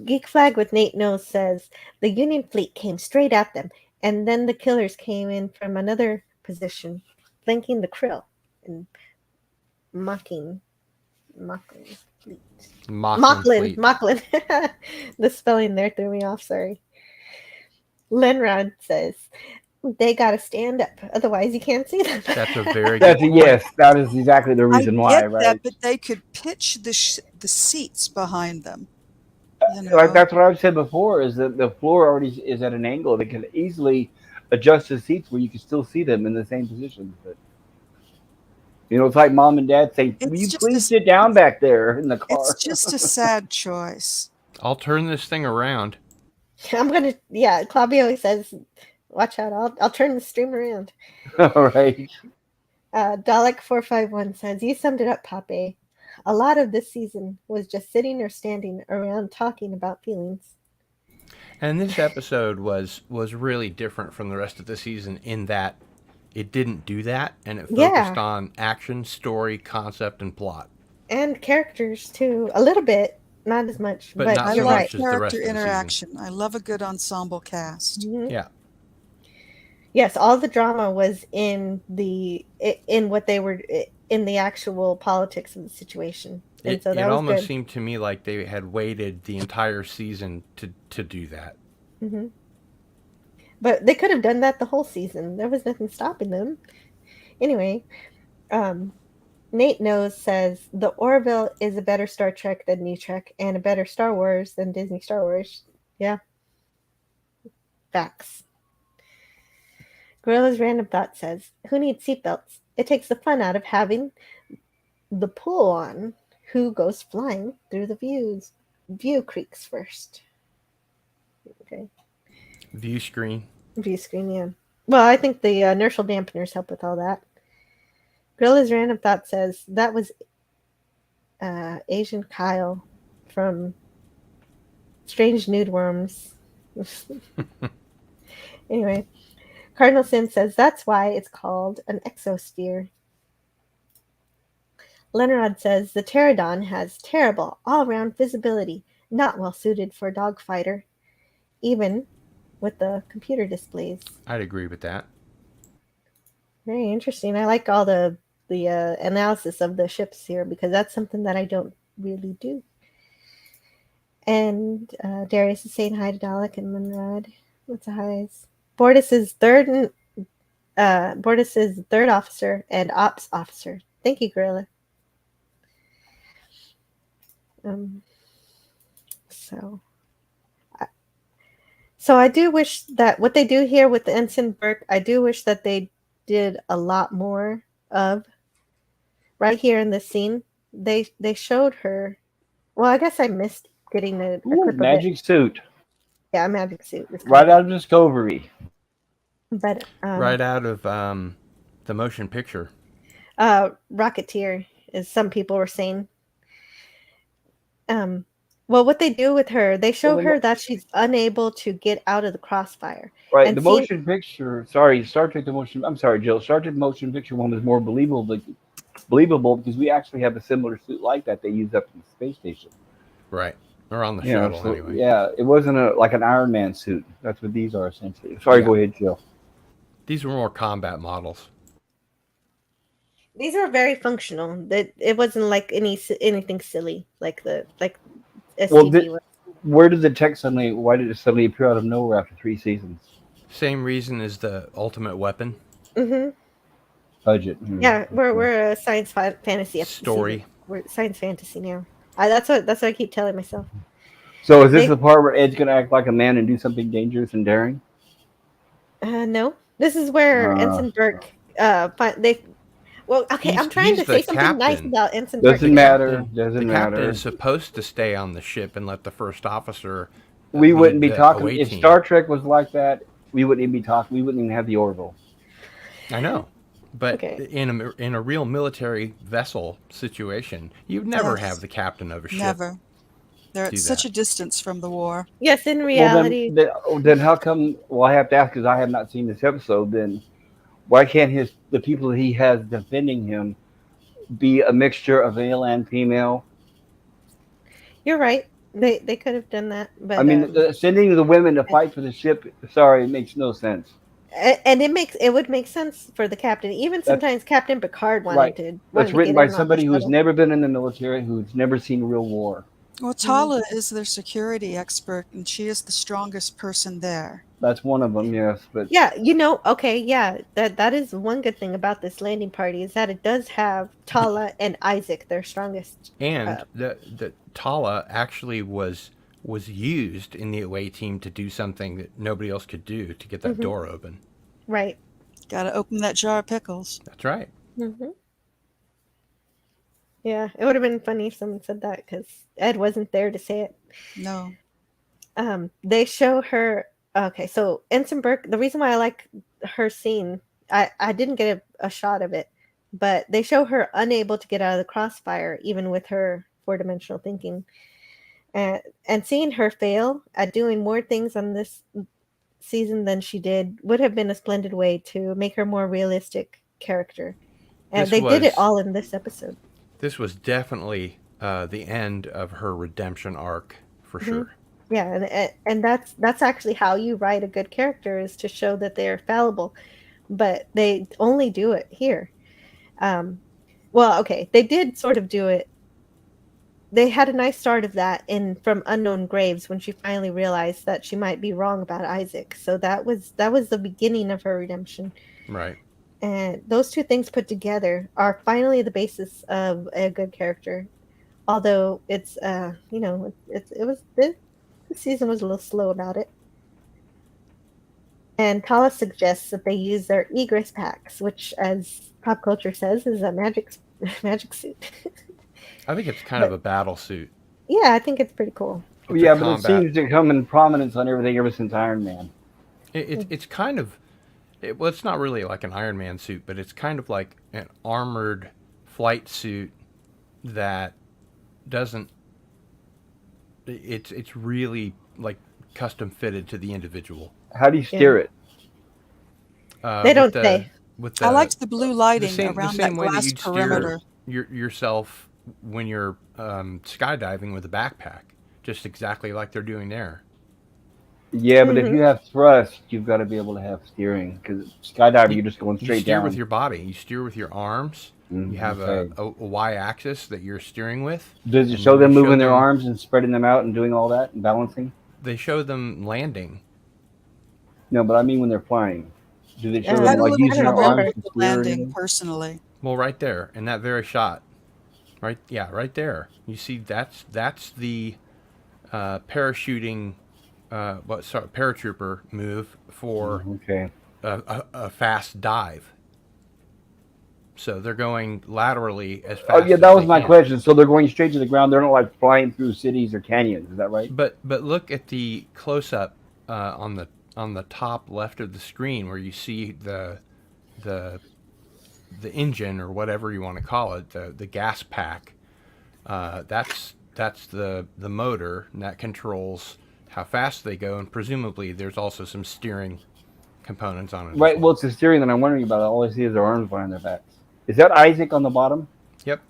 Geek Flag with Nate Nose says the Union fleet came straight at them, and then the killers came in from another position, flanking the krill and mocking fleet. Mocklin fleet. Mocklin. The spelling there threw me off, sorry. Lenrod says they gotta stand up, otherwise you can't see them. That's a very That's good a point. yes. That is exactly the reason why, get right? that, but they could pitch the seats behind them. Like that's what I've said before. Is that the floor already is at an angle? They can easily adjust the seats where you can still see them in the same position. But it's like mom and dad saying, "Will you please sit down back there in the car?" It's just a sad choice. I'll turn this thing around. I'm gonna, Claudio always says, watch out, I'll turn the stream around. All right. Dalek451 says, you summed it up, Pape. A lot of this season was just sitting or standing around talking about feelings. And this episode was really different from the rest of the season in that it didn't do that, and it focused on action, story, concept, and plot. And characters, too. A little bit. Not as much. But not I so love much as the rest character of the interaction. I love a good ensemble cast. Mm-hmm. Yeah. Yes, all the drama was in what they were in the actual politics of the situation. And so that it was almost good. seemed to me like they had waited the entire season to do that. Mm-hmm. But they could have done that the whole season. There was nothing stopping them. Anyway, Nate Knows says the Orville is a better Star Trek than New Trek and a better Star Wars than Disney Star Wars. Yeah. Facts. Gorilla's Random Thought says, who needs seatbelts? It takes the fun out of having the pull on who goes flying through the view creeks first. Okay. View screen, yeah. Well, I think the inertial dampeners help with all that. Gorilla's Random Thought says, that was Asian Kyle from Strange Nude Worms. Anyway. Cardinal Sim says that's why it's called an exosphere. Leonard says the pterodon has terrible all-round visibility, not well suited for a dogfighter, even with the computer displays. I'd agree with that. Very interesting. I like all the analysis of the ships here because that's something that I don't really do. And Darius is saying hi to Dalek and Munrad. What's the highs? Bortus's third officer and ops officer. Thank you, Gorilla. So I do wish that what they do here with the Ensign Burke, I do wish that they did a lot more of. Right here in this scene, they showed her. Well, I guess I missed getting a clip magic suit. Yeah, a magic suit. Right out of Discovery. But right out of the motion picture. Rocketeer, as some people were saying. Well, what they do with her, they show her that she's unable to get out of the crossfire. Right, and the motion picture. Sorry, Star Trek the motion. I'm sorry, Jill. Star Trek the motion picture one was more believable because we actually have a similar suit like that they use up in the space station. Right, or on the shuttle anyway. Yeah, it wasn't like an Iron Man suit. That's what these are essentially. Sorry, go ahead, Jill. These were more combat models. These are very functional. It wasn't like anything silly like STV was. Why did it suddenly appear out of nowhere after 3 seasons? Same reason as the Ultimate Weapon. Mm-hmm. Budget. Yeah, we're a science fantasy story. We're science fantasy now. That's what I keep telling myself. So is this the part where Ed's going to act like a man and do something dangerous and daring? No. This is where Ensign Burke I'm trying to say something nice about Ensign Burke. Doesn't matter. The captain is supposed to stay on the ship and let the first officer. We wouldn't be talking if Star Trek was like that. We wouldn't even be talking. We wouldn't even have the Orville. I know. But Okay. in a real military vessel situation, you'd never have Yes. the captain of a ship Never. They're do at such that. a distance from the war. Yes, in Well, then, reality, then how come? Well, I have to ask because I have not seen this episode. Then why can't the people that he has defending him be a mixture of male and female? you're right. They could have done that, I but mean, sending the women to fight for the ship. Sorry, it makes no sense. and it would make sense for the captain. Even That's sometimes Captain Picard right. wanted That's to written get by in on the somebody who's shuttle. never been in the military, who's never seen real war. Well, Tala is their security expert, and she is the strongest person there. That's one of them, yes. But Yeah, okay, yeah, that is one good thing about this landing party is that it does have Tala and Isaac, their strongest. And the Tala actually was used in the away team to do something that nobody else could do to get that door open. Right. Got to open that jar of pickles. That's right. Yeah, it would have been funny if someone said that because Ed wasn't there to say it. No. They show her. Okay, so Ensign Burke. The reason why I like her scene, I didn't get a shot of it, but they show her unable to get out of the crossfire, even with her 4-dimensional thinking, and seeing her fail at doing more things on this season than she did would have been a splendid way to make her more realistic character, and they did it all in this episode. This was definitely the end of her redemption arc for sure. Yeah, and that's actually how you write a good character, is to show that they're fallible, but they only do it here. Well, okay, they did sort of do it. They had a nice start of that in From Unknown Graves when she finally realized that she might be wrong about Isaac. So that was the beginning of her redemption. Right. And those two things put together are finally the basis of a good character. Although it's the season was a little slow about it. And Tala suggests that they use their egress packs, which, as pop culture says, is a magic suit. I think it's kind of a battle suit. Yeah, I think it's pretty cool. Yeah, but it seems to come in prominence on everything ever since Iron Man. It's kind of, well, it's not really like an Iron Man suit, but it's kind of like an armored flight suit that doesn't. It's really like custom fitted to the individual. How do you steer it? They don't say. I liked the blue lighting the around same that way glass that you'd perimeter. steer yourself when you're skydiving with a backpack, just exactly like they're doing there. Yeah, but if you have thrust, you've got to be able to have steering, because skydiving, you're just going straight down. You steer with your body. You steer with your arms. You have a y-axis that you're steering with. Does it show them moving their arms and spreading them out and doing all that and balancing? They show them landing. No, but I mean when they're flying. Do they show them like using their arms to landing personally? Well, right there in that very shot, right there. You see, that's the parachuting, paratrooper move for a fast dive. So they're going laterally as fast. Oh yeah, that was my question. So they're going straight to the ground. They're not like flying through cities or canyons. Is that right? But look at the close up on the top left of the screen where you see the engine, or whatever you want to call it, the gas pack. That's the motor, and that controls how fast they go, and presumably there's also some steering components on it. Right. Well, it's the steering that I'm wondering about. All I see is their arms behind their backs. Is that Isaac on the bottom? Yep.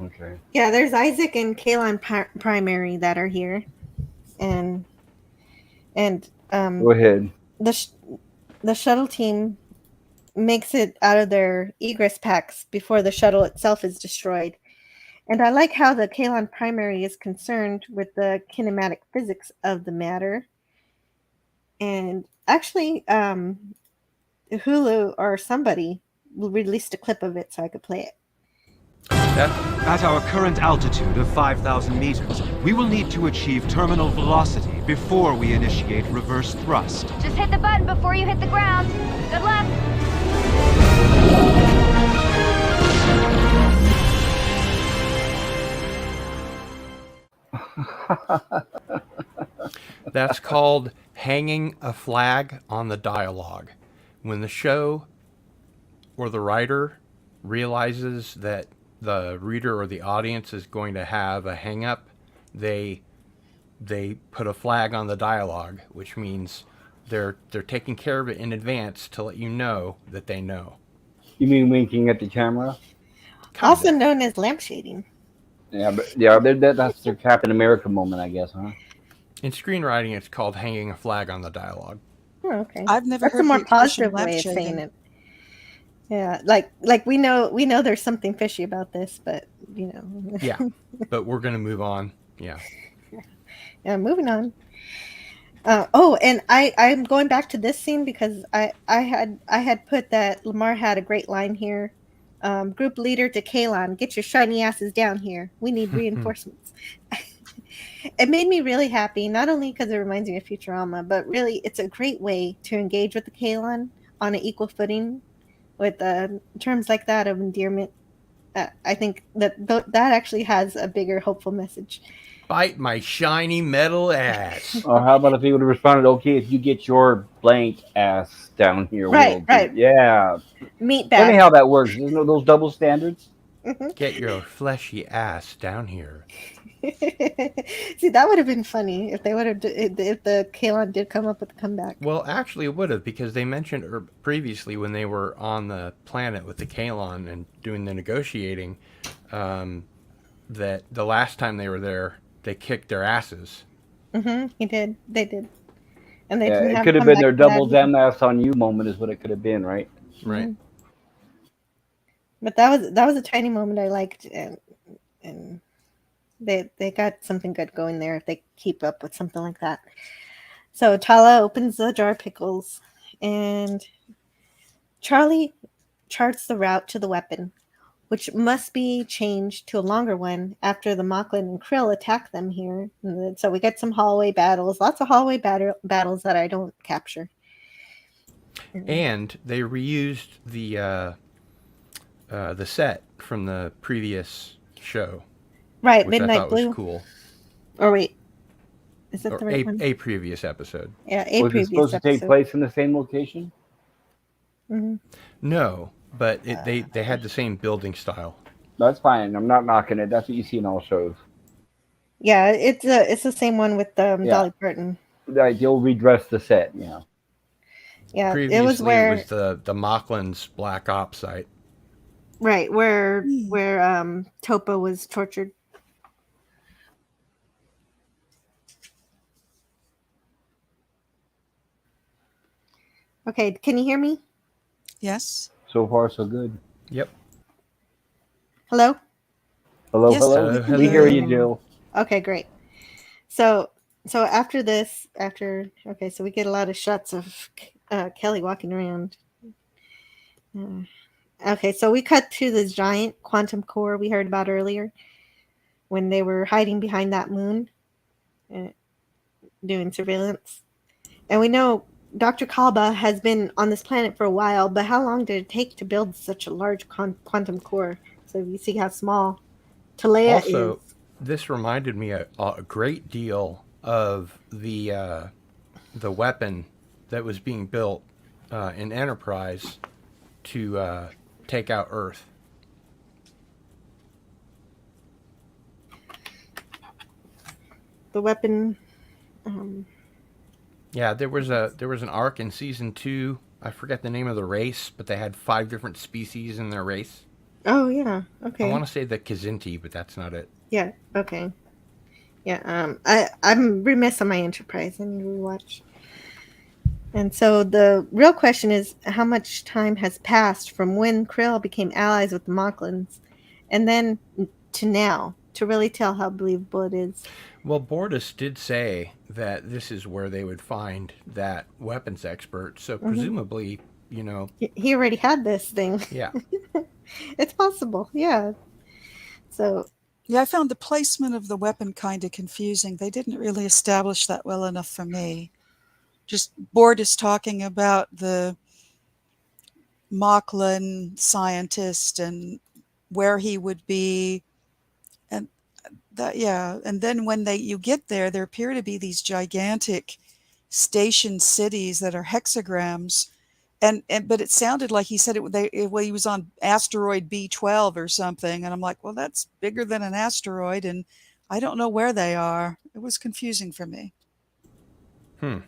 Okay. Yeah, there's Isaac and Kaylon Primary that are here, and go ahead. The shuttle team makes it out of their egress packs before the shuttle itself is destroyed. And I like how the Kaylon Primary is concerned with the kinematic physics of the matter. And actually, Hulu or somebody released a clip of it so I could play it. At our current altitude of 5,000 meters, we will need to achieve terminal velocity before we initiate reverse thrust. Just hit the button before you hit the ground. Good luck. That's called hanging a flag on the dialogue. When the show or the writer realizes that the reader or the audience is going to have a hang up, they put a flag on the dialogue, which means they're taking care of it in advance to let you know that they know. You mean winking at the camera? Also known as lampshading. Yeah, but that's their Captain America moment, I guess, huh? In screenwriting, it's called hanging a flag on the dialogue. Oh, okay. I've never That's heard a more the expression positive way of saying lampshading. it. Yeah, like we know there's something fishy about this, but Yeah, but we're gonna move on. Yeah. Yeah, moving on. And I'm going back to this scene because I had put that Lamar had a great line here. Group leader to Kalon, get your shiny asses down here. We need reinforcements. It made me really happy, not only because it reminds me of Futurama, but really it's a great way to engage with the Kalon on an equal footing with terms like that of endearment. I think that actually has a bigger hopeful message. Bite my shiny metal ass. Or how about if he would have responded, okay, if you get your blank ass down here, Right. Yeah. Meat Funny bag. how that works. Isn't it those double standards? Get your fleshy ass down here. See, that would have been funny if they would have if the Kalon did come up with a comeback. Well, actually, it would have, because they mentioned previously when they were on the planet with the Kalon and doing the negotiating, that the last time they were there, they kicked their asses. He did. They did. And they it could have been their double damn ass on you moment, is what it could have been, right? Right. But that was a tiny moment I liked, and they got something good going there if they keep up with something like that. So Tala opens the jar of pickles, and Charlie charts the route to the weapon, which must be changed to a longer one after the Mocklin and Krill attack them here. And so we get some hallway battles, lots of hallway battles that I don't capture. And they reused the set from the previous show. Right, which Midnight I thought Blue. was cool. Or wait, is that Or the right one? a previous episode. Yeah, Was it supposed to take place in the same location? Mm-hmm. No, but they had the same building style. That's fine. I'm not knocking it. That's what you see in all shows. Yeah, it's the same one with Dolly Parton. You'll redress the set, yeah. Yeah, Previously, it was where the Mocklin's Black Ops site. Right, where Topa was tortured. Okay, can you hear me? Yes. So far, so good. Yep. Hello? Hello, Yes, hello. hello. We hear you, Jill. Okay, great. So after this, so we get a lot of shots of Kelly walking around. Okay, so we cut to this giant quantum core we heard about earlier when they were hiding behind that moon doing surveillance. And we know Dr. Kalba has been on this planet for a while, but how long did it take to build such a large quantum core? So you see how small Talea is. Also, this reminded me a great deal of the weapon that was being built in Enterprise to take out Earth. The weapon. Yeah, there was an arc in season 2. I forget the name of the race, but they had 5 different species in their race. Oh yeah. Okay. I want to say the Kzinti, but that's not it. Yeah. Okay. Yeah. I'm remiss on my Enterprise. I need to rewatch. And so the real question is, how much time has passed from when Krill became allies with the Mocklins, and then to now, to really tell how believable it is? Well, Bordas did say that this is where they would find that weapons expert. So presumably, he already had this thing. Yeah. It's possible. Yeah. So. Yeah, I found the placement of the weapon kind of confusing. They didn't really establish that well enough for me. Just Bordas talking about the Mocklin scientist and where he would be, and that, yeah. And then when you get there appear to be these gigantic station cities that are hexagrams, but it sounded like he said he was on asteroid B12 or something, and I'm like, well, that's bigger than an asteroid, and I don't know where they are. It was confusing for me. Mm-hmm.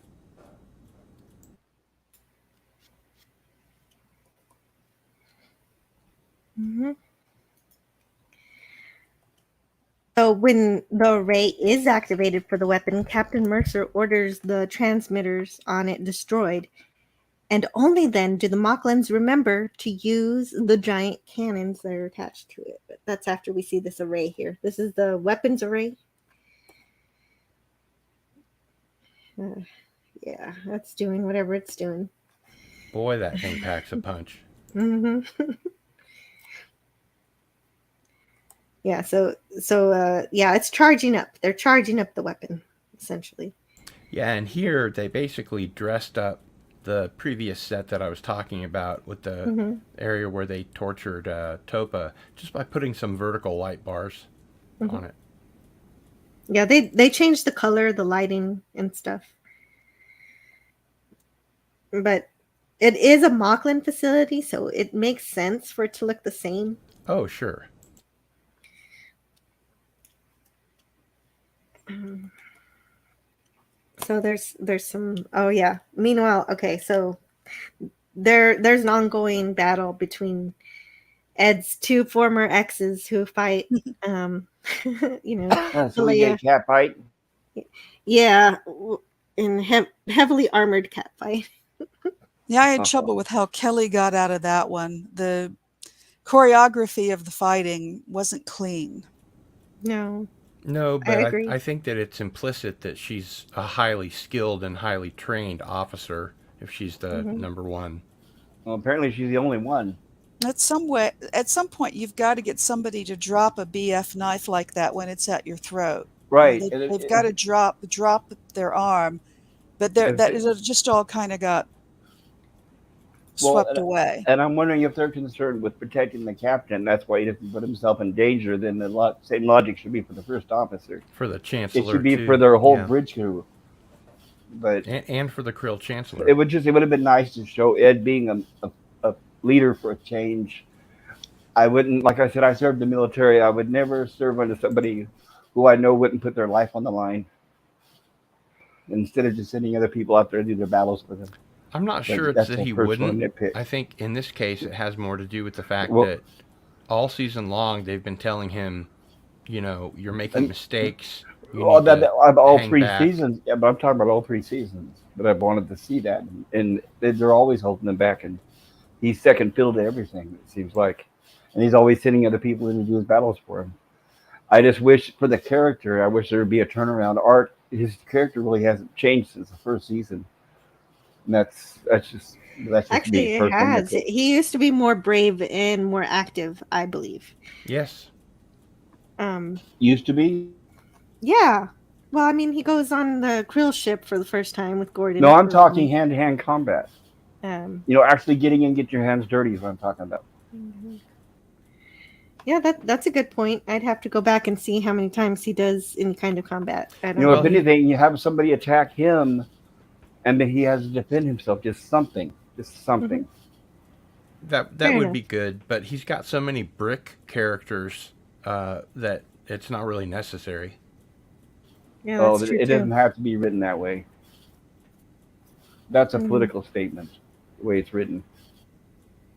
So when the array is activated for the weapon, Captain Mercer orders the transmitters on it destroyed. And only then do the Mocklins remember to use the giant cannons that are attached to it. But that's after we see this array here. This is the weapons array. Yeah, that's doing whatever it's doing. Boy, that thing packs a punch. Mm-hmm. Yeah, so yeah, it's charging up. They're charging up the weapon, essentially. Yeah, and here they basically dressed up the previous set that I was talking about with the area where they tortured Topa just by putting some vertical light bars on it. Yeah, they changed the color, the lighting, and stuff. But it is a Mocklin facility, so it makes sense for it to look the same. Oh, sure. So there's some. Oh yeah. Meanwhile, okay, so there's an ongoing battle between Ed's two former exes who fight. You know, So we get a cat fight. Yeah, in heavily armored cat fight. Yeah, I had trouble with how Kelly got out of that one. The choreography of the fighting wasn't clean. No, but I agree. I think that it's implicit that she's a highly skilled and highly trained officer if she's the number one. Well, apparently she's the only one. At some point, you've got to get somebody to drop a BF knife like that when it's at your throat. Right. They've got to drop their arm, but it just all kind of got swept away. And I'm wondering if they're concerned with protecting the captain. That's why he doesn't put himself in danger. Then the same logic should be for the first officer. For the chancellor, it should be for their whole bridge crew. But and for the Krill chancellor, it would have been nice to show Ed being a leader for a change. I wouldn't, like I said, I served the military. I would never serve under somebody who I know wouldn't put their life on the line instead of just sending other people out there to do their battles for them. I'm not sure it's that he wouldn't. Nitpick. I think in this case it has more to do with the fact that all season long they've been telling him, you're making mistakes. All 3 seasons. Yeah, but I'm talking about all 3 seasons. But I've wanted to see that, and they're always holding him back, and he's second fiddle to everything. It seems like, and he's always sending other people in to do his battles for him. I just wish for the character. I wish there would be a turnaround. His character really hasn't changed since the first season. And that's just actually it has. He used to be more brave and more active, I believe. Yes. Used to be. Yeah. Well, I mean, he goes on the Krill ship for the first time with Gordon. No, I'm talking hand-to-hand combat. Actually getting in, get your hands dirty is what I'm talking about. Yeah, that's a good point. I'd have to go back and see how many times he does any kind of combat. I don't know. If anything, you have somebody attack him, and then he has to defend himself. Just something. That would be good, but he's got so many brick characters that it's not really necessary. Yeah, it doesn't have to be written that way. That's a political statement, the way it's written.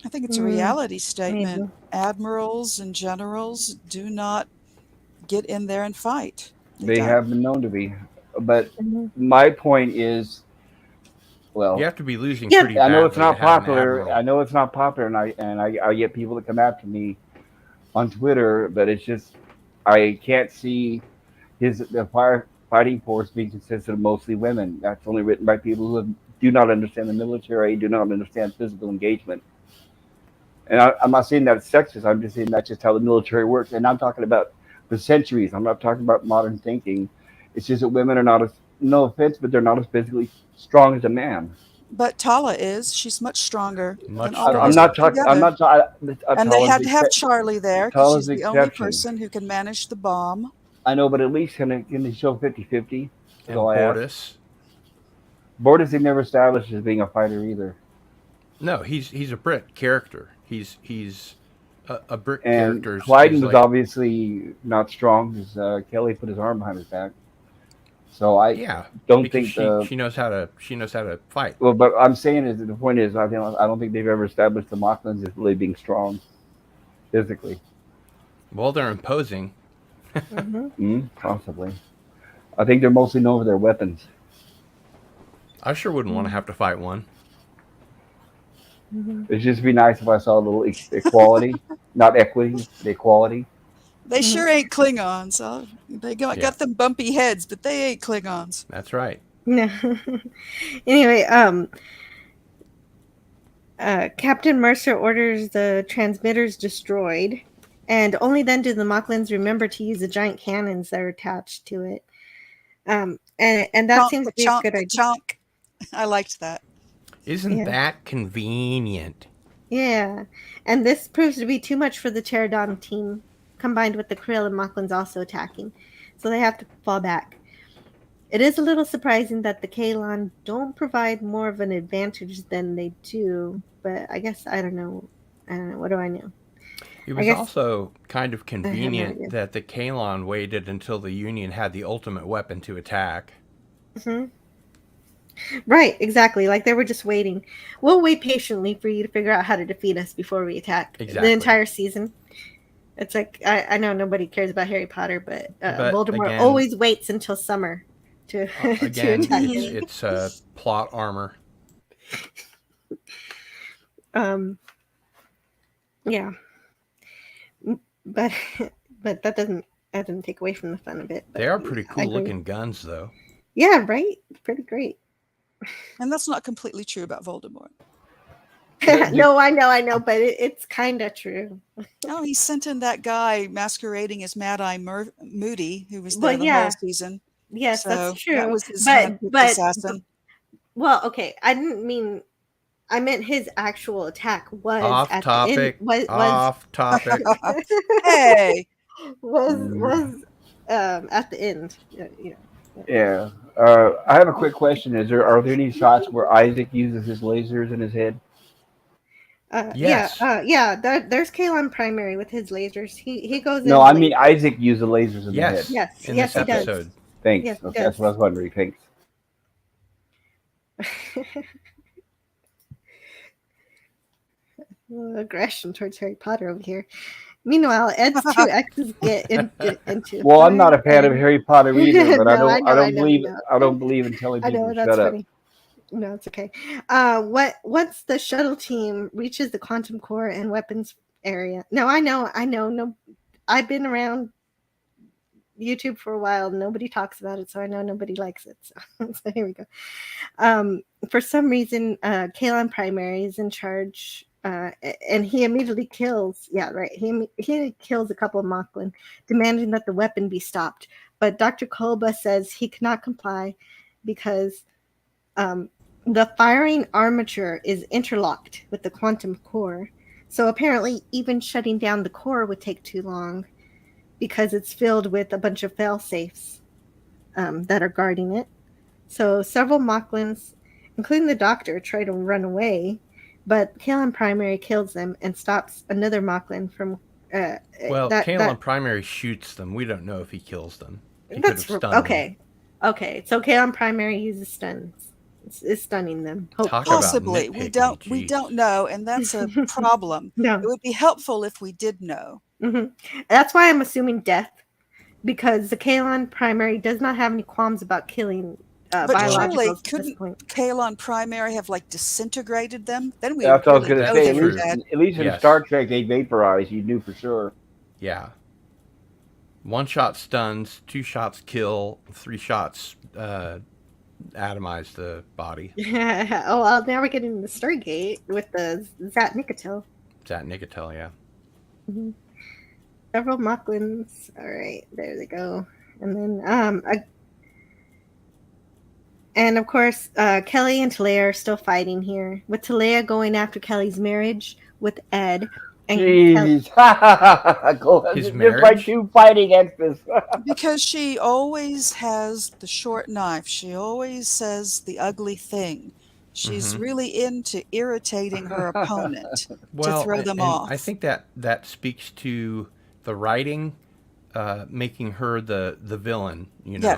I think it's a reality statement. Maybe. Admirals and generals do not get in there and fight. They have been known to be. But my point is, well, you have to be losing pretty badly. I know it's not popular. And I get people that come after me on Twitter, but it's just I can't see the fighting force being consisted of mostly women. That's only written by people who do not understand the military, do not understand physical engagement. And I'm not saying that it's sexist. I'm just saying that's just how the military works. And I'm talking about for centuries. I'm not talking about modern thinking. It's just that women are not no offense, but they're not as physically strong as a man. But Tala is. She's much stronger. I'm not talking. And they had to have Charlie there because she's the only person who can manage the bomb. I know, but at least can they show 50-50? And Bortus. Bortus, they never established as being a fighter either. No, he's a Brit character. He's a Brit And character. Clyden was obviously not strong because Kelly put his arm behind his back. So I don't think she knows how to fight. Well, but I'm saying is the point is I don't think they've ever established the Mocklins as really being strong physically. Well, they're imposing. Possibly. I think they're mostly known for their weapons. I sure wouldn't want to have to fight one. It'd just be nice if I saw a little equality, not equity, the equality. They sure ain't Klingons. They got them bumpy heads, but they ain't Klingons. That's right. No. Anyway, Captain Mercer orders the transmitters destroyed, and only then do the Mocklins remember to use the giant cannons that are attached to it. And that seems to be a good idea. I liked that. Isn't that convenient? Yeah, and this proves to be too much for the Pterodon team, combined with the Krill and Mocklins also attacking, so they have to fall back. It is a little surprising that the Kaylon don't provide more of an advantage than they do, but I guess I don't know. What do I know? It was also kind of convenient that the Kaylon waited until the Union had the ultimate weapon to attack. Mm-hmm. Right, exactly. Like they were just waiting. We'll wait patiently for you to figure out how to defeat us before we attack. Exactly. The entire season. It's like I know nobody cares about Harry Potter, but Voldemort again, always waits until summer to again, to attack. it's plot armor. Yeah, but that doesn't take away from the fun of it. They are pretty cool looking guns, though. Yeah, right. Pretty great. And that's not completely true about Voldemort. No, I know, but it's kind of true. Oh, he sent in that guy masquerading as Mad Eye Moody, who was there the whole season. Yes, so that's true. That was his but assassin. Well, okay, I meant his actual attack was off at topic. The end, off topic. Hey, was at the end. Yeah. I have a quick question. Are there any shots where Isaac uses his lasers in his head? Yes. There's Kaylon Primary with his lasers. He goes. No, I mean Isaac used the lasers in the head. Yes, in yes, this he episode. does. Thanks. Yes, okay, that's what I was wondering. Thanks. Aggression towards Harry Potter over here. Meanwhile, Ed's two exes get into. Well, I'm not a fan of Harry Potter either, but No, I don't believe in telling I people know to that's shut funny. No, it's okay. Once the shuttle team reaches the quantum core and weapons area. No, I know. No, I've been around YouTube for a while. Nobody talks about it, so I know nobody likes it. So here we go. For some reason, Kaylon Primary is in charge, and he immediately kills. Yeah, right. He kills a couple of Mocklin, demanding that the weapon be stopped. But Dr. Kolba says he cannot comply because the firing armature is interlocked with the quantum core. So apparently, even shutting down the core would take too long because it's filled with a bunch of fail-safes that are guarding it. So several Mocklins, including the doctor, try to run away, but Kaylon Primary kills them and stops another Mocklin from... Kaylon Primary shoots them. We don't know if he kills them. He could have stunned them. Okay. So Kaylon Primary uses stuns. Is stunning them. Possibly. We don't know, and that's a problem. No. It would be helpful if we did know. Mm-hmm. That's why I'm assuming death, because the Kaylon Primary does not have any qualms about killing but biologicals surely at this point. Kaylon Primary have disintegrated them? Then we That's what I was really going to say. At least in Star Trek, they vaporize. You knew for sure. Yeah. 1 shot stuns, 2 shots kill, 3 shots atomize the body. Yeah. Oh, well, now we're getting the Stargate with the Zat Nicotel. Yeah. Mm-hmm. Several Mocklins. All right, there they go. And then, and of course, Kelly and Talea are still fighting here, with Talea going after Kelly's marriage with Ed. And Jeez. His just marriage? like you fighting against this. Because she always has the short knife. She always says the ugly thing. She's really into irritating her opponent to throw them off. I think that speaks to the writing, making her the villain. You know.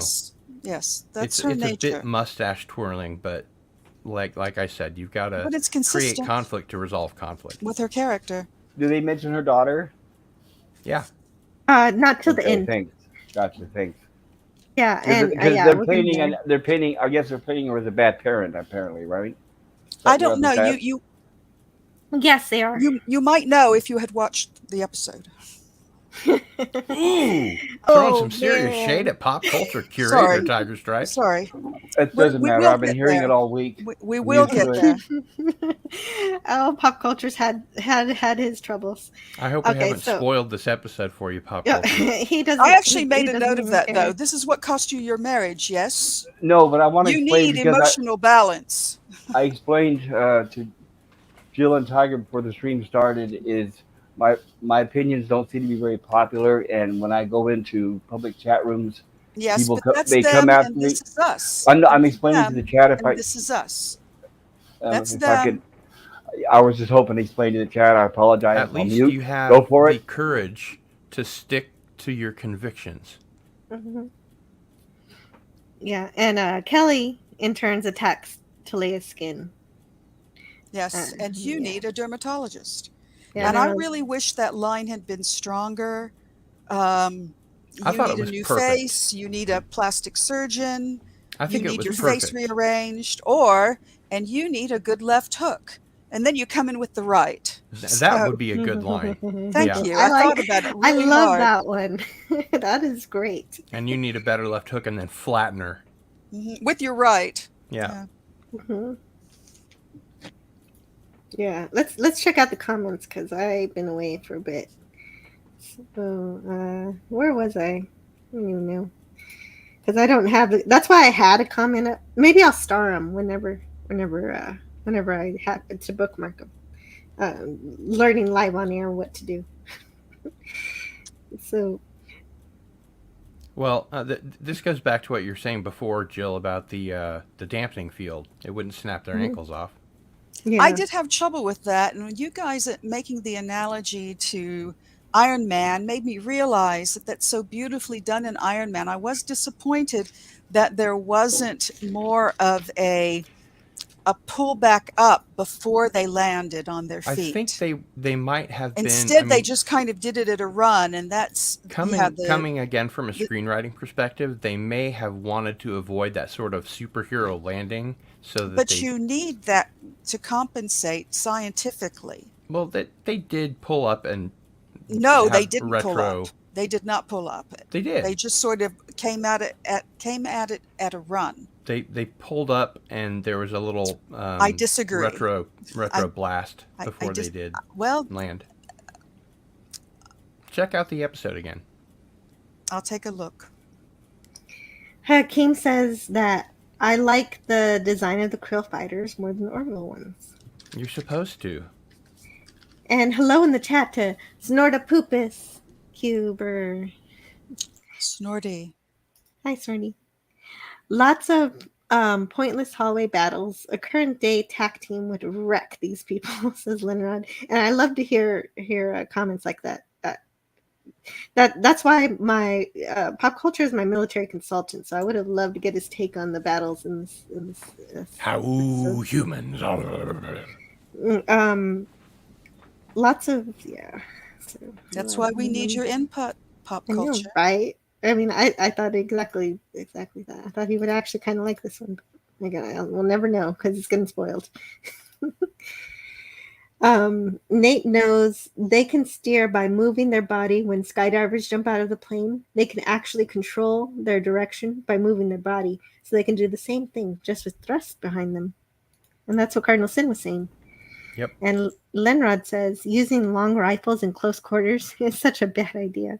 Yes, that's her it's nature. It's a bit mustache twirling, but like I said, you've got to create conflict to resolve conflict with her character. Do they mention her daughter? Yeah. Not till the end. Thanks. Gotcha. Thanks. Yeah, and they're painting. I guess they're painting her as a bad parent, apparently, right? I don't know. You. Yes, they are. You might know if you had watched the episode. Ooh, throwing some serious shade at pop culture curator Tiger Stripe. Sorry. It doesn't matter. I've been hearing it all week. We will get there. Oh, pop culture's had his troubles. I hope we haven't spoiled this episode for you, pop culture. He doesn't. I actually made a note of that, though. This is what cost you your marriage, yes? No, but I want to explain. You need emotional balance. I explained to Jill and Tiger before the stream started is my opinions don't seem to be very popular, and when I go into public chat rooms, people come after me. This is us. I'm explaining to the chat this is us. That's them. I was just hoping to explain to the chat. I apologize. At least you have the courage to stick to your convictions. Mm-hmm. Yeah, and Kelly in turn attacks Talia's skin. Yes, and you need a dermatologist. Yeah, and I really wish that line had been stronger. You need a new face. You need a plastic surgeon. I think you need your face rearranged, and you need a good left hook. And then you come in with the right. That would be a good line. Thank you. I thought about it really I love hard. that one. That is great. And you need a better left hook and then flatten her. With your right. Yeah. Mm-hmm. Yeah, let's check out the comments because I've been away for a bit. So, where was I? I don't even know because I don't have. That's why I had a comment up. Maybe I'll star them whenever I happen to bookmark them. Learning live on air what to do. So. Well, this goes back to what you were saying before, Jill, about the dampening field. It wouldn't snap their ankles off. Yeah. I did have trouble with that, and you guys making the analogy to Iron Man made me realize that that's so beautifully done in Iron Man. I was disappointed that there wasn't more of a pull back up before they landed on their feet. I think they might have been. Instead, they just kind of did it at a run, and that's coming again from a screenwriting perspective. They may have wanted to avoid that sort of superhero landing, But you need that to compensate scientifically. Well, they did pull up and. No, they didn't pull up. They did not pull up. They did. They just sort of came at it at a run. They pulled up and there was a little I disagree. retro blast before they did land. Check out the episode again. I'll take a look. Hakeem says that I like the design of the Krill fighters more than the Orville ones. You're supposed to. And hello in the chat to Snorta Poopus Cuber. Snorty. Hi, Snorty. Lots of pointless hallway battles. A current day tag team would wreck these people, says Linrod. And I love to hear comments like that. That's why my pop culture is my military consultant. So I would have loved to get his take on the battles in this. How humans are. Lots of So, that's why we need your input, pop culture. Know, right? I mean, I thought exactly that. I thought he would actually kind of like this one. But we'll never know because it's getting spoiled. Nate knows they can steer by moving their body when skydivers jump out of the plane. They can actually control their direction by moving their body. So they can do the same thing, just with thrust behind them. And that's what Cardinal Sin was saying. Yep. And Lenrod says using long rifles in close quarters is such a bad idea.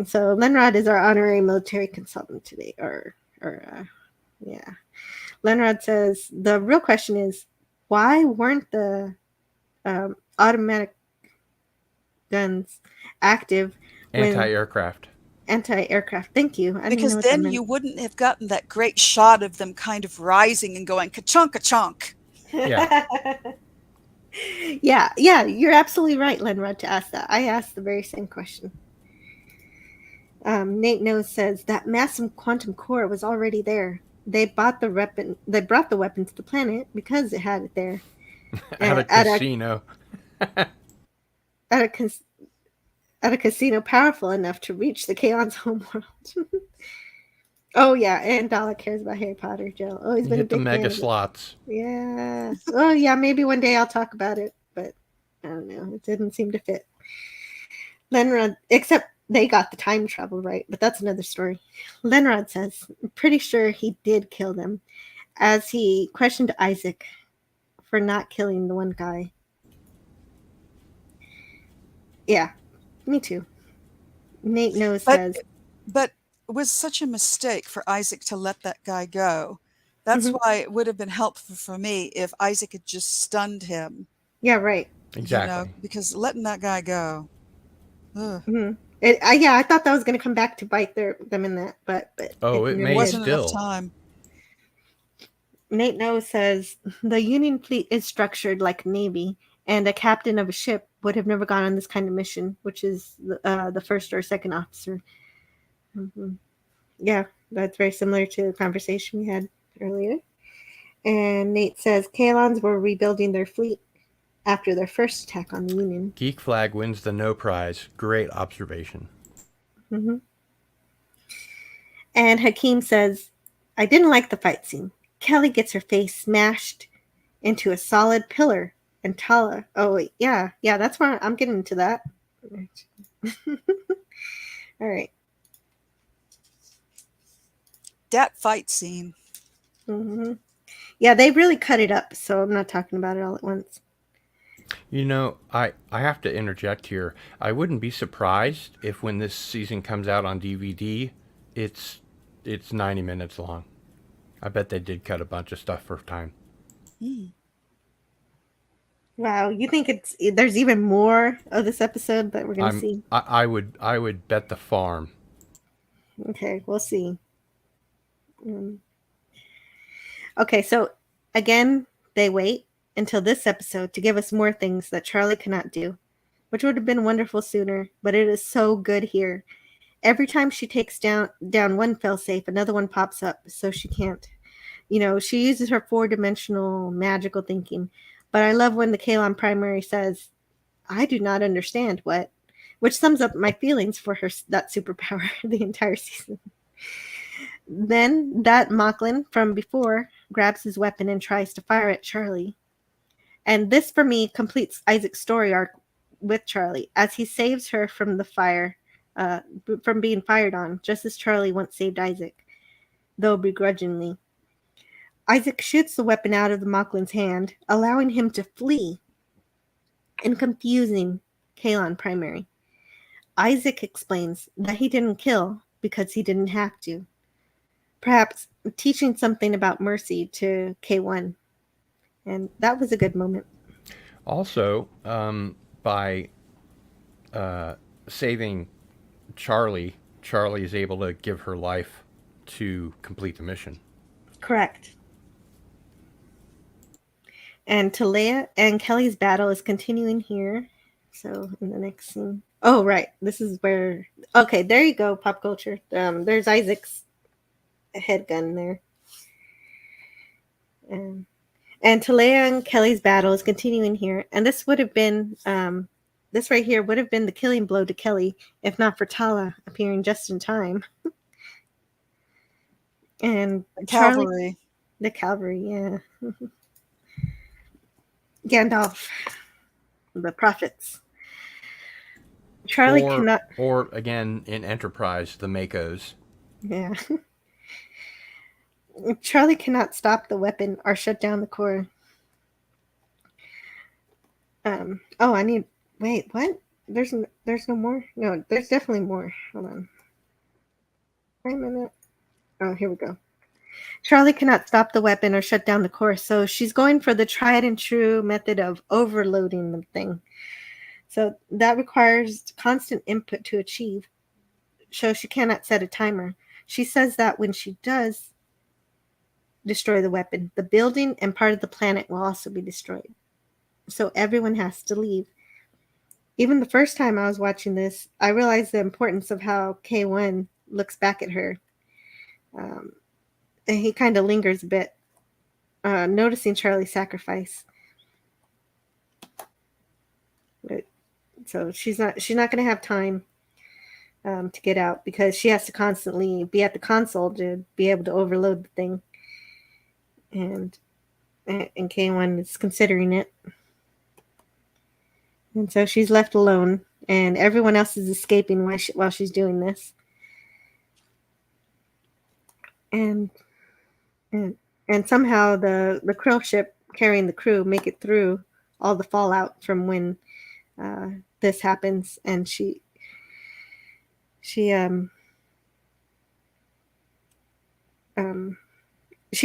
So Lenrod is our honorary military consultant today, Lenrod says the real question is why weren't the automatic guns active? Anti-aircraft. anti-aircraft. Thank you. I didn't Because know what that then meant. you wouldn't have gotten that great shot of them kind of rising and going ka-chunk, ka-chunk. Yeah. Yeah, you're absolutely right, Lenrod, to ask that. I asked the very same question. Nate Nose says that massive quantum core was already there. They bought the weapon. They brought the weapon to the planet because it had it there. At a casino. At a casino powerful enough to reach the Kaon's homeworld. Oh yeah, and Dala cares about Harry Potter. Joe always been a Hit the big mega fan of it. slots. Yeah. Oh yeah, maybe one day I'll talk about it, but I don't know. It didn't seem to fit. Lenrod, except they got the time travel right, but that's another story. Lenrod says, I'm pretty sure he did kill them, as he questioned Isaac for not killing the one guy. Yeah, me too. Nate Nose says, But it was such a mistake for Isaac to let that guy go. That's why it would have been helpful for me if Isaac had just stunned him. Yeah, right. Exactly. You know, because letting that guy go. Mm-hmm. I thought that was going to come back to bite them in that, but it never may wasn't still. enough time. Nate Nose says the Union fleet is structured like a navy, and a captain of a ship would have never gone on this kind of mission, which is the first or second officer. Mm-hmm. Yeah, that's very similar to the conversation we had earlier. And Nate says Kaelons were rebuilding their fleet after their first attack on the Union. Geek Flag wins the no prize. Great observation. Mm-hmm. And Hakeem says, I didn't like the fight scene. Kelly gets her face smashed into a solid pillar. And Tala, oh wait, yeah, that's where I'm getting into that. All right. That fight scene. Mm-hmm. Yeah, they really cut it up, so I'm not talking about it all at once. You know, I have to interject here. I wouldn't be surprised if when this season comes out on DVD, it's 90 minutes long. I bet they did cut a bunch of stuff for time. Wow, you think there's even more of this episode that we're gonna see? I would bet the farm. Okay, we'll see. Okay, so again, they wait until this episode to give us more things that Charlie cannot do, which would have been wonderful sooner, but it is so good here. Every time she takes down one failsafe, another one pops up, so she can't. You know, she uses her 4-dimensional magical thinking, but I love when the Kaelon primary says, I do not understand what, which sums up my feelings for that superpower the entire season. Then that Mocklin from before grabs his weapon and tries to fire at Charlie. And this, for me, completes Isaac's story arc with Charlie, as he saves her from the fire, from being fired on, just as Charlie once saved Isaac, though begrudgingly. Isaac shoots the weapon out of the Mocklin's hand, allowing him to flee and confusing Kaelon primary. Isaac explains that he didn't kill because he didn't have to. Perhaps teaching something about mercy to K1. And that was a good moment. Also, by saving Charlie, Charlie is able to give her life to complete the mission. Correct. And Talea and Kelly's battle is continuing here. So in the next scene. Oh, right. This is where... Okay, there you go, pop culture. There's Isaac's head gun there. And Talea and Kelly's battle is continuing here. And this would have been... this right here would have been the killing blow to Kelly, if not for Tala appearing just in time. And The Charlie... cavalry. The cavalry, yeah. Gandalf. The prophets. Charlie cannot... Or, again, in Enterprise, the Makos. Yeah. Charlie cannot stop the weapon or shut down the core. Oh, I need... Wait, what? There's no more? No, there's definitely more. Hold on. Wait a minute. Oh, here we go. Charlie cannot stop the weapon or shut down the core, so she's going for the tried and true method of overloading the thing. So that requires constant input to achieve. shows she cannot set a timer. She says that when she does destroy the weapon, the building and part of the planet will also be destroyed. So everyone has to leave. Even the first time I was watching this, I realized the importance of how K1 looks back at her. And he kind of lingers a bit, noticing Charlie's sacrifice. So she's not going to have time to get out because she has to constantly be at the console to be able to overload the thing. And K1 is considering it. And so she's left alone, and everyone else is escaping while she's doing this. And somehow the krill ship carrying the crew make it through all the fallout from when this happens, and she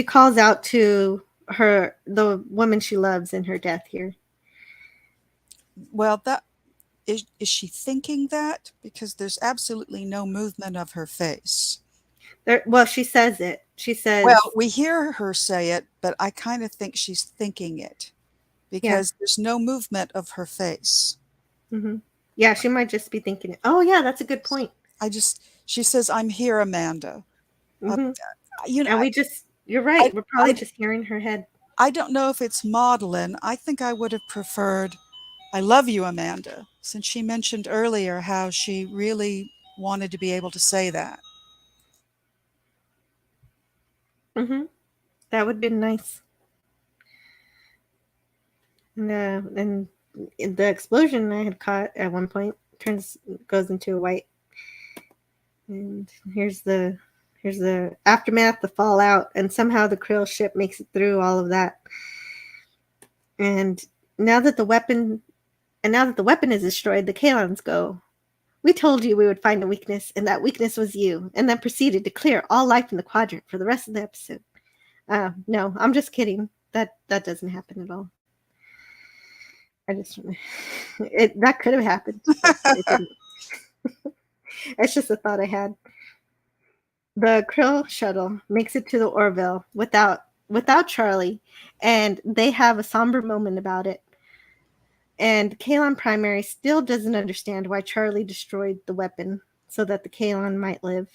calls out to the woman she loves in her death here. Well, that is she thinking that? Because there's absolutely no movement of her face. Well, she says it. She says... Well, we hear her say it, but I kind of think she's thinking it because there's no movement of her face. Mm-hmm. Yeah, she might just be thinking it. Oh, yeah, that's a good point. She says, "I'm here, Amanda." Mm-hmm. And you're right. We're probably just hearing her head. I don't know if it's maudlin. I think I would have preferred, "I love you, Amanda," since she mentioned earlier how she really wanted to be able to say that. Mm-hmm. That would have been nice. And the explosion I had caught at one point goes into a white. And here's the aftermath, the fallout, and somehow the krill ship makes it through all of that. And now that the weapon is destroyed, the Kalons go, "We told you we would find a weakness, and that weakness was you," and then proceeded to clear all life in the quadrant for the rest of the episode. No, I'm just kidding. That doesn't happen at all. That could have happened. It didn't. It's just a thought I had. The krill shuttle makes it to the Orville without Charlie, and they have a somber moment about it. And Kalon Primary still doesn't understand why Charlie destroyed the weapon so that the Kalon might live.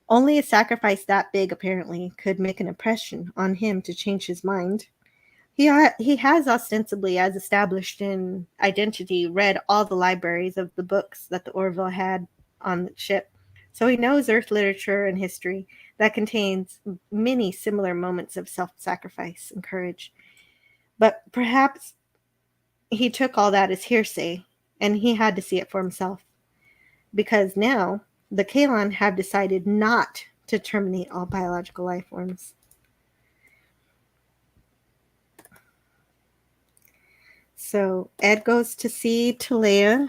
Only a sacrifice that big, apparently, could make an impression on him to change his mind. He has ostensibly, as established in Identity, read all the libraries of the books that the Orville had on the ship. So he knows Earth literature and history that contains many similar moments of self-sacrifice and courage. But perhaps he took all that as hearsay, and he had to see it for himself. Because now, the Kalon have decided not to terminate all biological life forms. So Ed goes to see Talea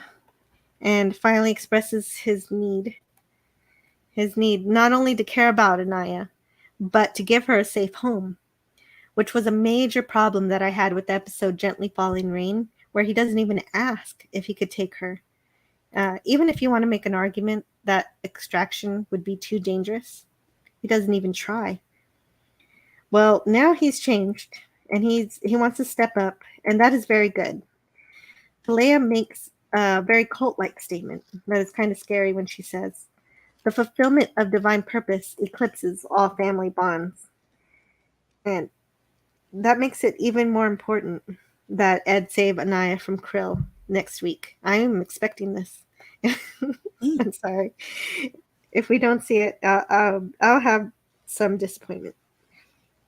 and finally expresses his need not only to care about Anaya, but to give her a safe home, which was a major problem that I had with the episode Gently Falling Rain, where he doesn't even ask if he could take her. Even if you want to make an argument that extraction would be too dangerous, he doesn't even try. Well, now he's changed, and he wants to step up, and that is very good. Talea makes a very cult-like statement that is kind of scary when she says, "The fulfillment of divine purpose eclipses all family bonds." And that makes it even more important that Ed save Anaya from Krill next week. I am expecting this. I'm sorry. If we don't see it, I'll have some disappointment.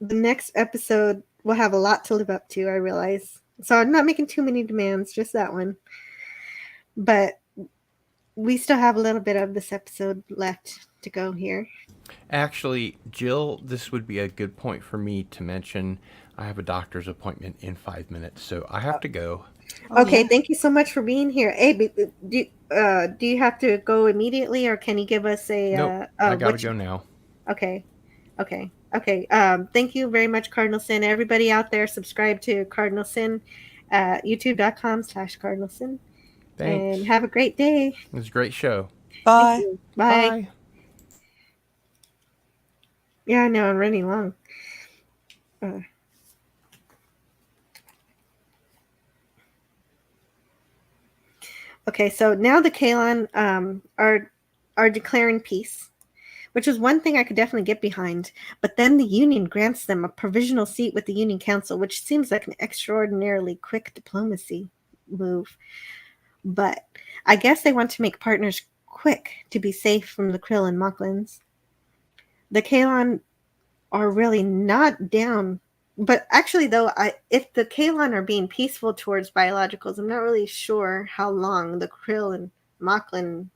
The next episode will have a lot to live up to, I realize. So I'm not making too many demands, just that one. But we still have a little bit of this episode left to go here. Actually, Jill, this would be a good point for me to mention. I have a doctor's appointment in 5 minutes, so I have to go. Okay, Thank you so much for being here. Hey, do you have to go immediately, or can you give us a... Nope, I gotta go now. Okay. Thank you very much, Cardinal Sin. Everybody out there, subscribe to Cardinal Sin at youtube.com/Cardinal Sin. Thanks. And have a great day. It was a great show. Bye. Bye. Yeah, I know, I'm running long. Okay, so now the Kalon are declaring peace, which is one thing I could definitely get behind. But then the Union grants them a provisional seat with the Union Council, which seems like an extraordinarily quick diplomacy move. But I guess they want to make partners quick to be safe from the Krill and Moklins. The Kalon are really not down. But actually, though, if the Kalon are being peaceful towards biologicals, I'm not really sure how long the Krill and Moklin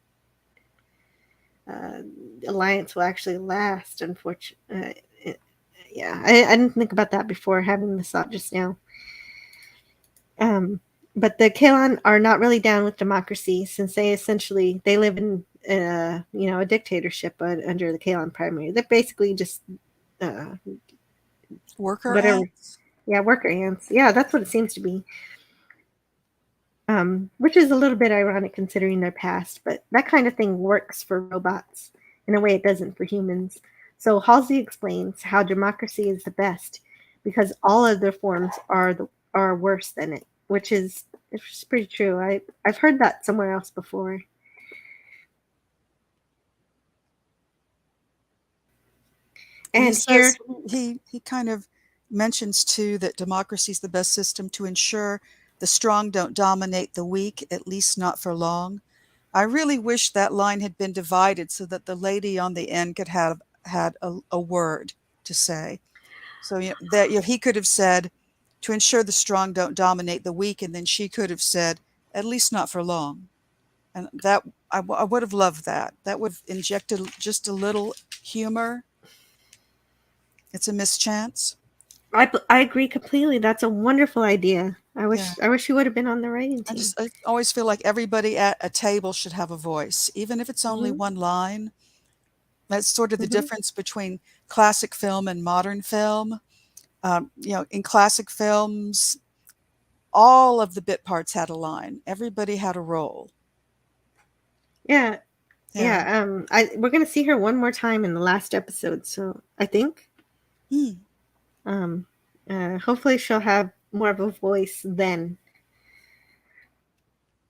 alliance will actually last. Unfortunately, yeah, I didn't think about that before having this thought just now. But the Kalon are not really down with democracy, since they live in a dictatorship under the Kalon primary. They're basically just Worker whatever. ants? Yeah, worker ants. Yeah, that's what it seems to be. Which is a little bit ironic considering their past, but that kind of thing works for robots in a way it doesn't for humans. So Halsey explains how democracy is the best because all other forms are worse than it, which is pretty true. I've heard that somewhere else before. And And here he kind of mentions too that democracy is the best system to ensure the strong don't dominate the weak, at least not for long. I really wish that line had been divided so that the lady on the end could have had a word to say. So he could have said, to ensure the strong don't dominate the weak, and then she could have said, at least not for long. And that I would have loved that. That would have injected just a little humor. It's a mischance. I agree completely. That's a wonderful idea. I wish you would have been on the writing team. I always feel like everybody at a table should have a voice, even if it's only one line. That's sort of the difference between classic film and modern film. In classic films, all of the bit parts had a line. Everybody had a role. Yeah. We're gonna see her one more time in the last episode, so I think. Hopefully she'll have more of a voice then.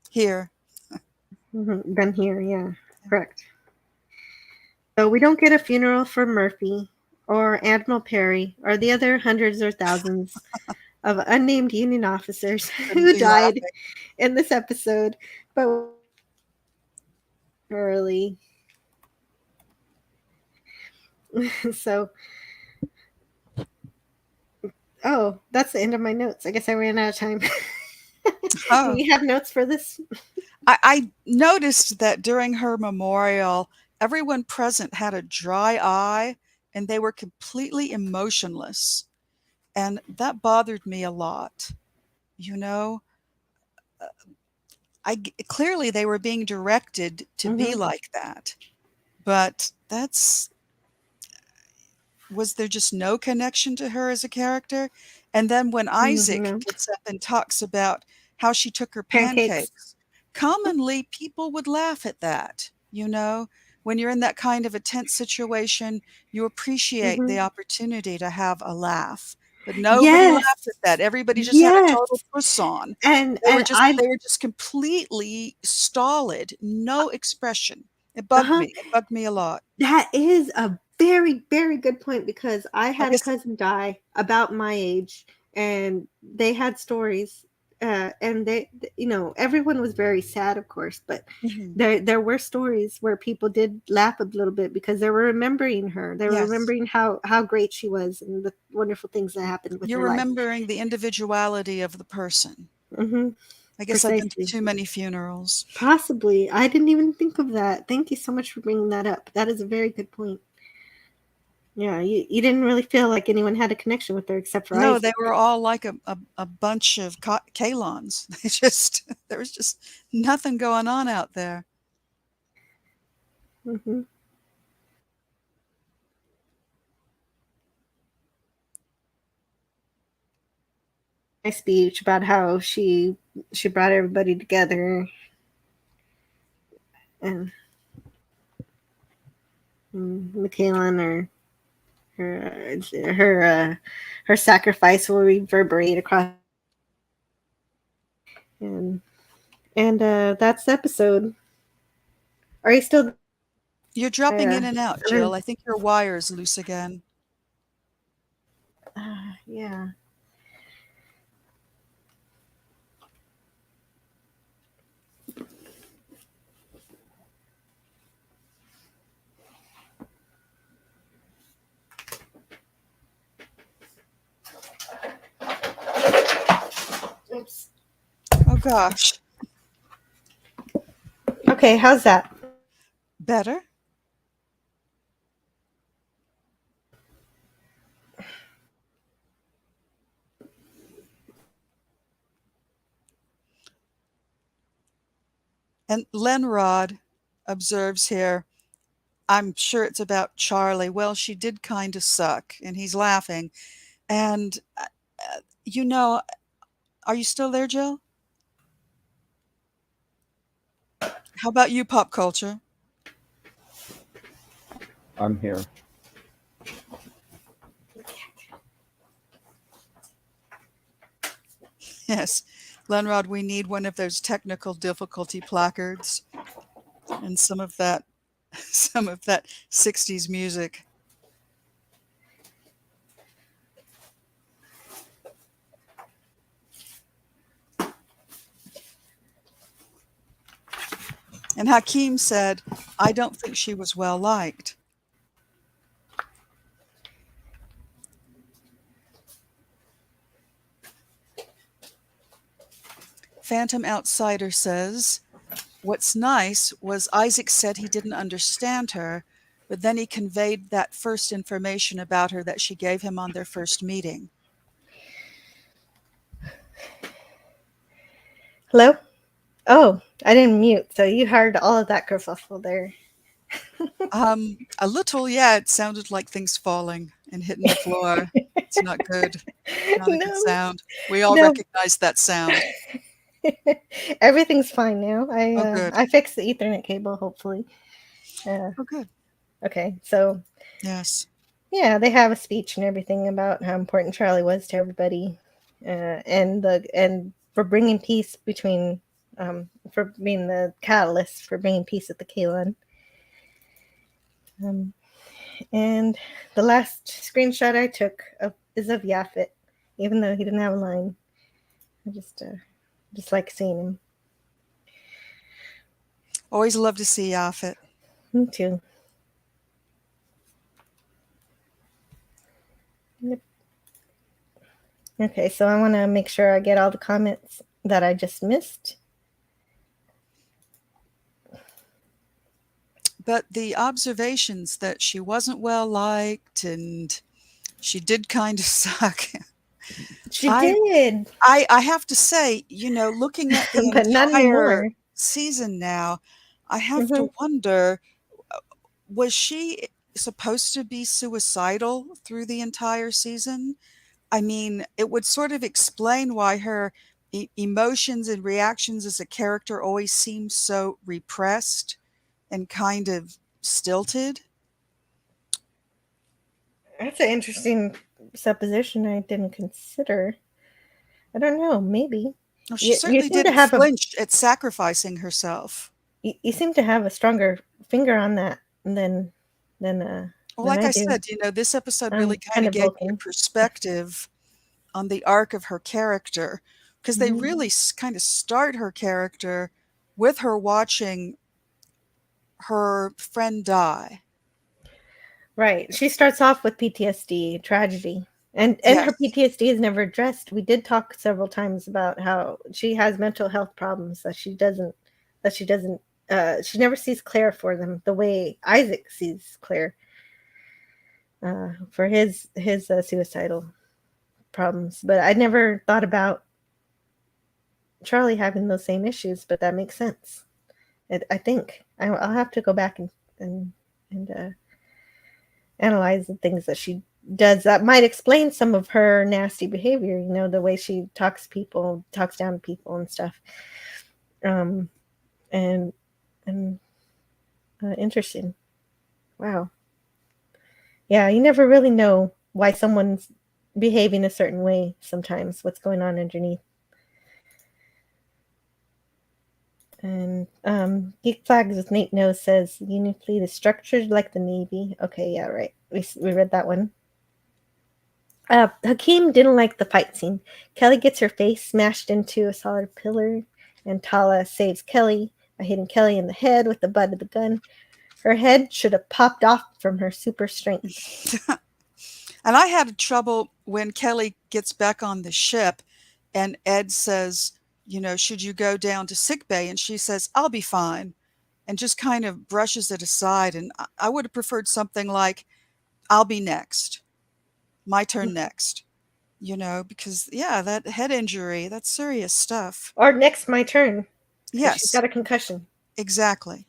Here. Than here, yeah. Correct. So we don't get a funeral for Murphy or Admiral Perry or the other hundreds or thousands of unnamed Union officers who died in this episode, but early. So, that's the end of my notes. I guess I ran out of time. Do you have notes for this? I noticed that during her memorial, everyone present had a dry eye and they were completely emotionless. And that bothered me a lot. Clearly they were being directed to be like that. But was there just no connection to her as a character? And then when Isaac gets up and talks about how she took her pancakes, commonly people would laugh at that. When you're in that kind of a tense situation, you appreciate the opportunity to have a laugh. But nobody laughed at that. Everybody just had a total frisson. And they were just completely stolid, no expression. It bugged me. It bugged me a lot. That is a very, very good point because I had a cousin die about my age, and they had stories, and they, everyone was very sad, of course, but there were stories where people did laugh a little bit because they were remembering her. They were remembering how great she was and the wonderful things that happened with her life. You're remembering the individuality of the person. I guess I've been to too many funerals. Possibly. I didn't even think of that. Thank you so much for bringing that up. That is a very good point. Yeah, you didn't really feel like anyone had a connection with her except for No, Isaac. they were all like a bunch of Kalons. There was just nothing going on out there. My speech about how she brought everybody together, and Michaela or her sacrifice will reverberate across. And that's the episode. Are you still? You're dropping in and out, Jill. I think your wire is loose again. Yeah. Oops. Oh gosh. Okay, how's that? Better? And Lenrod observes here, I'm sure it's about Charlie. Well, she did kind of suck, and he's laughing. And, you know, are you still there, Jill? How about you, pop culture? I'm here. Yes. Lenrod, we need one of those technical difficulty placards and some of that 60s music. And Hakeem said, I don't think she was well liked. Phantom Outsider says, what's nice was Isaac said he didn't understand her, but then he conveyed that first information about her that she gave him on their first meeting. Hello? Oh, I didn't mute, so you heard all of that kerfuffle there. A little, yeah. It sounded like things falling and hitting the floor. It's not good. Not a good sound. We all recognize that sound. Everything's fine now. Good. I fixed the Ethernet cable, hopefully. Oh, good. Okay, so yes, yeah, they have a speech and everything about how important Charlie was to everybody, and for bringing peace between, for being the catalyst for bringing peace at the Kalan. And the last screenshot I took is of Yaphet, even though he didn't have a line. I just like seeing him. Always love to see Yaphet. Me too. Yep. Okay, so I want to make sure I get all the comments that I just missed. But the observations that she wasn't well liked and she did kind of suck. She did. I have to say, looking at the entire season now, I have to wonder, was she supposed to be suicidal through the entire season? I mean, it would sort of explain why her emotions and reactions as a character always seem so repressed and kind of stilted. That's an interesting supposition I didn't consider. I don't know, maybe. Well, she certainly didn't flinch at sacrificing herself. You seem to have a stronger finger on that than well, like I said, this episode really kind of gave me a perspective on the arc of her character, because they really kind of start her character with her watching her friend die. Right. She starts off with PTSD, tragedy. And her PTSD is never addressed. We did talk several times about how she has mental health problems she never sees Claire for them the way Isaac sees Claire for his suicidal problems. But I never thought about Charlie having those same issues, but that makes sense. I think I'll have to go back and analyze the things that she does that might explain some of her nasty behavior, the way she talks down to people and stuff. And interesting. Wow. Yeah, you never really know why someone's behaving a certain way sometimes, what's going on underneath. And Geek Flags with Nate Knows says Union Fleet is structured like the Navy. Okay, yeah, right. We read that one. Hakeem didn't like the fight scene. Kelly gets her face smashed into a solid pillar, and Tala saves Kelly by hitting Kelly in the head with the butt of the gun. Her head should have popped off from her super strength. And I had trouble when Kelly gets back on the ship and Ed says, should you go down to sick bay? And she says, I'll be fine. And just kind of brushes it aside. And I would have preferred something like, I'll be next. My turn next. Because, that head injury, that's serious stuff. Or next, my turn. Yes. She's got a concussion. Exactly.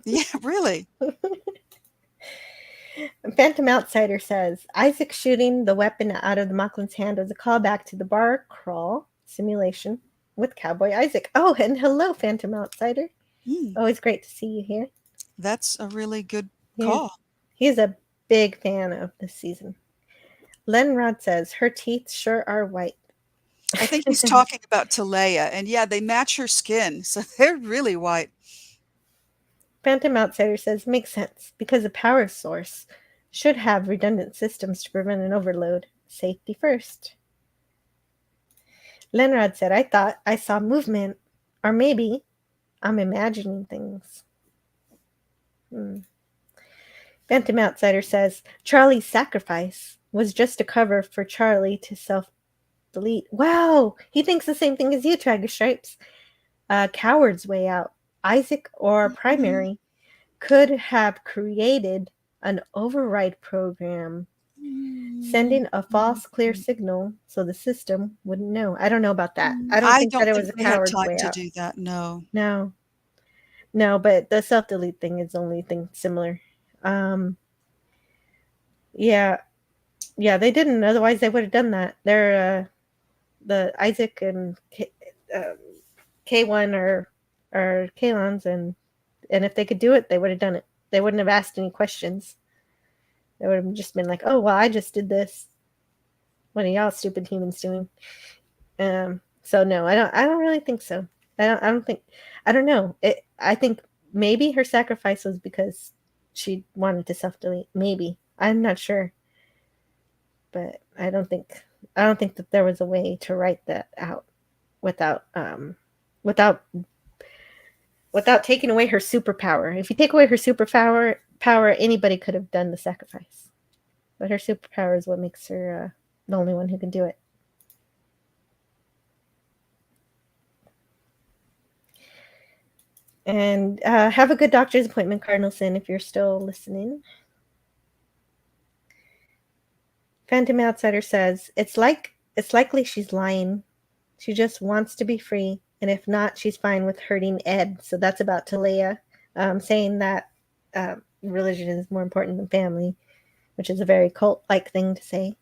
Yeah, really. Phantom Outsider says, Isaac shooting the weapon out of the Machlin's hand was a callback to the bar crawl simulation with Cowboy Isaac. Oh, and hello, Phantom Outsider. Always great to see you here. That's a really good call. He's a big fan of this season. Lenrod says, her teeth sure are white. I think he's talking about Talea. And yeah, they match her skin, so they're really white. Phantom Outsider says, makes sense, because a power source should have redundant systems to prevent an overload. Safety first. Lenrod said, I thought I saw movement, or maybe I'm imagining things. Phantom Outsider says, Charlie's sacrifice was just a cover for Charlie to self-delete. Wow! He thinks the same thing as you, Tiger Stripes. Coward's way out. Isaac or Primary could have created an override program sending a false clear signal so the system wouldn't know. I don't know about that. I don't think that it was a coward's way out. To do that. No, but the self-delete thing is the only thing similar. Yeah, they didn't. Otherwise, they would have done that. They're the Isaac and K1 or Kalons, and if they could do it, they would have done it. They wouldn't have asked any questions. They would have just been like, "Oh, well, I just did this. What are y'all stupid humans doing?" So no, I don't really think so. I don't know. I think maybe her sacrifice was because she wanted to self-delete. Maybe. I'm not sure. But I don't think that there was a way to write that out without taking away her superpower. If you take away her superpower, anybody could have done the sacrifice. But her superpower is what makes her the only one who can do it. And have a good doctor's appointment, Cardinalson, if you're still listening. Phantom Outsider says, it's likely she's lying. She just wants to be free. And if not, she's fine with hurting Ed. So that's about Talea saying that religion is more important than family, which is a very cult-like thing to say.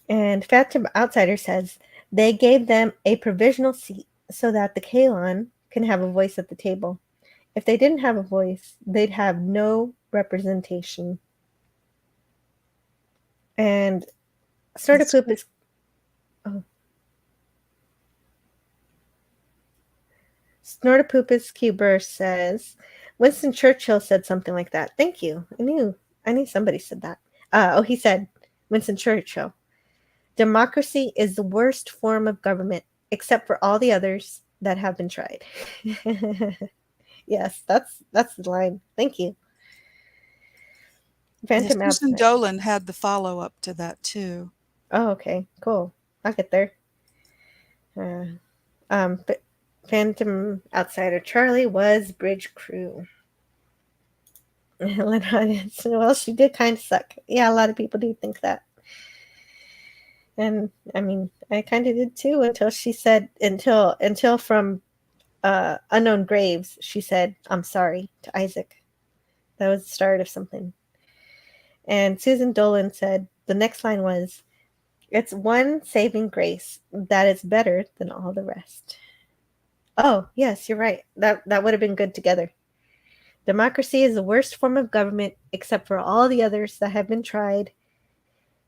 And Phantom Outsider says, they gave them a provisional seat so that the Kalon can have a voice at the table. If they didn't have a voice, they'd have no representation. And Snortapoop Snortapoopus Cuber says, Winston Churchill said something like that. Thank you. I knew somebody said that. He said, Winston Churchill, democracy is the worst form of government, except for all the others that have been tried. Yes, that's the line. Thank you. Phantom Susan Dolan had the follow-up to that too. Oh, okay, cool. I'll get there. Phantom Outsider Charlie was bridge crew. Well, she did kind of suck. Yeah, a lot of people do think that. And I mean, I kind of did too until she said, until from Unknown Graves, she said, I'm sorry to Isaac. That was the start of something. And Susan Dolan said, the next line was, it's one saving grace that is better than all the rest. Oh, yes, you're right. That would have been good together. Democracy is the worst form of government except for all the others that have been tried.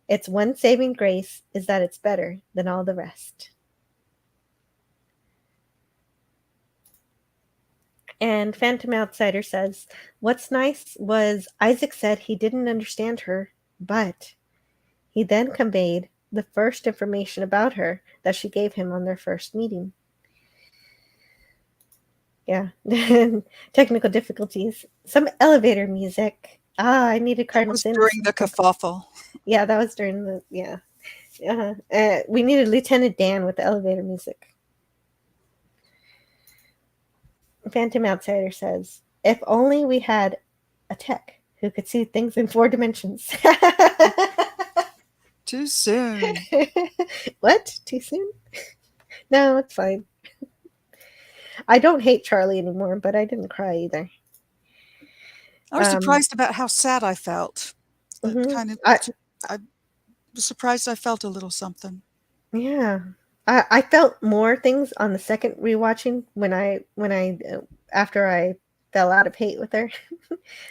Its one saving grace is that it's better than all the rest. And Phantom Outsider says, what's nice was Isaac said he didn't understand her, but he then conveyed the first information about her that she gave him on their first meeting. Yeah. Technical difficulties. Some elevator music. I needed Cardinal was Sin. during the kerfuffle. Yeah, that was during the, yeah. We needed Lieutenant Dan with the elevator music. Phantom Outsider says, if only we had a tech who could see things in 4 dimensions. Too soon. What? Too soon? No, it's fine. I don't hate Charlie anymore, but I didn't cry either. I was surprised about how sad I felt. I was surprised I felt a little something. Yeah. I felt more things on the second rewatching when I after I fell out of hate with her.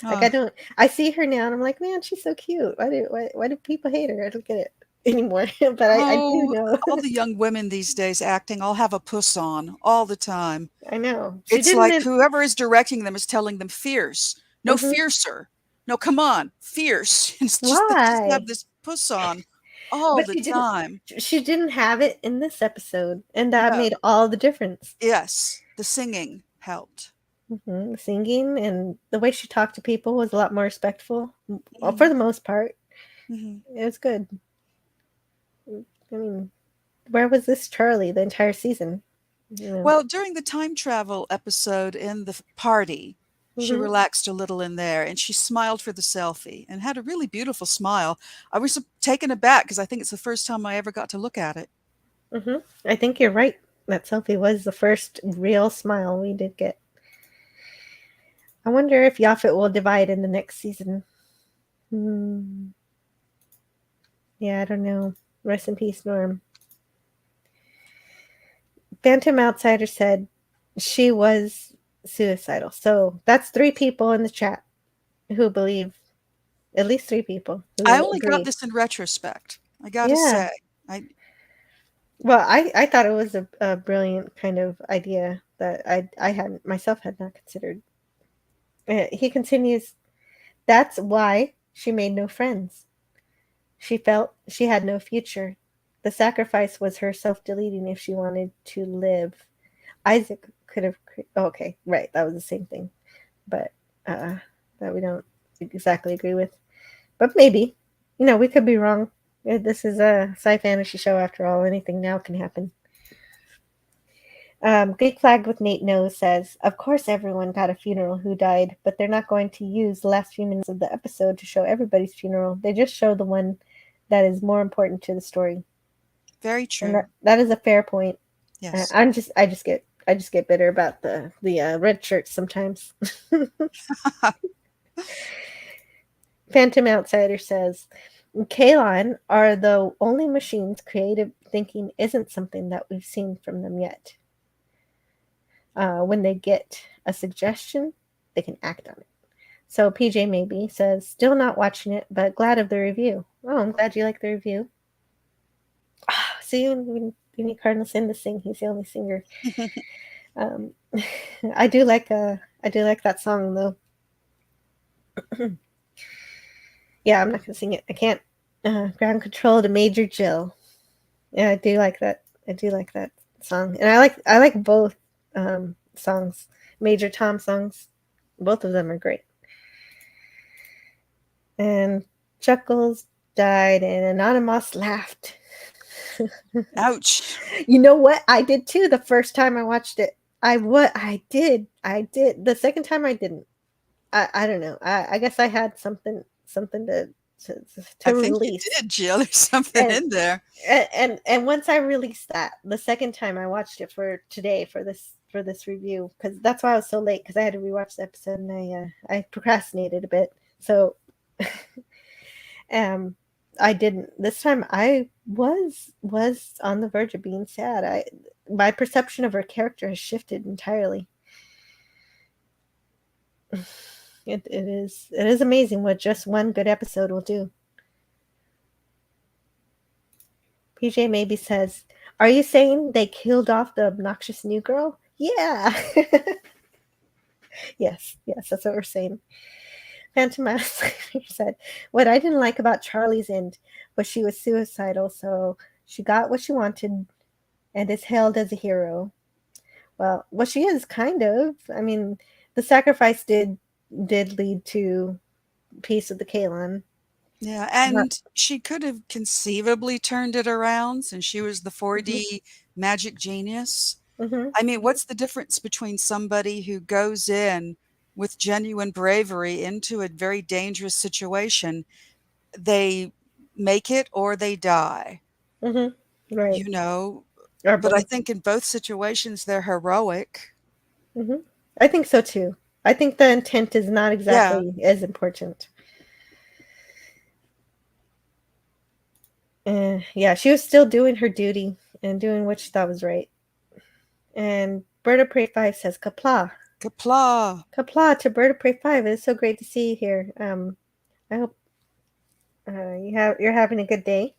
I see her now and I'm like, man, she's so cute. Why do people hate her? I don't get it anymore. But I do know. All the young women these days acting all have a puss on all the time. I know. It's like whoever is directing them is telling them fierce. No, fiercer. No, come on, fierce. It's just they just have this puss on all the time. She didn't have it in this episode, and that made all the difference. Yes, the singing helped. The singing and the way she talked to people was a lot more respectful, for the most part. It was good. I mean, where was this Charlie the entire season? Well, during the time travel episode in the party, she relaxed a little in there and she smiled for the selfie and had a really beautiful smile. I was taken aback because I think it's the first time I ever got to look at it. I think you're right. That selfie was the first real smile we did get. I wonder if Yaphet will divide in the next season. Yeah, I don't know. Rest in peace, Norm. Phantom Outsider said she was suicidal. So that's 3 people in the chat who believe, at least 3 people. I only got this in retrospect. I gotta say. I thought it was a brilliant kind of idea that I hadn't myself had not considered. He continues, that's why she made no friends. She felt she had no future. The sacrifice was her self-deleting if she wanted to live. Isaac could have... okay, right, that was the same thing. But that we don't exactly agree with. But maybe. We could be wrong. This is a sci-fantasy show after all. Anything now can happen. Geek Flagged with Nate Knows says, of course everyone got a funeral who died, but they're not going to use the last few minutes of the episode to show everybody's funeral. They just show the one that is more important to the story. Very true. And that is a fair point. Yes. I just get bitter about the red shirts sometimes. Phantom Outsider says, Kalon are the only machines creative thinking isn't something that we've seen from them yet. When they get a suggestion, they can act on it. So PJ Maybe says, still not watching it, but glad of the review. Oh, I'm glad you like the review. See, we need Cardinal Sin to sing. He's the only singer. I do like that song though. Yeah, I'm not gonna sing it. I can't. Ground Control to Major Jill. Yeah, I do like that. I do like that song, and I like both songs, Major Tom songs. Both of them are great. And Chuckles died, and Anonymous laughed. Ouch. You know what? I did too. The first time I watched it, I did. The second time I didn't. I don't know. I guess I had something to I release. think you did, Jill. There's something in there. And once I released that, the second time I watched it for today for this review, because that's why I was so late, because I had to rewatch the episode and I procrastinated a bit. So I didn't. This time I was on the verge of being sad. My perception of her character has shifted entirely. It is amazing what just one good episode will do. PJ maybe says, "Are you saying they killed off the obnoxious new girl?" Yeah. Yes, that's what we're saying. Phantom Mouse said, "What I didn't like about Charlie's end was she was suicidal, so she got what she wanted and is hailed as a hero." Well, she is kind of. I mean, the sacrifice did lead to peace with the Kalon. Yeah, and she could have conceivably turned it around since she was the 4D magic genius. I mean, what's the difference between somebody who goes in with genuine bravery into a very dangerous situation? They make it or they die, Right. you know. Or But I both. think in both situations, they're heroic. I think so too. I think the intent is not exactly as important. Yeah, she was still doing her duty and doing what she thought was right. And Bird of Prey 5 says, "Kapla." Kapla. Kapla to Bird of Prey 5. It's so great to see you here. I hope you're having a good day.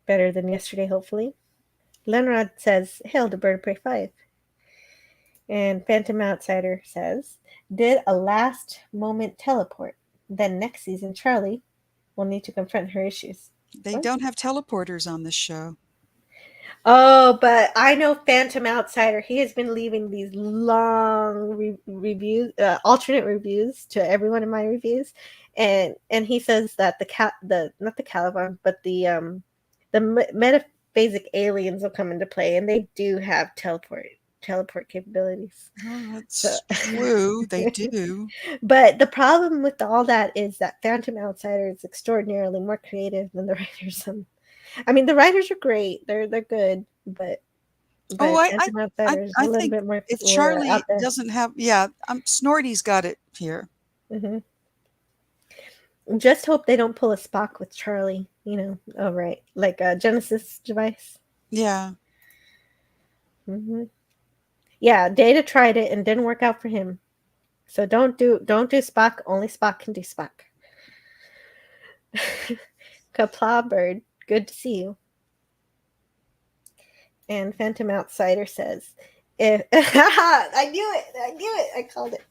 Better than yesterday, hopefully. Lenrod says, "Hail to Bird of Prey 5." And Phantom Outsider says, "Did a last moment teleport. Then next season, Charlie will need to confront her issues." They don't have teleporters on this show. Oh, but I know Phantom Outsider. He has been leaving these long reviews, alternate reviews to every one of my reviews, and he says that not the Caliban, but the metaphasic aliens will come into play, and they do have teleport capabilities. Oh, that's true. They do. But the problem with all that is that Phantom Outsider is extraordinarily more creative than the writers. I mean, the writers are great; they're good, but Phantom Outsider is a little think bit more. if Charlie out there. doesn't have, Snorty's got it here. Just hope they don't pull a Spock with Charlie. Oh right, like a Genesis device. Yeah. Yeah, Data tried it and didn't work out for him. So don't do Spock. Only Spock can do Spock. Kapla Bird, good to see you. And Phantom Outsider says, "If I knew it, I called it.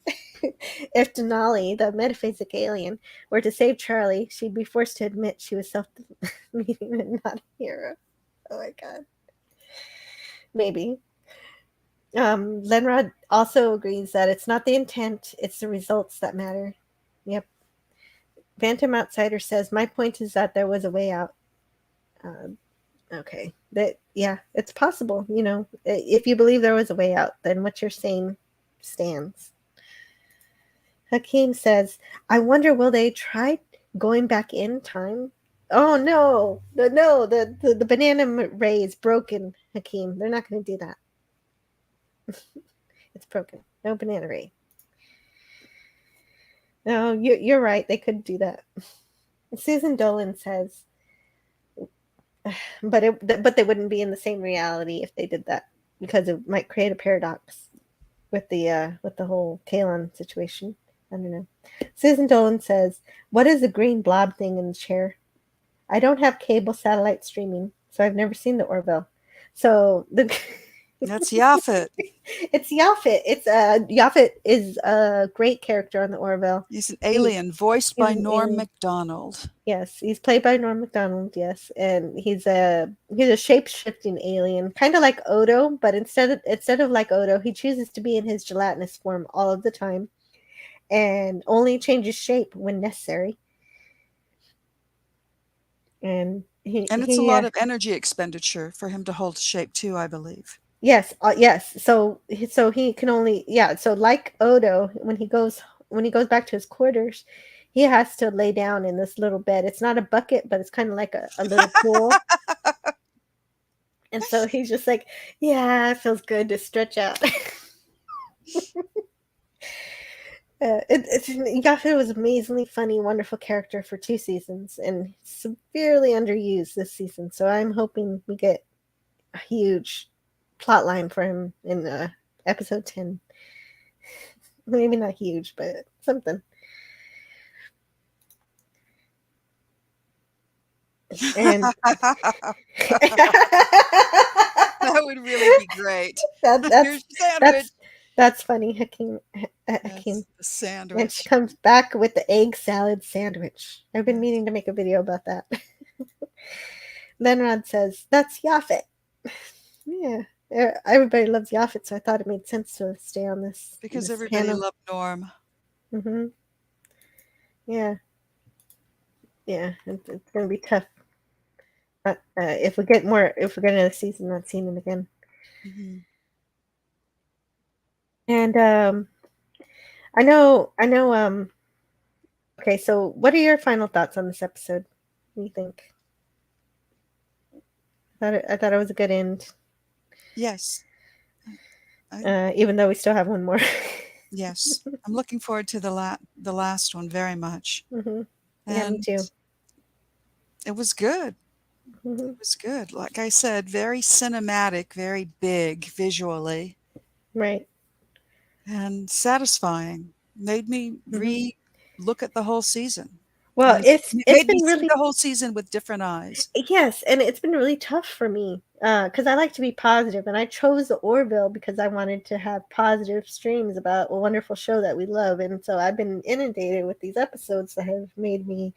If Denali, the metaphasic alien, were to save Charlie, she'd be forced to admit she was self-defeating and not a hero." Oh my god. Maybe. Lenrod also agrees that it's not the intent, it's the results that matter. Yep. Phantom Outsider says, "My point is that there was a way out." Okay. It's possible. If you believe there was a way out, then what you're saying stands. Hakeem says, "I wonder will they try going back in time?" Oh no. The banana ray is broken, Hakeem. They're not going to do that. It's broken. No banana ray. No, you're right. They could do that. Susan Dolan says, but they wouldn't be in the same reality if they did that, because it might create a paradox with the whole Kalon situation. I don't know. Susan Dolan says, "What is the green blob thing in the chair?" I don't have cable satellite streaming, so I've never seen the Orville. So that's Yaphet. It's Yaphet. Yaphet is a great character on the Orville. He's an alien voiced by Norm Macdonald. Yes, he's played by Norm Macdonald. Yes, and he's a shape-shifting alien, kind of like Odo, but instead of like Odo, he chooses to be in his gelatinous form all of the time, and only changes shape when necessary. And it's a lot of energy expenditure for him to hold shape too, I believe. Yes, yes. So he can only So like Odo, when he goes back to his quarters, he has to lay down in this little bed. It's not a bucket, but it's kind of like a little pool. And so he's just like, yeah, it feels good to stretch out. Yaphet was amazingly funny, wonderful character for 2 seasons, and severely underused this season. So I'm hoping we get a huge plot line for him in episode 10. Maybe not huge, but something. And that would really be great. Here's your sandwich. That's funny, Hakeem. The sandwich. And she comes back with the egg salad sandwich. I've been meaning to make a video about that. Then Rod says, "That's Yaphet." Yeah, everybody loves Yaphet, so I thought it made sense to stay on this. Because this everybody panel. loved Norm. Mm-hmm. Yeah. Yeah, it's gonna be tough. If we get another season, not seeing him again. Mm-hmm. And I know. Okay, so what are your final thoughts on this episode? What do you think? I thought it was a good end. Yes. Even though we still have one more. Yes, I'm looking forward to the last one very much. Mm-hmm. Yeah, me too. It was good. Mm-hmm. It was good. Like I said, very cinematic, very big visually. Right. And satisfying. Made me re-look at the whole season. Well, it's made been me really see the whole season with different eyes. Yes, and it's been really tough for me because I like to be positive, and I chose the Orville because I wanted to have positive streams about a wonderful show that we love, and so I've been inundated with these episodes that have made me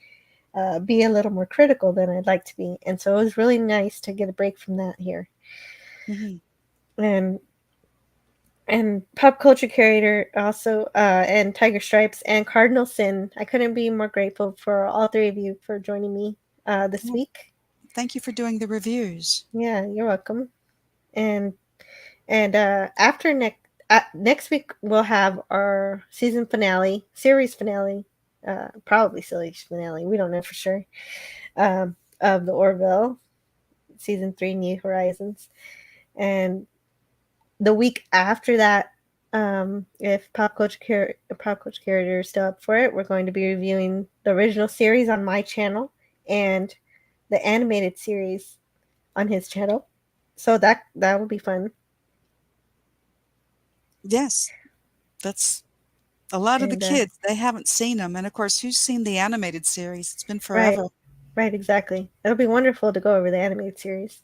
be a little more critical than I'd like to be, and so it was really nice to get a break from that here. Mm-hmm. And Pop Culture Curator also, and Tiger Stripes and Cardinal Sin. I couldn't be more grateful for all three of you for joining me this week. Thank you for doing the reviews. Yeah, you're welcome. And after next week we'll have our series finale, probably series finale. We don't know for sure. Of the Orville season 3, New Horizons, and the week after that, if Pop Culture Curator is still up for it, we're going to be reviewing the original series on my channel and the animated series on his channel. So that will be fun. Yes, that's a lot of the kids. They haven't seen them, and of course, who's seen the animated series? It's been forever. Right, exactly. It'll be wonderful to go over the animated series.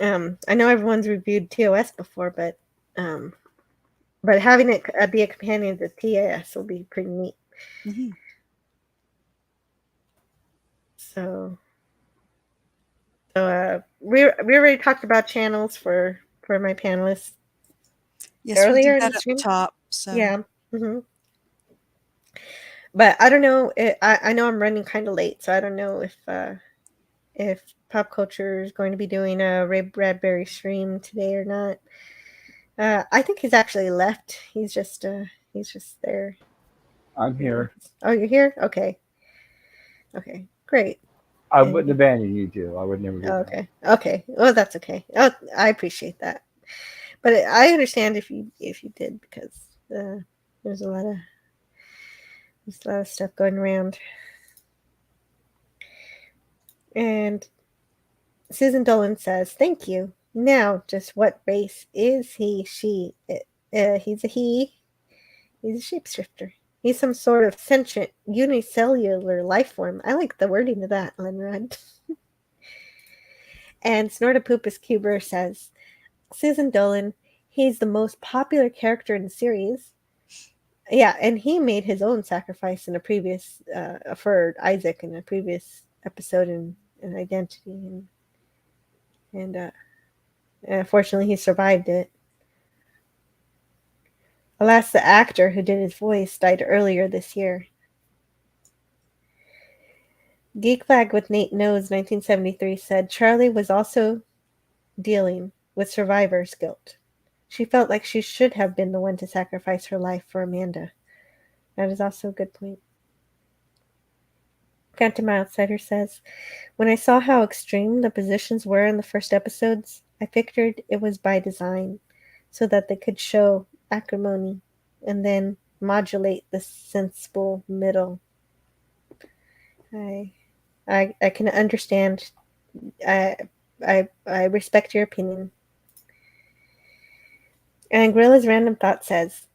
I know everyone's reviewed TOS before, but having it be a companion to TOS will be pretty neat. Mm-hmm. So we already talked about channels for my panelists. Yes, earlier we did in that at the top. So yeah. Mm-hmm. But I don't know. I know I'm running kind of late, so I don't know if Pop Culture is going to be doing a Ray Bradbury stream today or not. I think he's actually left. He's just there. I'm here. Oh, you're here? Okay, great. I wouldn't abandon you two. I would never do that. Okay. Well, that's okay. Oh, I appreciate that. But I understand if you did, because there's a lot of stuff going around. And Susan Dolan says, "Thank you. Now, just what race is he? She? He's a he. He's a shapeshifter. He's some sort of sentient unicellular life form. I like the wording of that, Lenrod." And Snortopoopas Cuber says, "Susan Dolan, he's the most popular character in the series. Yeah, and he made his own sacrifice in a previous for Isaac in a previous episode in Identity, and fortunately he survived it. Alas, the actor who did his voice died earlier this year." Geek Flag with Nate Knows 1973 said Charlie was also dealing with survivor's guilt. She felt like she should have been the one to sacrifice her life for Amanda. That is also a good point. Phantom Outsider says, "When I saw how extreme the positions were in the first episodes, I figured it was by design, so that they could show acrimony and then modulate the sensible middle." I can understand. I respect your opinion. And Gorilla's Random Thought says,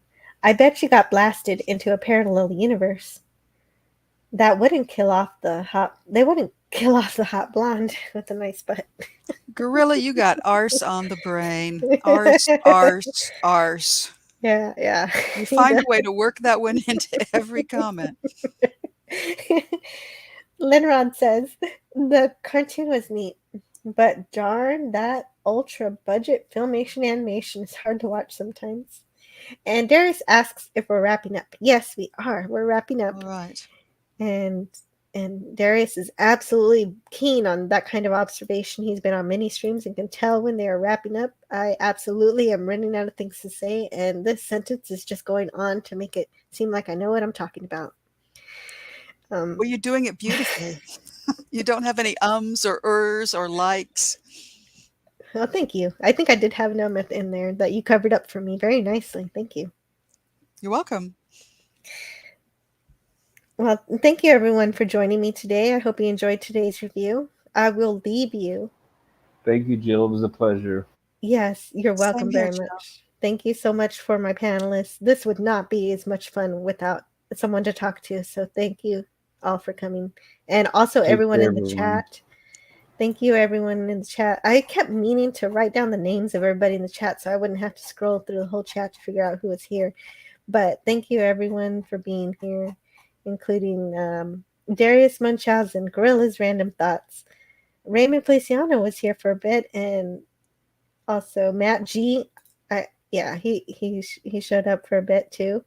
I bet you got blasted into a parallel universe. That wouldn't kill off the hot. They wouldn't kill off the hot blonde with a nice butt. Gorilla, you got arse on the brain. Arse, arse, arse. Yeah. You find a way to work that one into every comment. Linrod says, the cartoon was neat, but darn, that ultra budget filmation animation is hard to watch sometimes. And Darius asks if we're wrapping up. Yes, we are. We're wrapping up. All right. And Darius is absolutely keen on that kind of observation. He's been on many streams and can tell when they are wrapping up. I absolutely am running out of things to say, and this sentence is just going on to make it seem like I know what I'm talking about. Well, you're doing it beautifully. You don't have any ums or ers or likes. Well, thank you. I think I did have an myth in there that you covered up for me very nicely. Thank you. You're welcome. Well, thank you everyone for joining me today. I hope you enjoyed today's review. I will leave you. Thank you, Jill. It was a pleasure. Yes, you're welcome Same here, very much. Thank you so much for my panelists. This would not be as much fun without someone to talk to. So thank you all for coming. And also Take everyone care, in the everyone. chat. Thank you everyone in the chat. I kept meaning to write down the names of everybody in the chat so I wouldn't have to scroll through the whole chat to figure out who was here. But thank you everyone for being here, including Darius Munchausen, Gorilla's Random Thoughts. Raymond Feliciano was here for a bit, and also Matt G. He showed up for a bit too.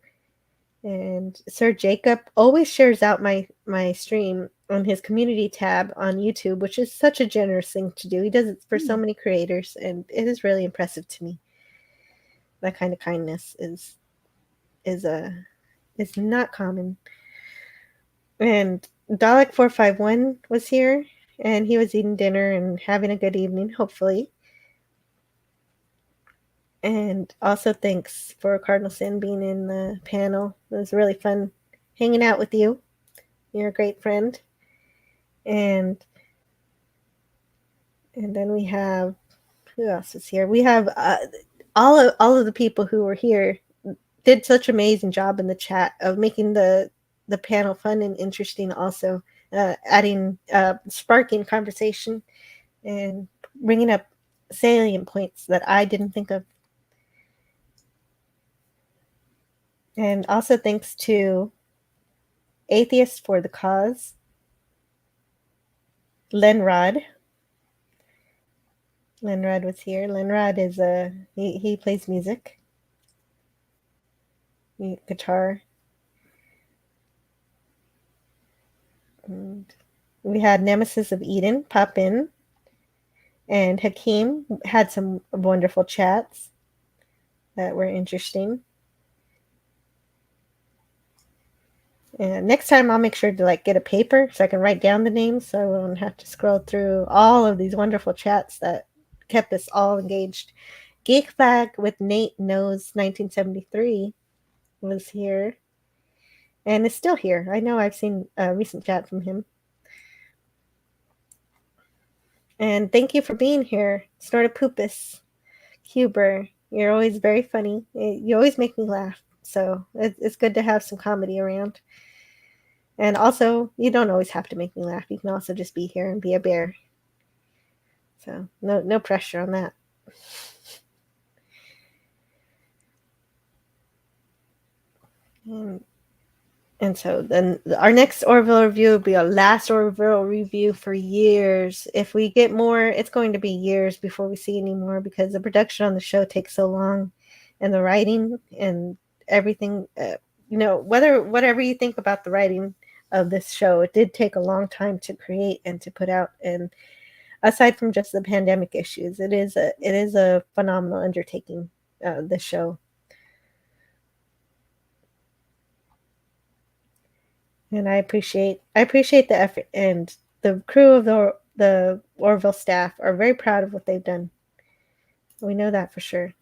And Sir Jacob always shares out my stream on his community tab on YouTube, which is such a generous thing to do. He does it for so many creators, and it is really impressive to me. That kind of kindness is not common. And Dalek 451 was here, and he was eating dinner and having a good evening, hopefully. And also thanks for Cardinal Sin being in the panel. It was really fun hanging out with you. You're a great friend. And then we have, who else is here? We have all of the people who were here did such an amazing job in the chat of making the panel fun and interesting, also adding sparking conversation and bringing up salient points that I didn't think of. And also thanks to Atheists for the Cause, Lenrod. Lenrod was here. Lenrod is he plays music, guitar. And we had Nemesis of Eden pop in, and Hakeem had some wonderful chats that were interesting. And next time I'll make sure to get a paper so I can write down the names so I won't have to scroll through all of these wonderful chats that kept us all engaged. Geek Flag with Nate Knows 1973 was here and is still here. I know I've seen a recent chat from him. And thank you for being here, Snortopupus, Huber. You're always very funny. You always make me laugh. So it's good to have some comedy around. And also, you don't always have to make me laugh. You can also just be here and be a bear. So no pressure on that. And so then our next Orville review will be our last Orville review for years. If we get more, it's going to be years before we see any more because the production on the show takes so long, and the writing and everything. Whatever you think about the writing of this show, it did take a long time to create and to put out. And aside from just the pandemic issues, it is a phenomenal undertaking. This show. And I appreciate the effort, and the crew of the Orville staff are very proud of what they've done. We know that for sure.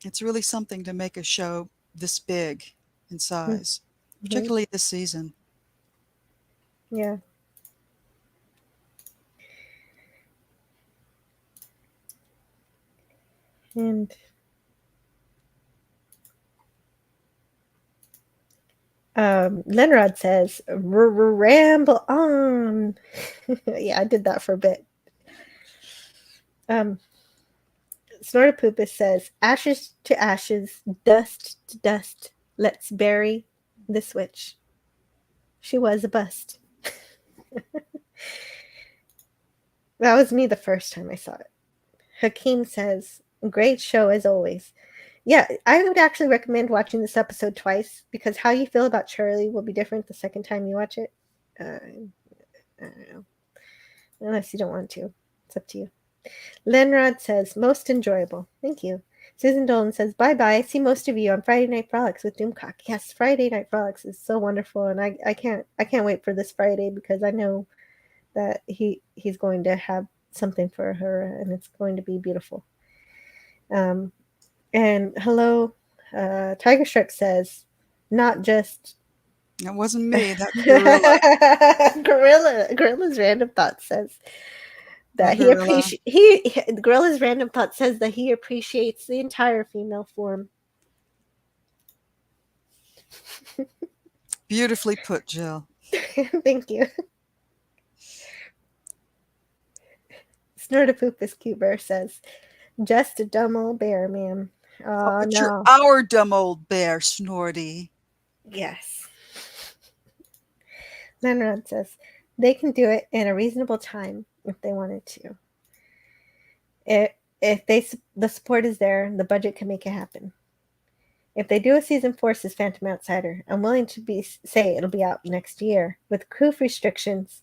It's really something to make a show this big in size, particularly this season. Yeah. And Lenrod says, ramble on. Yeah, I did that for a bit. Snortopoopas says, ashes to ashes, dust to dust, let's bury this witch. She was a bust. That was me the first time I saw it. Hakeem says, great show as always. Yeah, I would actually recommend watching this episode twice, because how you feel about Charlie will be different the second time you watch it. I don't know. Unless you don't want to. It's up to you. Lenrod says, most enjoyable. Thank you. Susan Dolan says, bye-bye. I see most of you on Friday Night Frolics with Doomcock. Yes, Friday Night Frolics is so wonderful, and I can't wait for this Friday, because I know that he's going to have something for her, and it's going to be beautiful. And hello, Tiger Shark says, not just... That wasn't me. That's Gorilla. Gorilla's Random Thought says that Gorilla's Random Thought says that he appreciates the entire female form. Beautifully put, Jill. Thank you. Snortopoopas Cuber says, just a dumb old bear, ma'am. Oh, no. You're our dumb old bear, Snorty. Yes. Lenrod says, they can do it in a reasonable time if they wanted to. If the support is there, the budget can make it happen. If they do a season 4 as Phantom Outsider, I'm willing to say it'll be out next year. With COOF restrictions,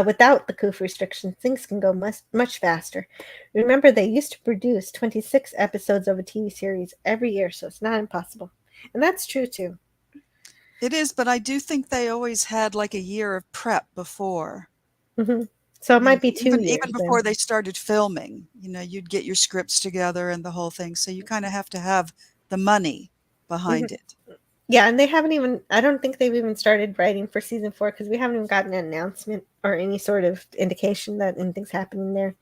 without the COOF restrictions, things can go much faster. Remember, they used to produce 26 episodes of a TV series every year, so it's not impossible. And that's true, too. It is, but I do think they always had like a year of prep before. Mm-hmm. So it might be 2 years. Even before they started filming, you'd get your scripts together and the whole thing. So you kind of have to have the money behind it. Yeah, and they haven't even, I don't think they've even started writing for season 4, because we haven't even gotten an announcement or any sort of indication that anything's happening there.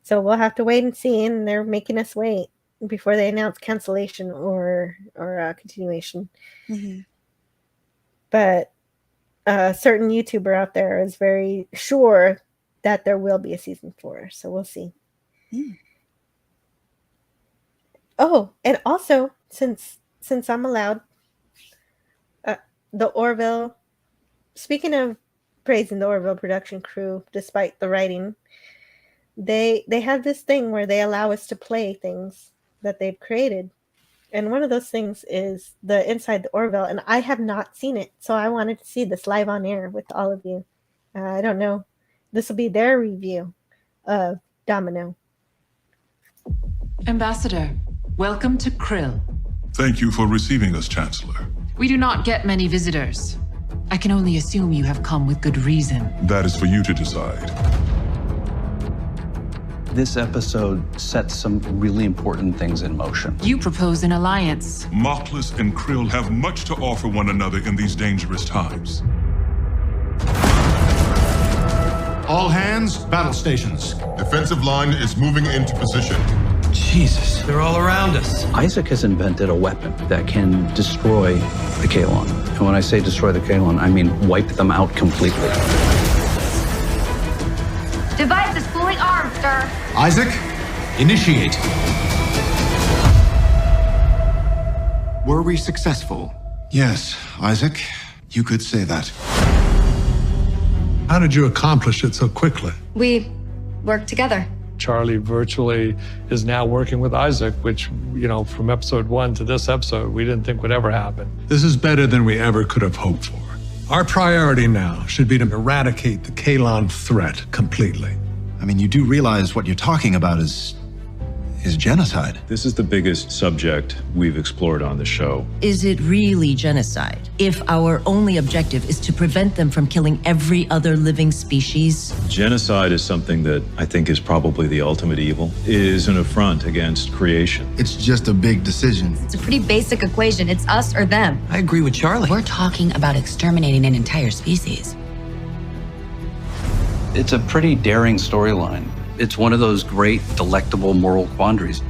So we'll have to wait and see, and they're making us wait before they announce cancellation or continuation. Mm-hmm. But a certain YouTuber out there is very sure that there will be a season 4, so we'll see. Mm. Oh, and also, since I'm allowed, the Orville, speaking of praising the Orville production crew, despite the writing, they have this thing where they allow us to play things that they've created. And one of those things is the Inside the Orville, and I have not seen it, so I wanted to see this live on air with all of you. I don't know. This will be their review of Domino. Ambassador, welcome to Krill. Thank you for receiving us, Chancellor. We do not get many visitors. I can only assume you have come with good reason. That is for you to decide. This episode sets some really important things in motion. You propose an alliance. Mockless and Krill have much to offer one another in these dangerous times. All hands, battle stations. Defensive line is moving into position. Jesus, they're all around us. ILIC has invented a weapon that can destroy the Kaelon. And when I say destroy the Kaelon, I mean wipe them out completely. Device is fully armed, sir. ILIC, initiate. Were we successful? Yes, ILIC, you could say that. How did you accomplish it so quickly? We worked together. Charlie virtually is now working with ILIC, which, from episode 1 to this episode, we didn't think would ever happen. This is better than we ever could have hoped for. Our priority now should be to eradicate the Kaelon threat completely. I mean, you do realize what you're talking about is genocide. This is the biggest subject we've explored on the show. Is it really genocide if our only objective is to prevent them from killing every other living species? Genocide is something that I think is probably the ultimate evil. It is an affront against creation. It's just a big decision. It's a pretty basic equation. It's us or them. I agree with Charlie. We're talking about exterminating an entire species. It's a pretty daring storyline. It's one of those great, delectable moral quandaries.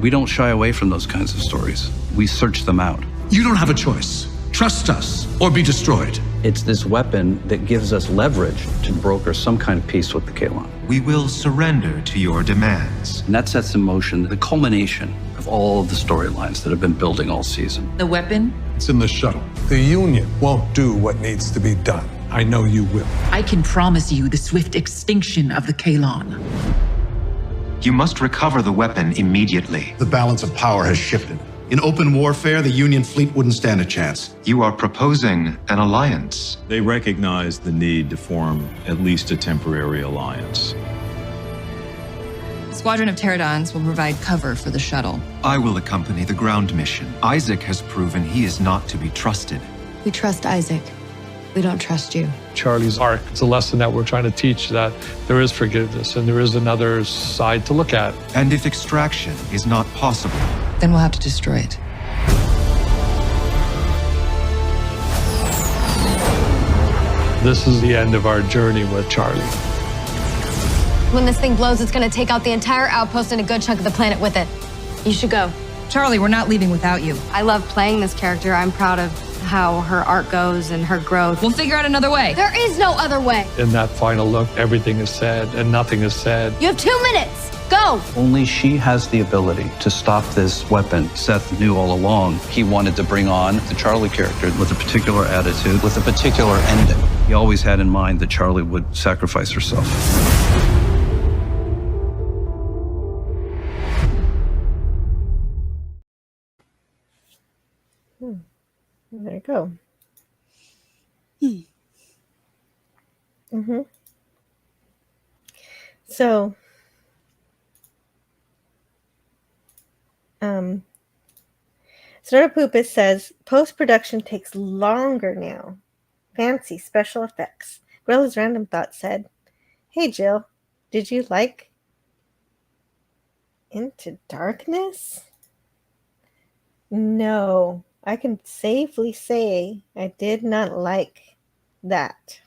We don't shy away from those kinds of stories. We search them out. You don't have a choice. Trust us or be destroyed. It's this weapon that gives us leverage to broker some kind of peace with the Kaelon. We will surrender to your demands. And that sets in motion the culmination of all of the storylines that have been building all season. The weapon? It's in the shuttle. The Union won't do what needs to be done. I know you will. I can promise you the swift extinction of the Kaelon. You must recover the weapon immediately. The balance of power has shifted. In open warfare, the Union fleet wouldn't stand a chance. You are proposing an alliance. They recognize the need to form at least a temporary alliance. A squadron of pterodons will provide cover for the shuttle. I will accompany the ground mission. Isaac has proven he is not to be trusted. We trust Isaac. We don't trust you. Charlie's arc, it's a lesson that we're trying to teach, that there is forgiveness and there is another side to look at. And if extraction is not possible, Then we'll have to destroy it. This is the end of our journey with Charlie. When this thing blows, it's gonna take out the entire outpost and a good chunk of the planet with it. You should go. Charlie, we're not leaving without you. I love playing this character. I'm proud of how her arc goes and her growth. We'll figure out another way. There is no other way. In that final look, everything is said and nothing is said. You have 2 minutes. Go. Only she has the ability to stop this weapon. Seth knew all along he wanted to bring on the Charlie character with a particular attitude, with a particular ending. He always had in mind that Charlie would sacrifice herself. There you go. So, Snurpoopus says post-production takes longer now. Fancy special effects. Grilla's Random Thought said, "Hey Jill, did you like Into Darkness?" No, I can safely say I did not like that.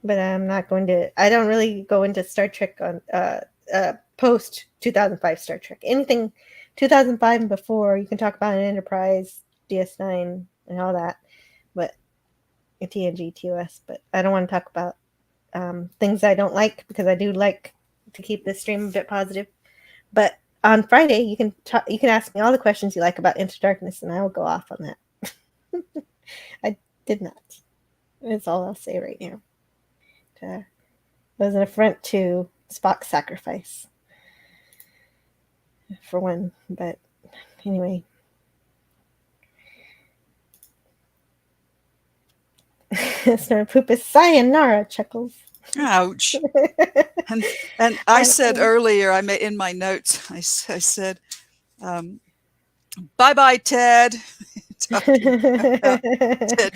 But I'm not going to, I don't really go into Star Trek on post 2005 Star Trek. Anything 2005 and before, you can talk about an Enterprise, DS9, and all that. But TNG, TOS. But I don't want to talk about things I don't like, because I do like to keep this stream a bit positive. But on Friday, you can ask me all the questions you like about Into Darkness, and I will go off on that. I did not. That's all I'll say right now. It was an affront to Spock's sacrifice, for one. But anyway. Snarpoopus sayonara chuckles. Ouch. and I said earlier, in my notes, I said, bye-bye, Ted. Ted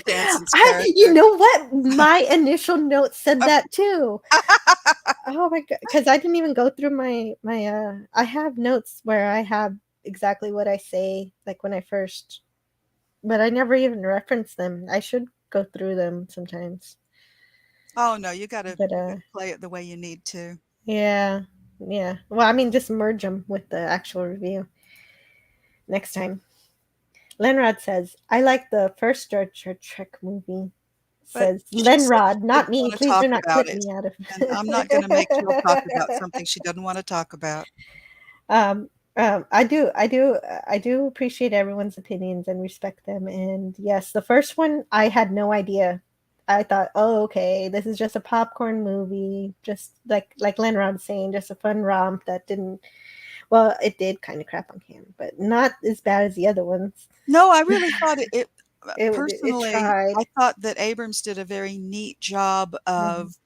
Danson's character. You know what? My initial note said that too. Oh my god! Because I didn't even go through my. I have notes where I have exactly what I say, like when I first, but I never even reference them. I should go through them sometimes. Oh no, you got to play it the way you need to. Yeah. Well, I mean, just merge them with the actual review next time. Lenrod says, "I like the first Star Trek movie." Says Lenrod, not me. Please do not put me out of. And I'm not going to make Jill talk about something she doesn't want to talk about. I do appreciate everyone's opinions and respect them. And yes, the first one, I had no idea. I thought, oh, okay, this is just a popcorn movie, just like Lenrod's saying, just a fun romp that didn't. Well, it did kind of crap on Cam, but not as bad as the other ones. No, I really thought it personally, I thought that Abrams did a very neat job of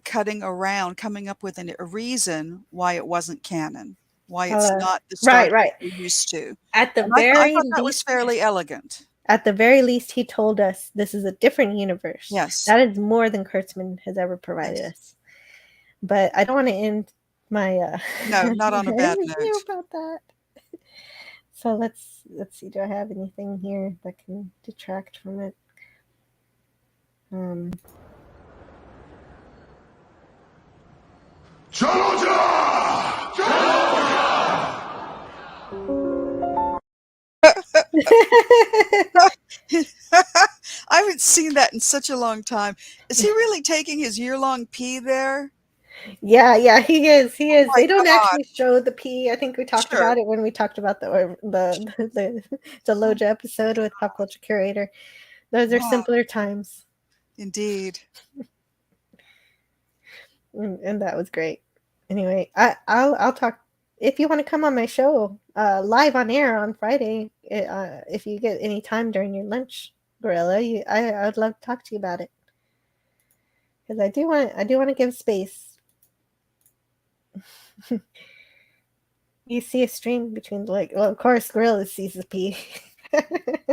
coming up with a reason why it wasn't canon, why it's not the story we're used to. At the I thought that was fairly elegant. At the very least, he told us this is a different universe. Yes. That is more than Kurtzman has ever provided us. But I don't want to end my no, not on a bad note about that. So let's see. Do I have anything here that can detract from it? Challenger! I haven't seen that in such a long time. Is he really taking his year-long pee there? Yeah, he is. He is. Oh my They don't God. actually show the pee. I think we talked Sure. about it when we talked about the Loja episode with Pop Culture Curator. Those are Wow. simpler times. Indeed. And that was great. Anyway, I'll talk if you want to come on my show live on air on Friday. If you get any time during your lunch, Gorilla, I would love to talk to you about it because I do want to give space. You see a stream between well, of course, Gorilla sees the pee.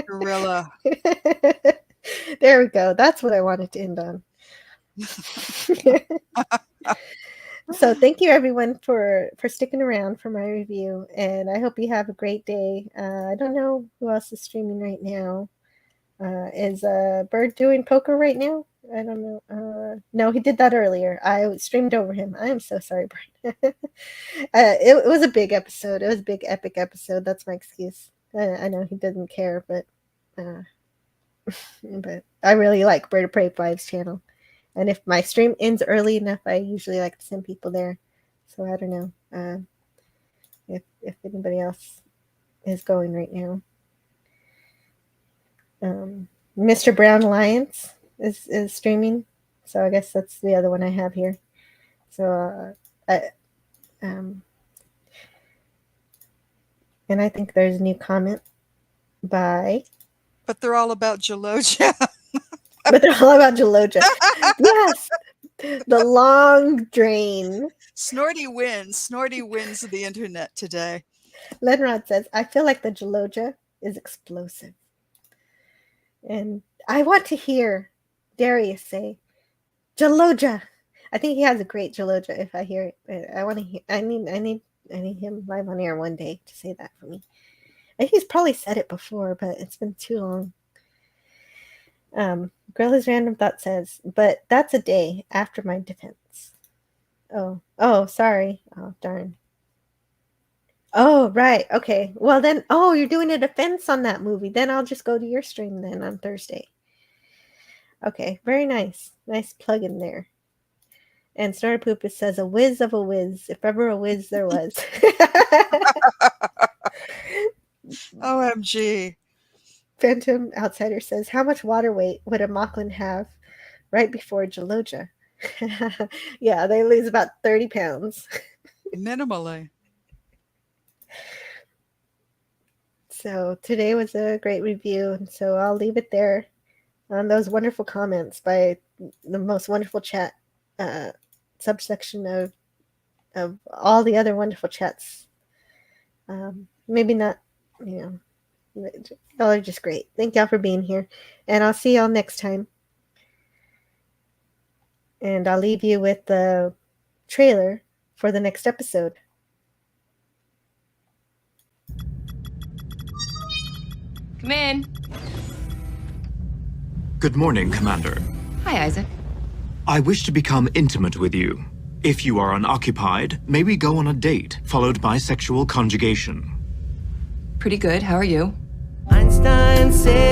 Gorilla. There we go. That's what I wanted to end on. So thank you everyone for sticking around for my review, and I hope you have a great day. I don't know who else is streaming right now. Is Bird doing poker right now? I don't know. No, he did that earlier. I streamed over him. I am so sorry, Bird. It was a big episode. It was a big epic episode. That's my excuse. I know he doesn't care, but but I really like Bird of Prey 5's channel. And if my stream ends early enough, I usually like to send people there. So I don't know if anybody else is going right now. Mr. Brown Alliance is streaming, so I guess that's the other one I have here. So and I think there's a new comment by. But they're all about Jaloja. But they're all about Jaloja. Yes, the long drain. Snorty wins. Snorty wins the internet today. Lenrod says, I feel like the Jaloja is explosive. And I want to hear Darius say, Jaloja. I think he has a great Jaloja if I hear it. But I want to hear, I need him live on air one day to say that for me. I think he's probably said it before, but it's been too long. Gorilla's Random Thought says, but that's a day after my defense. Oh, sorry. Oh, darn. Oh, right. Okay. Well, then, you're doing a defense on that movie. Then I'll just go to your stream then on Thursday. Okay. Very nice. Nice plug in there. And Snorter Poopus says, a whiz of a whiz, if ever a whiz there was. OMG. Phantom Outsider says, how much water weight would a Mocklin have right before Jaloja? Yeah, they lose about 30 pounds. Minimally. So today was a great review, and so I'll leave it there on those wonderful comments by the most wonderful chat subsection of all the other wonderful chats. Maybe not, y'all are just great. Thank y'all for being here, and I'll see y'all next time. And I'll leave you with the trailer for the next episode. Come in. Good morning, Commander. Hi, Isaac. I wish to become intimate with you. If you are unoccupied, may we go on a date, followed by sexual conjugation? Pretty good. How are you? Einstein said